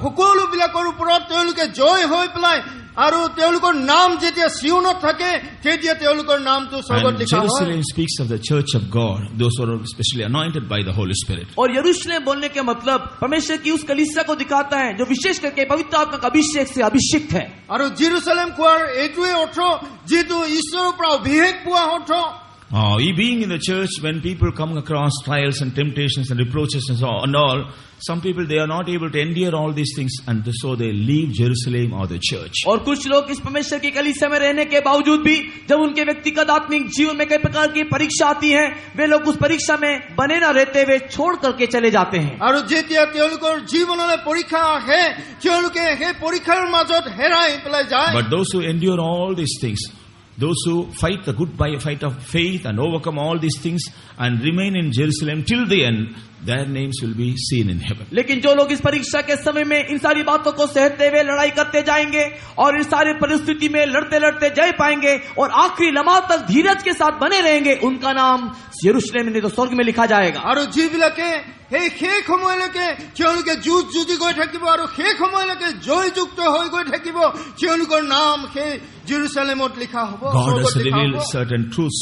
সকলোবিলাকৰ ওপৰত তেওঁলোকে জয় হৈ পেলাই আৰু তেওঁলোকৰ নাম যেতিয়া সিয়নত থাকে, তেতিয়া তেওঁলোকৰ নামটো স্বৰ্গত And লিখা হয়। Jerusalem speaks of the church of God, those who are especially anointed by the Holy Spirit. और यरूशलेम बोलने के मतलब परमेश्वर की उस कलीसिया को दिखाता है जो विशेष करके पवित्र आत्मा का अभिषेक से अभिषिक्त है। আৰু জেৰুসালেম কোৱাৰ এইটোৱে অৰ্থ যিটো ঈশ্বৰৰ পৰা অভিষেক পোৱা অৰ্থ। Being in the church, when people come across trials and temptations and reproaches and all, some people, they are not able to endure all these things, and so they leave Jerusalem or the church. और कुछ लोग इस परमेश्वर की कलीसिया में रहने के बावजूद भी जब उनके व्यक्तिगत आत्मिक जीवन में कई प्रकार की परीक्षा आती है, वे लोग उस परीक्षा में बने न रहते हुए छोड़ करके चले जाते हैं। আৰু যেতিয়া তেওঁলোকৰ জীৱনলৈ পৰীক্ষা আহে, তেওঁলোকে সেই পৰীক্ষাৰ মাজত হেৰাই পেলাই যায়। But those who endure all these things, those who fight the good fight of faith and overcome all these things and remain in Jerusalem till the end, their names will be seen in heaven. लेकिन जो लोग इस परीक्षा के समय में इन सारी बातों को सहते हुए लड़ाई करते जाएंगे और इन सारी परिस्थिति में लड़ते लड़ते जय पाएंगे और आखिरी लम्हा तक धीरज के साथ बने रहेंगे, उनका नाम यरूशलेम में नहीं तो स्वर्ग में लिखा जाएगा। আৰু যিবিলাকে সেই শেষ সময়লৈকে তেওঁলোকে যুঁজ যুঁজি গৈ থাকিব আৰু শেষ সময়লৈকে জয়যুক্ত হৈ গৈ থাকিব, তেওঁলোকৰ নাম সেই জেৰুসালেমত লিখা হ'ব। God has revealed certain truths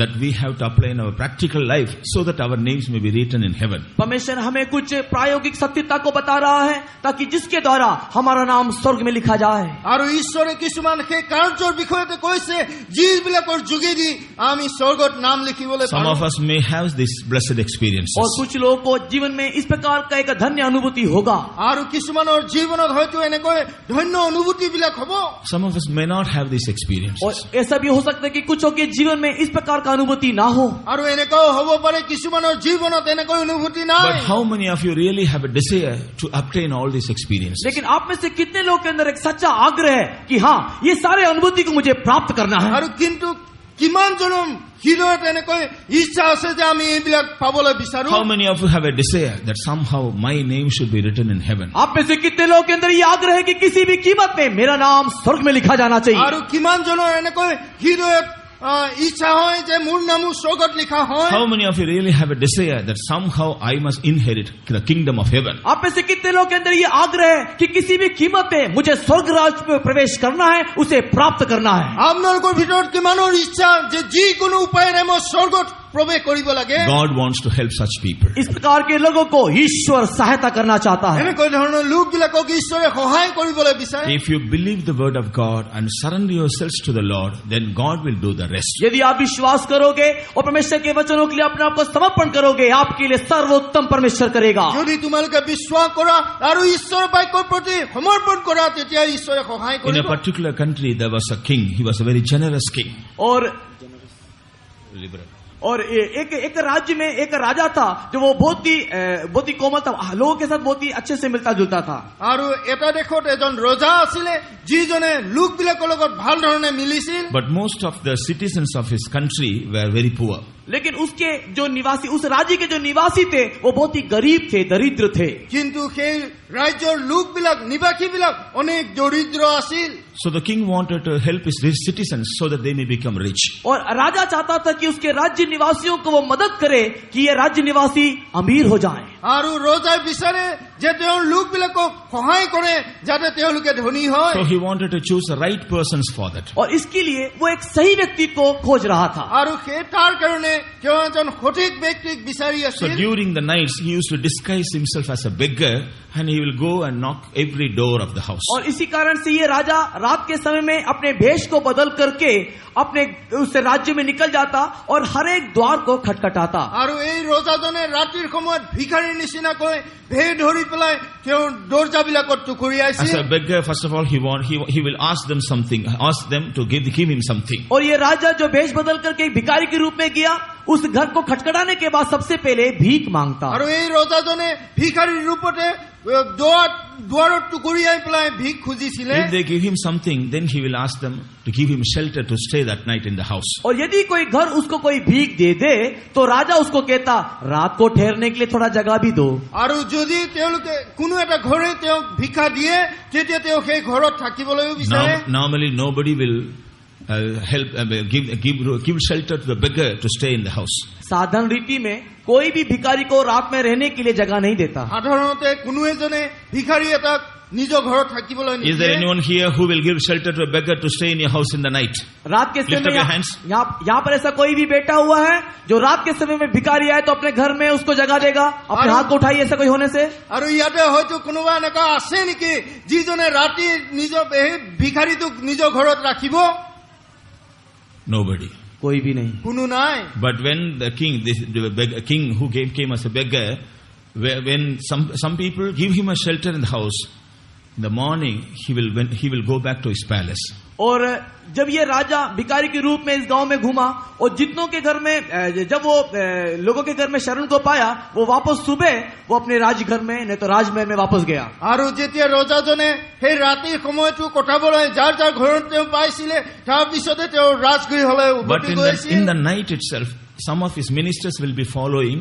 that we have to apply in our practical life so that our names may be written in heaven. परमेश्वर हमें कुछ प्रायोगिक सत्यता को बता रहा है ताकि जिसके द्वारा हमारा नाम स्वर्ग में लिखा जाए। আৰু ঈশ্বৰে কিছুমান সেই কাৰ্যৰ বিষয়তে কৈছে যিবিলাকৰ যোগেদি আমি স্বৰ্গত নাম লিখিবলৈ Some পাৰোঁ। of us may have these blessed experiences. और कुछ लोगों को जीवन में इस प्रकार का एक धन्य अनुभूति होगा। আৰু কিছুমানৰ জীৱনত হয়তো এনেকৈ ধন্য অনুভূতিবিলাক হ'ব। Some of us may not have these experiences. और ऐसा भी हो सकता है कि कुछ के जीवन में इस प्रकार का अनुभूति ना हो। আৰু এনেকুৱাও হ'ব পাৰে কিছুমানৰ জীৱনত এনেকৈ অনুভূতি নাই। But how many of you really have a desire to obtain all these experiences? लेकिन आप में से कितने लोग के अंदर एक सच्चा आग्रह है कि हाँ ये सारे अनुभूति को मुझे प्राप्त करना है। আৰু কিন্তু কিমানজনৰ হৃদয়ত এনেকৈ ইচ্ছা আছে যে আমি এইবিলাক পাবলৈ বিচাৰো। How many of you have a desire that somehow my name should be written in heaven? आप में से कितने लोग के अंदर ये आग्रह है कि किसी भी कीमत में मेरा नाम स्वर्ग में लिखा जाना चाहिए। আৰু কিমানজনৰ এনেকৈ হৃদয়ত ইচ্ছা হয় যে মোৰ নামো স্বৰ্গত লিখা হয়। How many of you really have a desire that somehow I must inherit the kingdom of heaven? आप में से कितने लोग के अंदर ये आग्रह है कि किसी भी कीमत पे मुझे स्वर्ग राज्य में प्रवेश करना है, उसे प्राप्त करना है। আপোনালোকৰ ভিতৰত কিমানৰ ইচ্ছা যে যিকোনো উপায়েৰে মই স্বৰ্গত প্ৰৱেশ কৰিব লাগে। God wants to help such people. इस प्रकार के लोगों को ईश्वर सहायता करना चाहता है। এনেকৈ ধৰণৰ লোকবিলাকক ঈশ্বৰে সহায় কৰিবলৈ বিচাৰে। If you believe the word of God and surrender yourselves to the Lord, then God will do the rest. यदि आप विश्वास करोगे और परमेश्वर के वचनों के लिए अपने आप को समर्पण करोगे, आपके लिए सर्वोत्तम परमेश्वर करेगा। যদি তোমালোকে বিশ্বাস কৰা আৰু ঈশ্বৰৰ বাক্যৰ প্ৰতি সমৰ্পণ কৰা, তেতিয়া ঈশ্বৰে সহায় In a কৰিব। particular country, there was a king. He was a very generous king. और एक राज्य में एक राजा था जो वो बहुत ही कोमल था, लोगों के साथ बहुत ही अच्छे से मिलता जुलता था। আৰু এটা দেশত এজন ৰজা আছিলে যিজনে লোকবিলাকৰ লগত ভাল ধৰণে মিলিছিল। But most of the citizens of his country were very poor. लेकिन उसके जो निवासी, उस राज्य के जो निवासी थे वो बहुत ही गरीब थे, दरिद्र थे। কিন্তু সেই ৰাজ্যৰ লোকবিলাক নিবাসীবিলাক অনেক দৰিদ্ৰ আছিল। So the king wanted to help his citizens so that they may become rich. और राजा चाहता था कि उसके राज्य निवासियों को वो मदद करे कि ये राज्य निवासी अमीर हो जाएं। আৰু ৰজাই বিচাৰে যে তেওঁৰ লোকবিলাকক সহায় কৰে যাতে তেওঁলোকে ধনী হয়। So he wanted to choose the right persons for that. और इसके लिए वो एक सही व्यक्ति को खोज रहा था। আৰু সেই তাৰ কাৰণে তেওঁ এজন সঠিক ব্যক্তিক বিচাৰি So আছিল। during the nights he used to disguise himself as a beggar and he will go and knock every door of the house. और इसी कारण से ये राजा रात के समय में अपने भेष को बदल करके अपने उस राज्य में निकल जाता और हर एक द्वार को खटखटाता। আৰু এই ৰজাজনে ৰাতিৰ সময়ত ভিখাৰীৰ নিচিনাকৈ ভেৰ ধৰি পেলাই তেওঁ দৰজাবিলাকত As টুকুৰিয়াইছিল। a beggar, first of all, he will ask them something, ask them to give him something. और ये राजा जो भेष बदल करके एक भिखारी के रूप में गया, उस घर को खटखटाने के बाद सबसे पहले भीख मांगता। আৰু এই ৰজাজনে ভিখাৰীৰ ৰূপতে দুৱাৰত টুকুৰিয়াই পেলাই ভিখ খুজিছিলে। If they give him something, then he will ask them to give him shelter to stay that night in the house. और यदि कोई घर उसको कोई भीख दे दे तो राजा उसको कहता रात को ठहरने के लिए थोड़ा जगह भी दो। আৰু যদি তেওঁলোকে কোনো এটা ঘৰে তেওঁক ভিক্ষা দিয়ে তেতিয়া তেওঁ সেই ঘৰত থাকিবলৈও বিচাৰে। Normally nobody will give shelter to the beggar to stay in the house. साधारण रीति में कोई भी भिखारी को रात में रहने के लिए जगह नहीं देता। সাধাৰণতে কোনো এজনে ভিখাৰী এটাক নিজৰ ঘৰত থাকিবলৈ Is there নিদিয়ে। anyone here who will give shelter to a beggar to stay in your house in the night? रात के Lift समय up your में hands. यहाँ पर ऐसा कोई भी बैठा हुआ है जो रात के समय में भिखारी आए तो अपने घर में उसको जगह देगा? अपने हाथ को उठाइए ऐसा कोई होने से। আৰু ইয়াতে হয়তো কোনোবা এনেকুৱা আছে নেকি যিজনে ৰাতি নিজৰ এই ভিখাৰীটোক নিজৰ ঘৰত ৰাখিব? Nobody. कोई भी नहीं। কোনো নাই। But when the king who came as a beggar, when some people give him a shelter in the house, in the morning he will go back to his palace. और जब ये राजा भिखारी के रूप में इस गांव में घूमा और जितनों के घर में जब वो लोगों के घर में शरण को पाया, वो वापस सुबह वो अपने राजघर में नहीं तो राजमहल में वापस गया। আৰু যেতিয়া ৰজাজনে সেই ৰাতিৰ সময়টো কটাবলৈ যাৰ যাৰ ঘৰত তেওঁ পাইছিলে তাৰ পিছতে তেওঁ ৰাজগৃহলৈ But উভতি in গৈছিল। the night itself, some of his ministers will be following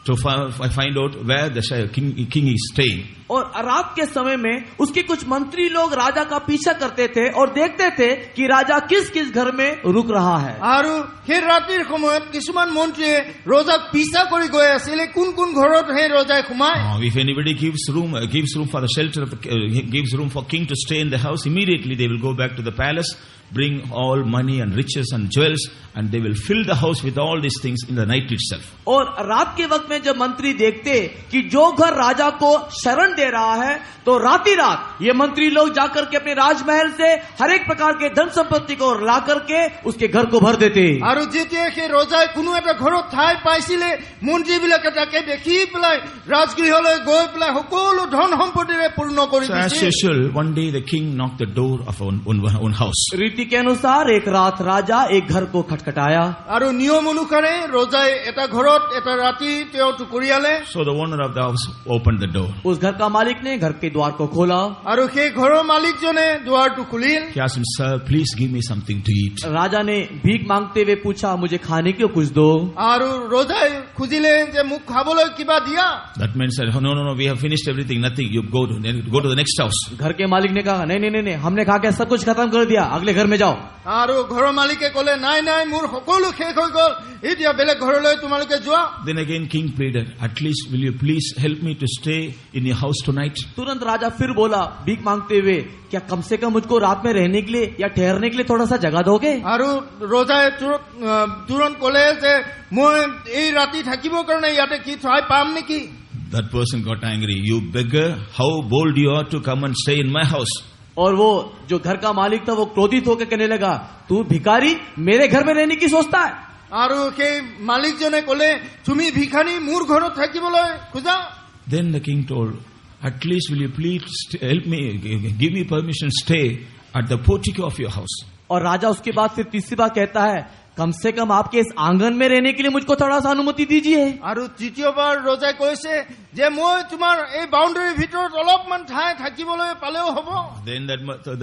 to find out where the king is staying. और रात के समय में उसके कुछ मंत्री लोग राजा का पीछा करते थे और देखते थे कि राजा किस किस घर में रुक रहा है। আৰু সেই ৰাতিৰ সময়ত কিছুমান মন্ত্ৰীয়ে ৰজাক পিছা কৰি গৈ আছিলে কোন কোন ঘৰত সেই ৰজাই সোমায়। If anybody gives room for the shelter, gives room for king to stay in the house, immediately they will go back to the palace, bring all money and riches and jewels, and they will fill the house with all these things in the night itself. और रात के वक्त में जब मंत्री देखते कि जो घर राजा को शरण दे रहा है तो राती रात ये मंत्री लोग जाकर के अपने राजमहल से हर एक प्रकार के धन संपत्ति को ला करके उसके घर को भर देते। আৰু যেতিয়া সেই ৰজাই কোনো এটা ঘৰত ঠাই পাইছিলে মন্ত্ৰীবিলাকে তাকে দেখি পেলাই ৰাজগৃহলৈ গৈ পেলাই সকলো ধন সম্পত্তিৰে পূৰ্ণ কৰি So as দিছিল। usual, one day the king knocked the door of one house. रीति के अनुसार एक रात राजा एक घर को खटखटाया। আৰু নিয়ম অনুসাৰে ৰজাই এটা ঘৰত এটা ৰাতি তেওঁ টুকুৰিয়ালে। So the owner of the house opened the door. उस घर का मालिक ने घर के द्वार को खोला। আৰু সেই ঘৰৰ মালিকজনে দুৱাৰটো খুলিল। He asked him, "Sir, please give me something to eat." राजा ने भीख मांगते हुए पूछा मुझे खाने को कुछ दो। আৰু ৰজাই খুজিলে যে মোক খাবলৈ কিবা দিয়া। That man said, "Oh, no, we have finished everything, nothing. You go to the next house." घर के मालिक ने कहा नहीं हमने खा के सब कुछ खत्म कर दिया, अगले घर में जाओ। আৰু ঘৰৰ মালিকে ক'লে নাই মোৰ সকলো শেষ হৈ গ'ল, এতিয়া বেলেগ ঘৰলৈ তোমালোকে যোৱা। Then again king pleaded, "At least will you please help me to stay in your house tonight?" तुरंत राजा फिर बोला भीख मांगते हुए क्या कम से कम मुझको रात में रहने के लिए या ठहरने के लिए थोड़ा सा जगह दोगे? আৰু ৰজাই তুৰন্ত ক'লে যে মই এই ৰাতি থাকিবৰ কাৰণে ইয়াতে কি ঠাই পাম নেকি? That person got angry. "You beggar, how bold you are to come and stay in my house." और वो जो घर का मालिक था वो क्रोधित होकर कहने लगा तू भिखारी मेरे घर में रहने की सोचता है? আৰু সেই মালিকজনে ক'লে তুমি ভিখাৰী মোৰ ঘৰত থাকিবলৈ খোজা? Then the king told, "At least will you please help me, give me permission to stay at the portico of your house." और राजा उसके बाद फिर तीसरी बार कहता है कम से कम आपके इस आंगन में रहने के लिए मुझको थोड़ा सा अनुमति दीजिए। আৰু তৃতীয়বাৰ ৰজাই কৈছে যে মই তোমাৰ এই বাউণ্ডাৰীৰ ভিতৰত অলপমান ঠাই থাকিবলৈ পালেও হ'ব। Then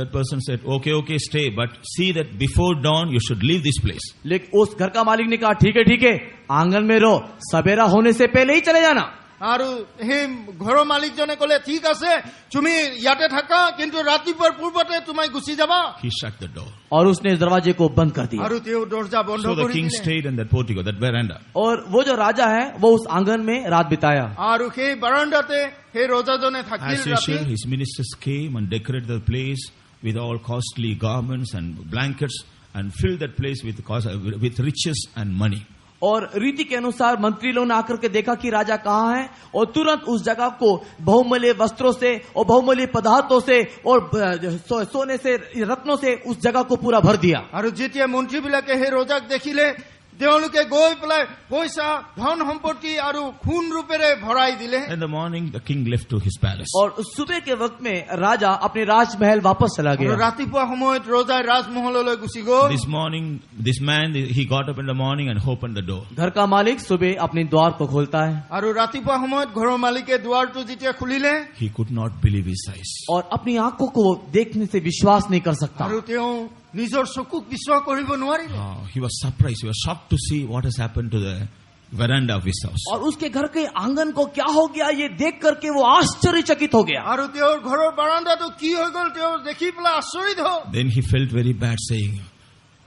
that person said, okay, stay, but see that before dawn you should leave this place. लेकिन उस घर का मालिक ने कहा ठीक है, आंगन में रहो, सवेरा होने से पहले ही चले जाना। আৰু সেই ঘৰৰ মালিকজনে ক'লে ঠিক আছে তুমি ইয়াতে থাকা কিন্তু ৰাতিপুৱাৰ পূৰ্বতে তুমি গুচি যাবা। He shut the door. और उसने इस दरवाजे को बंद कर दिया। আৰু তেওঁ দৰজা বন্ধ So the কৰি king দিলে। stayed in that portico, that veranda. और वो जो राजा है वो उस आंगन में रात बिताया। আৰু সেই বাৰাণ্ডাতে সেই ৰজাজনে থাকিল As ৰাতি। usual, his ministers came and decorated the place with all costly garments and blankets and filled that place with riches and money. और रीति के अनुसार मंत्री लोगों ने आकर के देखा कि राजा कहाँ है और तुरंत उस जगह को बहुमूल्य वस्त्रों से और बहुमूल्य पदार्थों से और सोने से रत्नों से उस जगह को पूरा भर दिया। আৰু যেতিয়া মন্ত্ৰীবিলাকে সেই ৰজাক দেখিলে তেওঁলোকে গৈ পেলাই পইচা ধন সম্পত্তি আৰু খুন ৰূপেৰে ভৰাই দিলে। In the morning, the king left to his palace. और सुबह के वक्त में राजा अपने राजमहल वापस चला আৰু गया। ৰাতিপুৱা সময়ত ৰজাই ৰাজমহললৈ গুচি গ'ল। This morning, this man, he got up in the morning and opened the door. घर का मालिक सुबह अपने द्वार को खोलता है আৰু ৰাতিপুৱা সময়ত ঘৰৰ মালিকে দুৱাৰটো যেতিয়া খুলিলে He could not believe his eyes. और अपनी आंखों को देखने से विश्वास नहीं कर सकता। আৰু তেওঁ নিজৰ চকুক বিশ্বাস কৰিব নোৱাৰিলে। He was surprised. He was shocked to see what has happened to the veranda of his house. और उसके घर के आंगन को क्या हो गया ये देख करके वो आश्चर्यचकित हो गया। আৰু তেওঁৰ ঘৰৰ বাৰাণ্ডাটো কি হৈ গ'ল তেওঁ দেখি পেলাই আচৰিত হ'ল। Then he felt very bad, saying,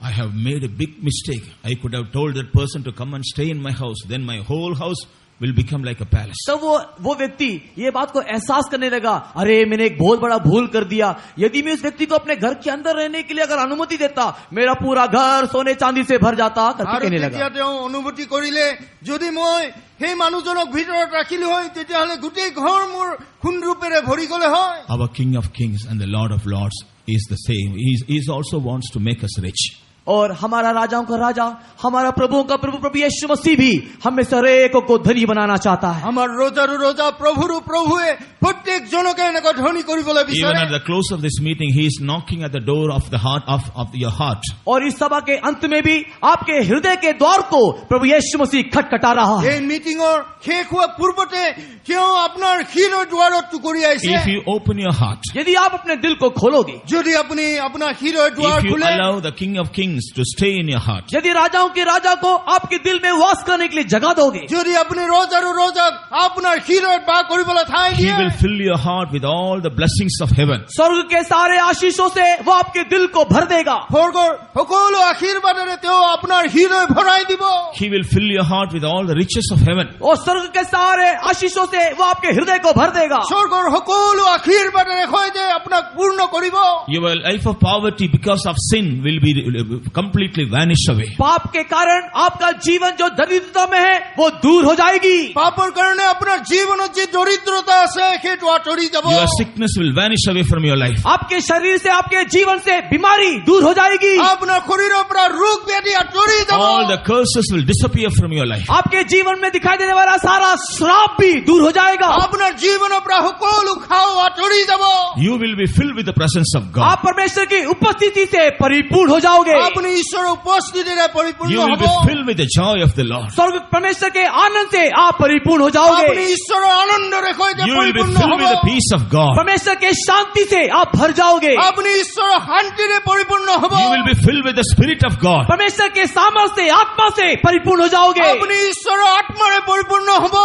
I have made a big mistake. I could have told that person to come and stay in my house. Then my whole house will become like a palace. तब वो व्यक्ति ये बात को एहसास करने लगा, अरे मैंने एक बहुत बड़ा भूल कर दिया। यदि मैं उस व्यक्ति को अपने घर के अंदर रहने के लिए अगर अनुमति देता मेरा पूरा घर सोने चांदी से भर जाता करके আৰু कहने তেতিয়া लगा। তেওঁ অনুমতি কৰিলে যদি মই সেই মানুহজনক ভিতৰত ৰাখিলো হয় তেতিয়াহ'লে গোটেই ঘৰ মোৰ খুন ৰূপেৰে ভৰি গ'লে হয়। Our King of Kings and the Lord of Lords is the same. He also wants to make us rich. और हमारा राजाओं का राजा हमारा प्रभुओं का प्रभु यीशु मसीह भी हम में से हर एक को धनी बनाना चाहता है। আমাৰ ৰজাৰো ৰজা প্ৰভুৰো প্ৰভুৱে প্ৰত্যেকজনকে এনেকৈ ধনী কৰিবলৈ Even বিচাৰে। at the close of this meeting, he is knocking at the door of the heart of your heart. और इस सभा के अंत में भी आपके हृदय के द्वार को प्रभु यीशु मसीह खटखटा रहा है। এই মিটিঙৰ শেষ হোৱাৰ পূৰ্বতে তেওঁ আপোনাৰ হৃদয়ৰ দুৱাৰত টুকুৰিয়াইছে। If you open your heart, यदि आप अपने दिल को खोलोगे, যদি আপুনি আপোনাৰ হৃদয়ৰ দুৱাৰ if you খোলে, allow the King of Kings to stay in your heart, यदि राजाओं के राजा को आपके दिल में वास करने के लिए जगह दोगे, যদি আপুনি ৰজাৰো ৰজাক আপোনাৰ হৃদয়ত বাস কৰিবলৈ ঠাই He দিয়ে, will fill your heart with all the blessings of heaven. स्वर्ग के सारे आशीषों से वो आपके दिल को भर देगा। স্বৰ্গৰ সকলো আশীৰ্বাদেৰে তেওঁ আপোনাৰ হৃদয় ভৰাই দিব। He will fill your heart with all the riches of heaven. और स्वर्ग के सारे आशीषों से वो आपके हृदय को भर देगा। স্বৰ্গৰ সকলো আশীৰ্বাদেৰে সৈতে আপোনাক পূৰ্ণ কৰিব। Your life of poverty because of sin will be completely vanish away. पाप के कारण आपका जीवन जो दरिद्रता में है वो दूर हो जाएगी। পাপৰ কাৰণে আপোনাৰ জীৱনত যি দৰিদ্ৰতা আছে সেইটো আঁতৰি যাব। Your sickness will vanish away from your life. आपके शरीर से आपके जीवन से बीमारी दूर हो जाएगी। আপোনাৰ শৰীৰৰ পৰা ৰোগ ব্যাধি আঁতৰি যাব। All the curses will disappear from your life. आपके जीवन में दिखाई देने वाला सारा श्राप भी दूर हो जाएगा। আপোনাৰ জীৱনৰ পৰা সকলো খাও আঁতৰি যাব। You will be filled with the presence of God. आप परमेश्वर की उपस्थिति से परिपूर्ण हो जाओगे। আপুনি ঈশ্বৰৰ উপস্থিতিৰে পৰিপূৰ্ণ You will হ'ব। be filled with the joy of the Lord. स्वर्ग परमेश्वर के आनंद से आप परिपूर्ण हो जाओगे। আপুনি ঈশ্বৰৰ আনন্দৰে সৈতে You will be পৰিপূৰ্ণ filled with the হ'ব। peace of God. परमेश्वर के शांति से आप भर जाओगे। আপুনি ঈশ্বৰৰ শান্তিৰে পৰিপূৰ্ণ হ'ব। You will be filled with the Spirit of God. परमेश्वर के सामर्थ से आत्मा से परिपूर्ण हो जाओगे। আপুনি ঈশ্বৰৰ আত্মাৰে পৰিপূৰ্ণ হ'ব।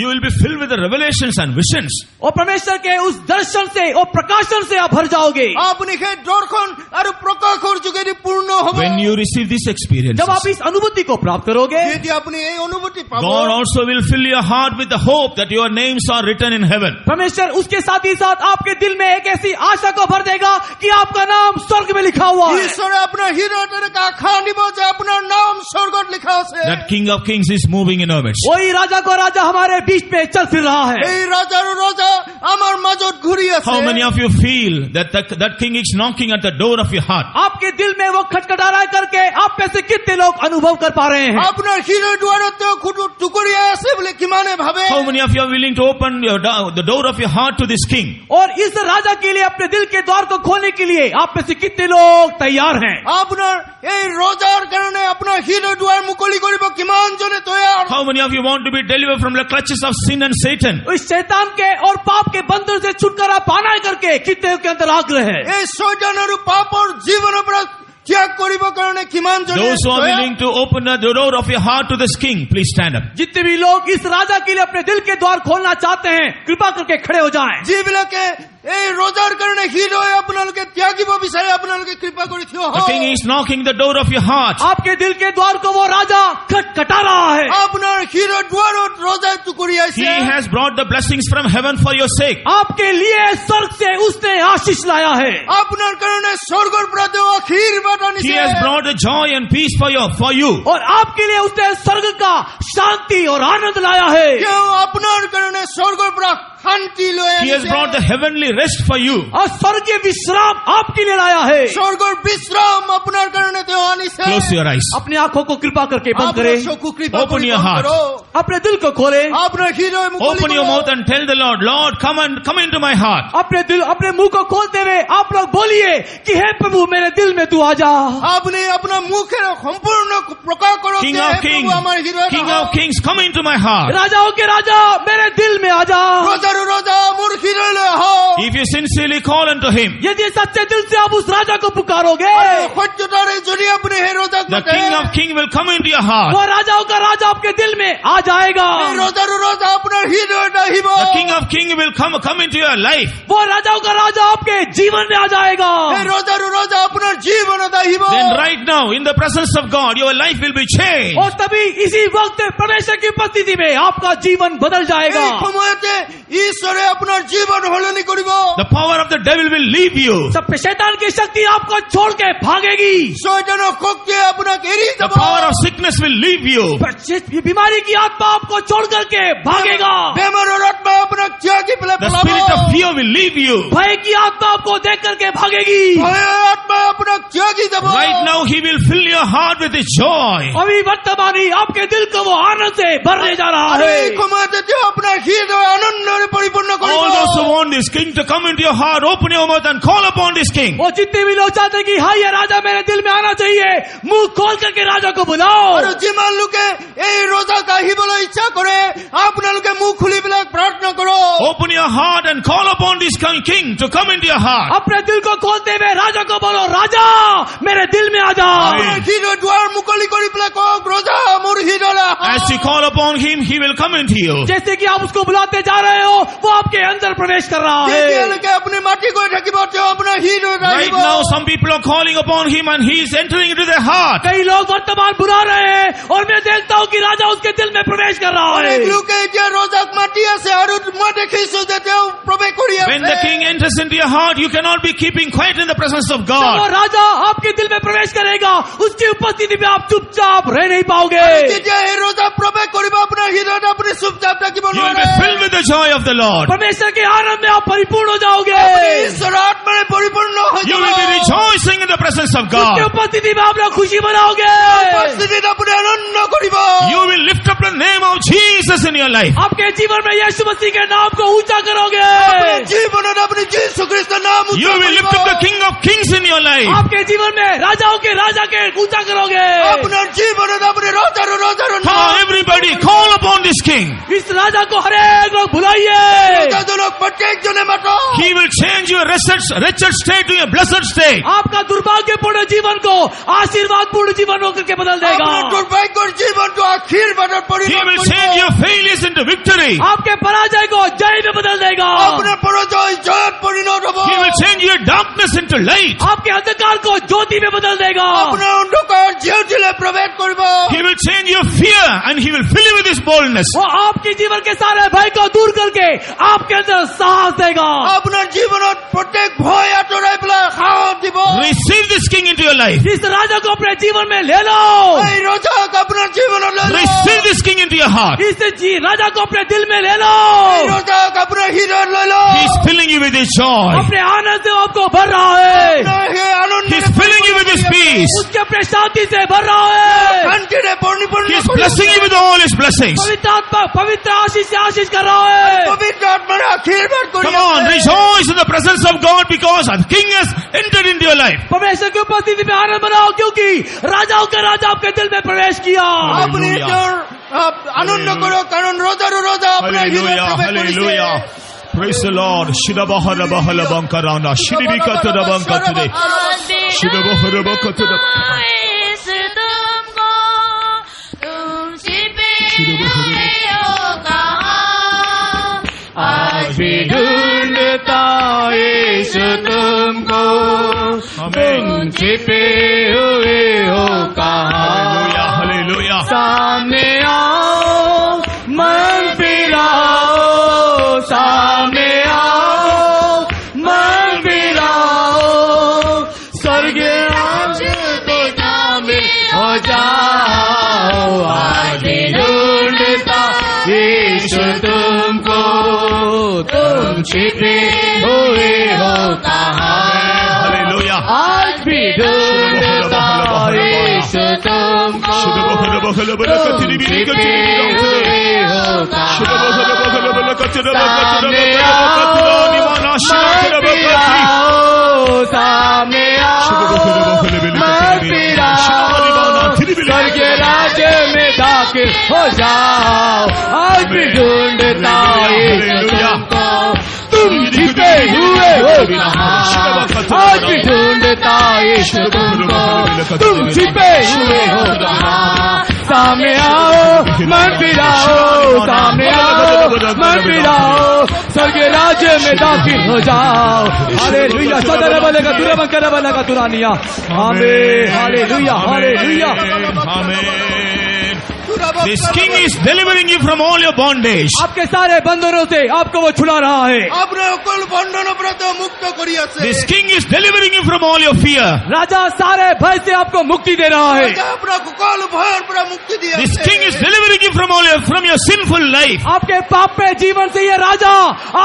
You will be filled with the revelations and visions. और परमेश्वर के उस दर्शन से और प्रकाशन से आप भर जाओगे। আপুনি সেই দৰ্শন আৰু প্ৰকাশৰ যোগেদি পূৰ্ণ হ'ব। When you receive this experience, जब आप इस अनुभूति को प्राप्त करोगे, যেতিয়া আপুনি এই অনুভূতি পাব, God also will fill your heart with the hope that your names are written in heaven. परमेश्वर उसके साथ ही साथ आपके दिल में एक ऐसी आशा को भर देगा कि आपका नाम स्वर्ग में लिखा हुआ है। ঈশ্বৰে আপোনাৰ হৃদয়ত এনেকুৱা আশা আনিব যে আপোনাৰ নাম স্বৰ্গত লিখা আছে। That King of Kings is moving in our midst. वही राजा को राजा हमारे बीच में चल फिर रहा है। এই ৰাজাৰো ৰজা আমাৰ মাজত ঘূৰি আছে। How many of you feel that King is knocking at the door of your heart? आपके दिल में वो खटखटा रहा है करके आप में से कितने लोग अनुभव कर पा रहे हैं? আপোনাৰ হৃদয় দুৱাৰত তেওঁ টুকুৰিয়াই আছে বুলি কিমানে ভাবে How many of you are willing to open the door of your heart to this king? और इस राजा के लिए अपने दिल के द्वार को खोलने के लिए आप में से कितने लोग तैयार हैं? আপোনাৰ এই ৰজাৰ কাৰণে আপোনাৰ হৃদয় দুৱাৰ মুকলি কৰিব কিমান জনে তৈয়াৰ How many of you want to be delivered from the clutches of sin and Satan? इस शैतान के और पाप के बंधन से छुटकारा पाना करके कितने के अंदर आग्रह है? এই শয়তান আৰু পাপৰ জীৱনৰ পৰা ত্যাগ কৰিব কাৰণে কিমান জনে Those who are willing to open the door of your heart to this king, please stand up. जितने भी लोग इस राजा के लिए अपने दिल के द्वार खोलना चाहते हैं कृपा करके खड़े हो जाएं। যিবিলাকে এই ৰজাৰ কাৰণে হৃদয় আপোনালোকে ত্যাগিব বিচাৰে আপোনালোকে কৃপা কৰি থিয় The king is knocking the door of your heart. आपके दिल के द्वार को वो राजा खटखटा रहा है। আপোনাৰ হৃদয় দুৱাৰত ৰজাই টুকুৰিয়াইছে He has brought the blessings from heaven for your sake. आपके लिए स्वर्ग से उसने आशीष लाया है। আপোনাৰ কাৰণে স্বৰ্গৰ পৰা তেওঁ আশীৰ্বাদ He আনিছে has brought the joy and peace for you. और आपके लिए उसने स्वर्ग का शांति और आनंद लाया है। তেওঁ আপোনাৰ কাৰণে স্বৰ্গৰ পৰা শান্তি লৈ He has আনিছে brought the heavenly rest for you. और स्वर्गीय विश्राम आपके लिए लाया है। স্বৰ্গৰ বিশ্ৰাম আপোনাৰ কাৰণে তেওঁ আনিছে Close your eyes. अपनी आंखों को कृपा करके बंद আপোনাৰ करें, চকু কৃপা Open কৰি your বন্ধ heart. কৰক। अपने दिल को खोलें, আপোনাৰ হৃদয় মুকলি Open your কৰক। mouth and tell the Lord, Lord, come into my heart. अपने मुंह को खोलते हुए आप लोग बोलिए कि हे प्रभु मेरे दिल में तू आ जा। আপুনি আপোনাৰ মুখেৰে সম্পূৰ্ণ প্ৰকাশ কৰক King যে, of হে kings, প্ৰভু আমাৰ হৃদয়ত King আহক। of kings, come into my heart. राजाओं के राजा मेरे दिल में आ जा। ৰজাৰো ৰজা মোৰ হৃদয়লৈ আহক। If you sincerely call unto him, यदि सच्चे दिल से आप उस राजा को पुकारोगे আৰু সত্যতাৰে যদি আপুনি সেই ৰজাক the মাতে, King of kings will come into your heart. वो राजाओं का राजा आपके दिल में आ जाएगा। এই ৰজাৰো ৰজা আপোনাৰ হৃদয়ত আহিব। The King of kings will come into your life. वो राजाओं का राजा आपके जीवन में आ जाएगा। এই ৰজাৰো ৰজা আপোনাৰ জীৱনত আহিব। Then right now, in the presence of God, your life will be changed. और तभी इसी वक्त परमेश्वर की उपस्थिति में आपका जीवन बदल जाएगा। এই সময়তে ঈশ্বৰে আপোনাৰ জীৱন সলনি কৰিব। The power of the devil will leave you. सब शैतान की शक्ति आपको छोड़ के भागेगी। শয়তানৰ শক্তিয়ে আপোনাক এৰি The যাব। power of sickness will leave you. ये बीमारी की आत्मा आपको छोड़ करके भागेगा। বেমাৰৰ আত্মা আপোনাক ত্যাগি পেলাই The পলাব। spirit of fear will leave you. भय की आत्मा आपको देख करके भागेगी। ভয়ৰ আত্মা আপোনাক ত্যাগি যাব। Right now, he will fill your heart with his joy. अभी वर्तमान ही आपके दिल को वो आनंद से भरने जा रहा আৰু है। এই সময়তে তেওঁ আপোনাৰ হৃদয় আনন্দৰে পৰিপূৰ্ণ কৰিব। All those who want this king to come into your heart, open your mouth and call upon this king. वो जितने भी लोग चाहते हैं कि हाँ ये राजा मेरे दिल में आना चाहिए, मुंह खोल करके राजा को बुलाओ। আৰু যিমান লোকে এই ৰজাক আহিবলৈ ইচ্ছা কৰে আপোনালোকে মুখ খুলি পেলাই প্ৰাৰ্থনা কৰক। Open your heart and call upon this king to come into your heart. अपने दिल को खोलते हुए राजा को बोलो, राजा मेरे दिल में आ जा। আপোনাৰ হৃদয় দুৱাৰ মুকলি কৰি পেলাই কওক, ৰজা মোৰ হৃদয়লৈ আহক। As you call upon him, he will come into you. जैसे कि आप उसको बुलाते जा रहे हो वो आपके अंदर प्रवेश कर रहा है। যেতিয়ালৈকে আপুনি মাতি গৈ থাকিব তেওঁ আপোনাৰ হৃদয়ত Right আহিব। now, some people are calling upon him and he is entering into their heart. कई लोग वर्तमान बुला रहे हैं और मैं देखता हूँ कि राजा उसके दिल में प्रवेश कर रहा है। অনেক লোকে এতিয়া ৰজাক মাতি আছে আৰু মই দেখিছো যে তেওঁ প্ৰৱেশ কৰি When the আছে। king enters into your heart, you cannot be keeping quiet in the presence of वो God. राजा आपके दिल में प्रवेश करेगा, उसकी उपस्थिति में आप चुपचाप रह नहीं पाओगे। যেতিয়া এই ৰজা প্ৰৱেশ কৰিব আপোনাৰ হৃদয়ত আপুনি চুপচাপ থাকিব You will নোৱাৰে। be filled with the joy of the Lord. परमेश्वर के आनंद में आप परिपूर्ण हो जाओगे। ঈশ্বৰৰ আত্মাৰে পৰিপূৰ্ণ হৈ You যাব। will be rejoicing in the presence of उसकी God. उपस्थिति में आप लोग खुशी मनाओगे। উপস্থিতিত আপুনি আনন্দ কৰিব। You will lift up the name of Jesus in your life. आपके जीवन में यीशु मसीह के नाम को ऊंचा करोगे। আপোনাৰ জীৱনত আপুনি যীশু খ্ৰীষ্টৰ নাম You will lift up the King of Kings in your life. आपके जीवन में राजाओं के राजा के ऊंचा करोगे। আপোনাৰ জীৱনত আপুনি ৰজাৰো ৰজাৰো Come নাম on, everybody, call upon this King. इस राजा को हर एक लोग बुलाइए। ৰজাজনক প্ৰত্যেকজনে মাতক। He will change your wretched state to a blessed state. आपका दुर्भाग्यपूर्ण जीवन को आशीर्वादपूर्ण जीवन होकर के बदल देगा। আপোনাৰ দুৰ্ভাগ্যৰ জীৱনটো আশীৰ্বাদত He পৰিণত will কৰিব। change your failures into victory. आपके पराजय को जय में बदल देगा। আপোনাৰ পৰাজয় জয়ত পৰিণত হ'ব। He will change your darkness into light. आपके अंधकार को ज्योति में बदल देगा। আপোনাৰ অন্ধকাৰ জিউতিলে প্ৰৱেশ কৰিব। He will change your fear and he will fill you with his boldness. वो आपके जीवन के सारे भय को दूर करके आपके अंदर साहस देगा। আপোনাৰ জীৱনত প্ৰত্যেক ভয় আঁতৰাই পেলাই সাহস দিব। Receive this King into your life. इस राजा को अपने जीवन में ले लो। এই ৰজাক আপোনাৰ জীৱনত লৈ লওক। Receive this King into your heart. इस राजा को अपने दिल में ले लो। এই ৰজাক আপোনাৰ হৃদয়ত লৈ লওক। He is filling you with his joy. अपने आनंद से वो आपको भर रहा है। আপোনাৰ সেই আনন্দ He is filling you with His peace. उसके अपने शांति से भर रहा है। শান্তিৰে পৰিপূৰ্ণ He is কৰি blessing you with all His blessings. पवित्र आत्मा पवित्र आशीष से आशीष कर रहा है। পবিত্ৰ আত্মাৰে আশীৰ্বাদ কৰি Come on, rejoice in the presence of God because the King has entered into your life. परमेश्वर की उपस्थिति में आनंद मनाओ क्योंकि राजाओं का राजा आपके दिल में प्रवेश किया। আপুনি তেওঁৰ আনন্দ কৰক কাৰণ ৰজাৰো ৰজা আপোনাৰ হৃদয়ত Hallelujah, প্ৰৱেশ কৰিছে। hallelujah. Praise the Lord. Shidabahala bahala bankarana. Shidibikatara bankatare. Shidabahala bakatara. आज भी ढूंढता यीशु तुमको, तुम छिपे हुए हो कहाँ। Hallelujah, hallelujah. सामने आओ, मन फिराओ, सामने आओ, मन फिराओ, स्वर्ग राज्य पिता में हो जाओ। आज भी ढूंढता यीशु तुमको, तुम छिपे हुए हो कहाँ। Hallelujah. आज भी ढूंढता यीशु तुमको, तुम छिपे हुए हो कहाँ। सामने आओ, सामने आओ, मत फिराओ, स्वर्ग राज्य में दाखिल हो जाओ। आज भी ढूंढता यीशु तुमको, तुम छिपे हुए हो कहाँ। आज भी ढूंढता यीशु तुमको, तुम छिपे हुए हो कहाँ। सामने आओ, मन फिराओ, सामने आओ, मन फिराओ, स्वर्ग राज्य में दाखिल हो जाओ। हालेलुया, सदर बलेगा तुरा बंकर बलेगा तुरानिया। आमीन, hallelujah, hallelujah. Amen. This King is delivering you from all your bondage. आपके सारे बंधनों से आपको वो छुड़ा रहा है। আপোনাৰ সকল বন্ধনৰ পৰা তেওঁ মুক্ত কৰি আছে। This King is delivering you from all your fear. राजा सारे भय से आपको मुक्ति दे रहा है। ৰজা আপোনাক সকল ভয়ৰ পৰা মুক্তি দি This আছে। King is delivering you from your sinful life. आपके पाप में जीवन से ये राजा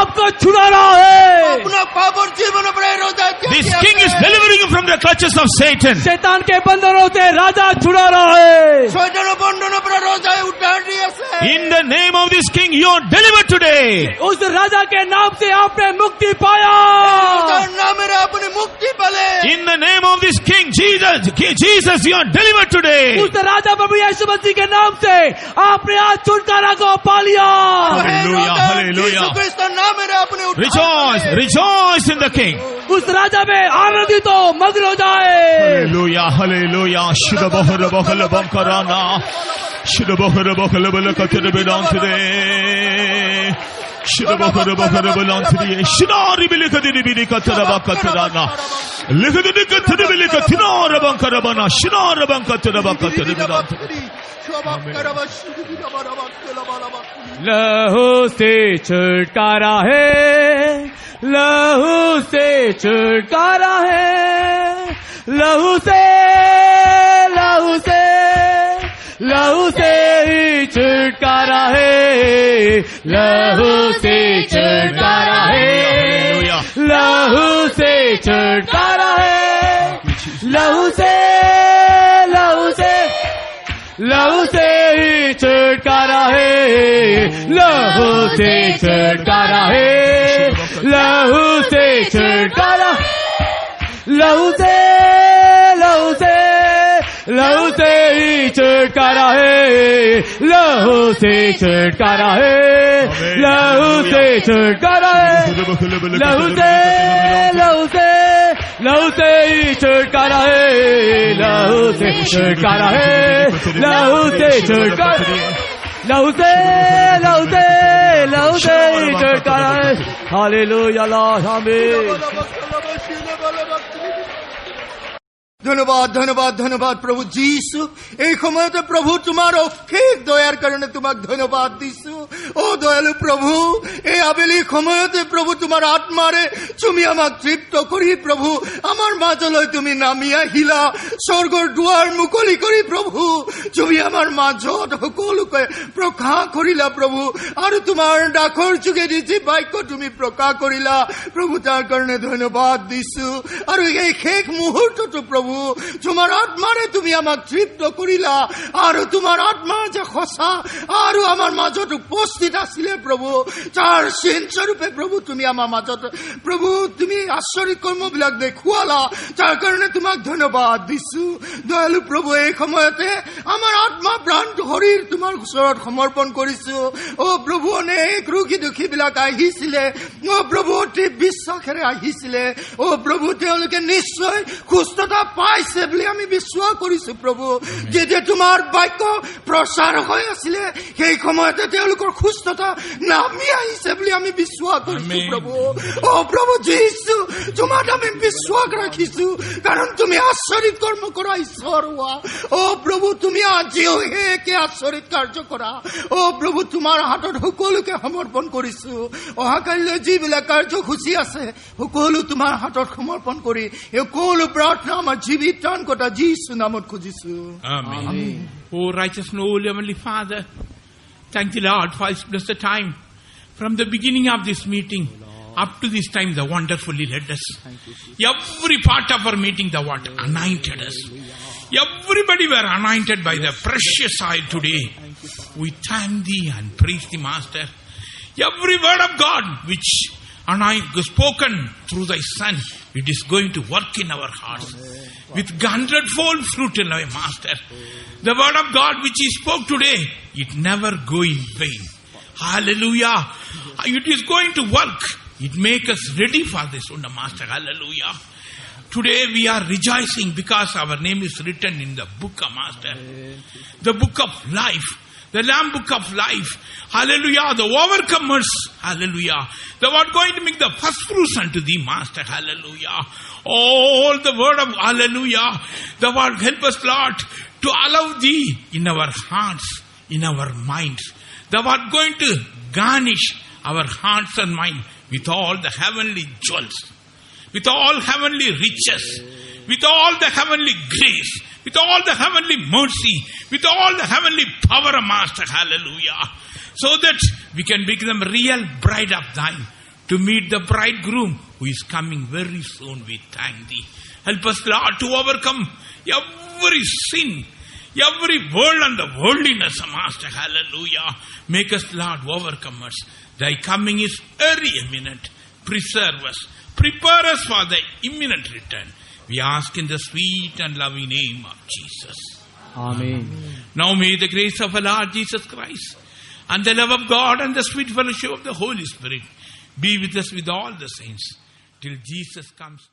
आपको छुड़ा रहा है। আপোনাক পাপৰ জীৱনৰ পৰা এই ৰজাই This King is delivering you from the clutches of Satan. शैतान के बंधनों से राजा छुड़ा रहा है। শয়তানৰ বন্ধনৰ পৰা ৰজাই উদ্ধাৰ দি আছে। In the name of this King, you are delivered today. उस राजा के नाम से आपने मुक्ति पाया। ৰজাৰ নামেৰে আপুনি মুক্তি পালে। In the name of this King, Jesus, you are delivered today. उस राजा प्रभु यीशु मसीह के नाम से आपने आज छुटकारा को पा लिया। Hallelujah, hallelujah. যীশু খ্ৰীষ্টৰ নামেৰে আপুনি উদ্ধাৰ Rejoice, পালে। rejoice in the King. उस राजा में आनंदित हो, मग्न हो जाए। Hallelujah, hallelujah. Shidabahara bahala bankarana. Shidabahara bahala balakatara today. Shidabahara bahala balantri. Shinari bilikadiri bilikatara bakatarana. Likadiri katara bilikatina bankarabana. Shinara bankatara bakatara bilantri. लहू से छुटकारा है, लहू से छुटकारा है, लहू से, लहू से, लहू से ही छुटकारा है, लहू से छुटकारा है, लहू से छुटकारा है, लहू से, लहू से, लहू से ही छुटकारा है, लहू से छुटकारा है, लहू से छुटकारा, लहू से, लहू से, लहू से ही छुटकारा है, लहू से छुटकारा है, लहू से छुटकारा है, लहू से, लहू से, लहू से ही छुटकारा है, लहू से छुटकारा है, लहू से छुटकारा, लहू से, लहू से, लहू से ही छुटकारा है। हालेलुया, आमीन। ধন্যবাদ, ধন্যবাদ, ধন্যবাদ প্ৰভু যীশু। এই সময়তে প্ৰভু তোমাৰ অশেষ দয়াৰ কাৰণে তোমাক ধন্যবাদ দিছো। অ দয়ালু প্ৰভু, এই আবেলি সময়তে প্ৰভু তোমাৰ আত্মাৰে তুমি আমাক তৃপ্ত কৰি প্ৰভু আমাৰ মাজলৈ তুমি নামি আহিলা। স্বৰ্গৰ দুৱাৰ মুকলি কৰি প্ৰভু তুমি আমাৰ মাজত সকলোকে প্ৰকাশ কৰিলা প্ৰভু, আৰু তোমাৰ ডাকৰ যোগেদি যি বাক্য তুমি প্ৰকাশ কৰিলা প্ৰভু, তাৰ কাৰণে ধন্যবাদ দিছো। আৰু এই শেষ মুহূৰ্ততো প্ৰভু তোমাৰ আত্মাৰে তুমি আমাক তৃপ্ত কৰিলা আৰু তোমাৰ আত্মা যে সঁচা আৰু আমাৰ মাজত উপস্থিত আছিলে প্ৰভু তাৰ চিনস্বৰূপে প্ৰভু তুমি আমাৰ মাজত প্ৰভু তুমি আচৰিত কৰ্মবিলাক দেখুৱালা তাৰ কাৰণে তোমাক ধন্যবাদ দিছো দয়ালু প্ৰভু এই সময়তে আমাৰ আত্মা প্ৰাণ শৰীৰ তোমাৰ ওচৰত সমৰ্পণ কৰিছো ও প্ৰভু অনেক ৰোগী দুখীবিলাক আহিছিলে ও প্ৰভু অতি বিশ্বাসেৰে আহিছিলে ও প্ৰভু তেওঁলোকে নিশ্চয় সুস্থতা পাইছে বুলি আমি বিশ্বাস কৰিছো প্ৰভু যে তোমাৰ বাক্য প্ৰচাৰ হৈ আছিলে সেই সময়তে তেওঁলোকৰ সুস্থতা নামি আহিছে বুলি আমি বিশ্বাস কৰিছো প্ৰভু ও প্ৰভু যীশু তোমাক আমি বিশ্বাস ৰাখিছো কাৰণ তুমি আচৰিত কৰ্ম কৰা ঈশ্বৰ হোৱা ও প্ৰভু তুমি আজিও একে আচৰিত কাৰ্য কৰা ও প্ৰভু তোমাৰ হাতত সকলোকে সমৰ্পণ কৰিছো অহাকালিলৈ যিবিলাক কাৰ্যসূচী আছে সকলো তোমাৰ হাতত সমৰ্পণ কৰি এই সকলো প্ৰাৰ্থনা আমাৰ জীৱিত ত্ৰাণ কৰ্তা যীশু নামত খুজিছো Amen. Oh, righteous and holy Heavenly Father, thank you, Lord, for this blessed time. From the beginning of this meeting up to this time, Thou wonderfully led us. Every part of our meeting, Thou art anointed us. Everybody were anointed by the precious oil today. We thank Thee and praise Thee, Master. Every word of God which spoken through Thy Son, it is going to work in our hearts with 100-fold fruit in our Master. The word of God which He spoke today, it never go in vain. Hallelujah. It is going to work. It make us ready for this, Master. Hallelujah. Today we are rejoicing because our name is written in the book of Master. The book of life. The Lamb book of life. Hallelujah. The overcomers. Hallelujah. Thou art going to make the first fruits unto Thee, Master. Hallelujah. All the word of hallelujah. Thou art help us, Lord, to allow Thee in our hearts, in our minds. Thou art going to garnish our hearts and mind with all the heavenly jewels, with all heavenly riches, with all the heavenly grace, with all the heavenly mercy, with all the heavenly power of Master. Hallelujah. So that we can become real bride of Thine to meet the bridegroom who is coming very soon. We thank Thee. Help us, Lord, to overcome every sin, every world and the worldliness, Master. Hallelujah. Make us, Lord, overcomers. Thy coming is very imminent. Preserve us. Prepare us for the imminent return. We ask in the sweet and loving name of Jesus. Amen. Now may the grace of our Lord Jesus Christ and the love of God and the sweet fellowship of the Holy Spirit be with us with all the saints till Jesus comes.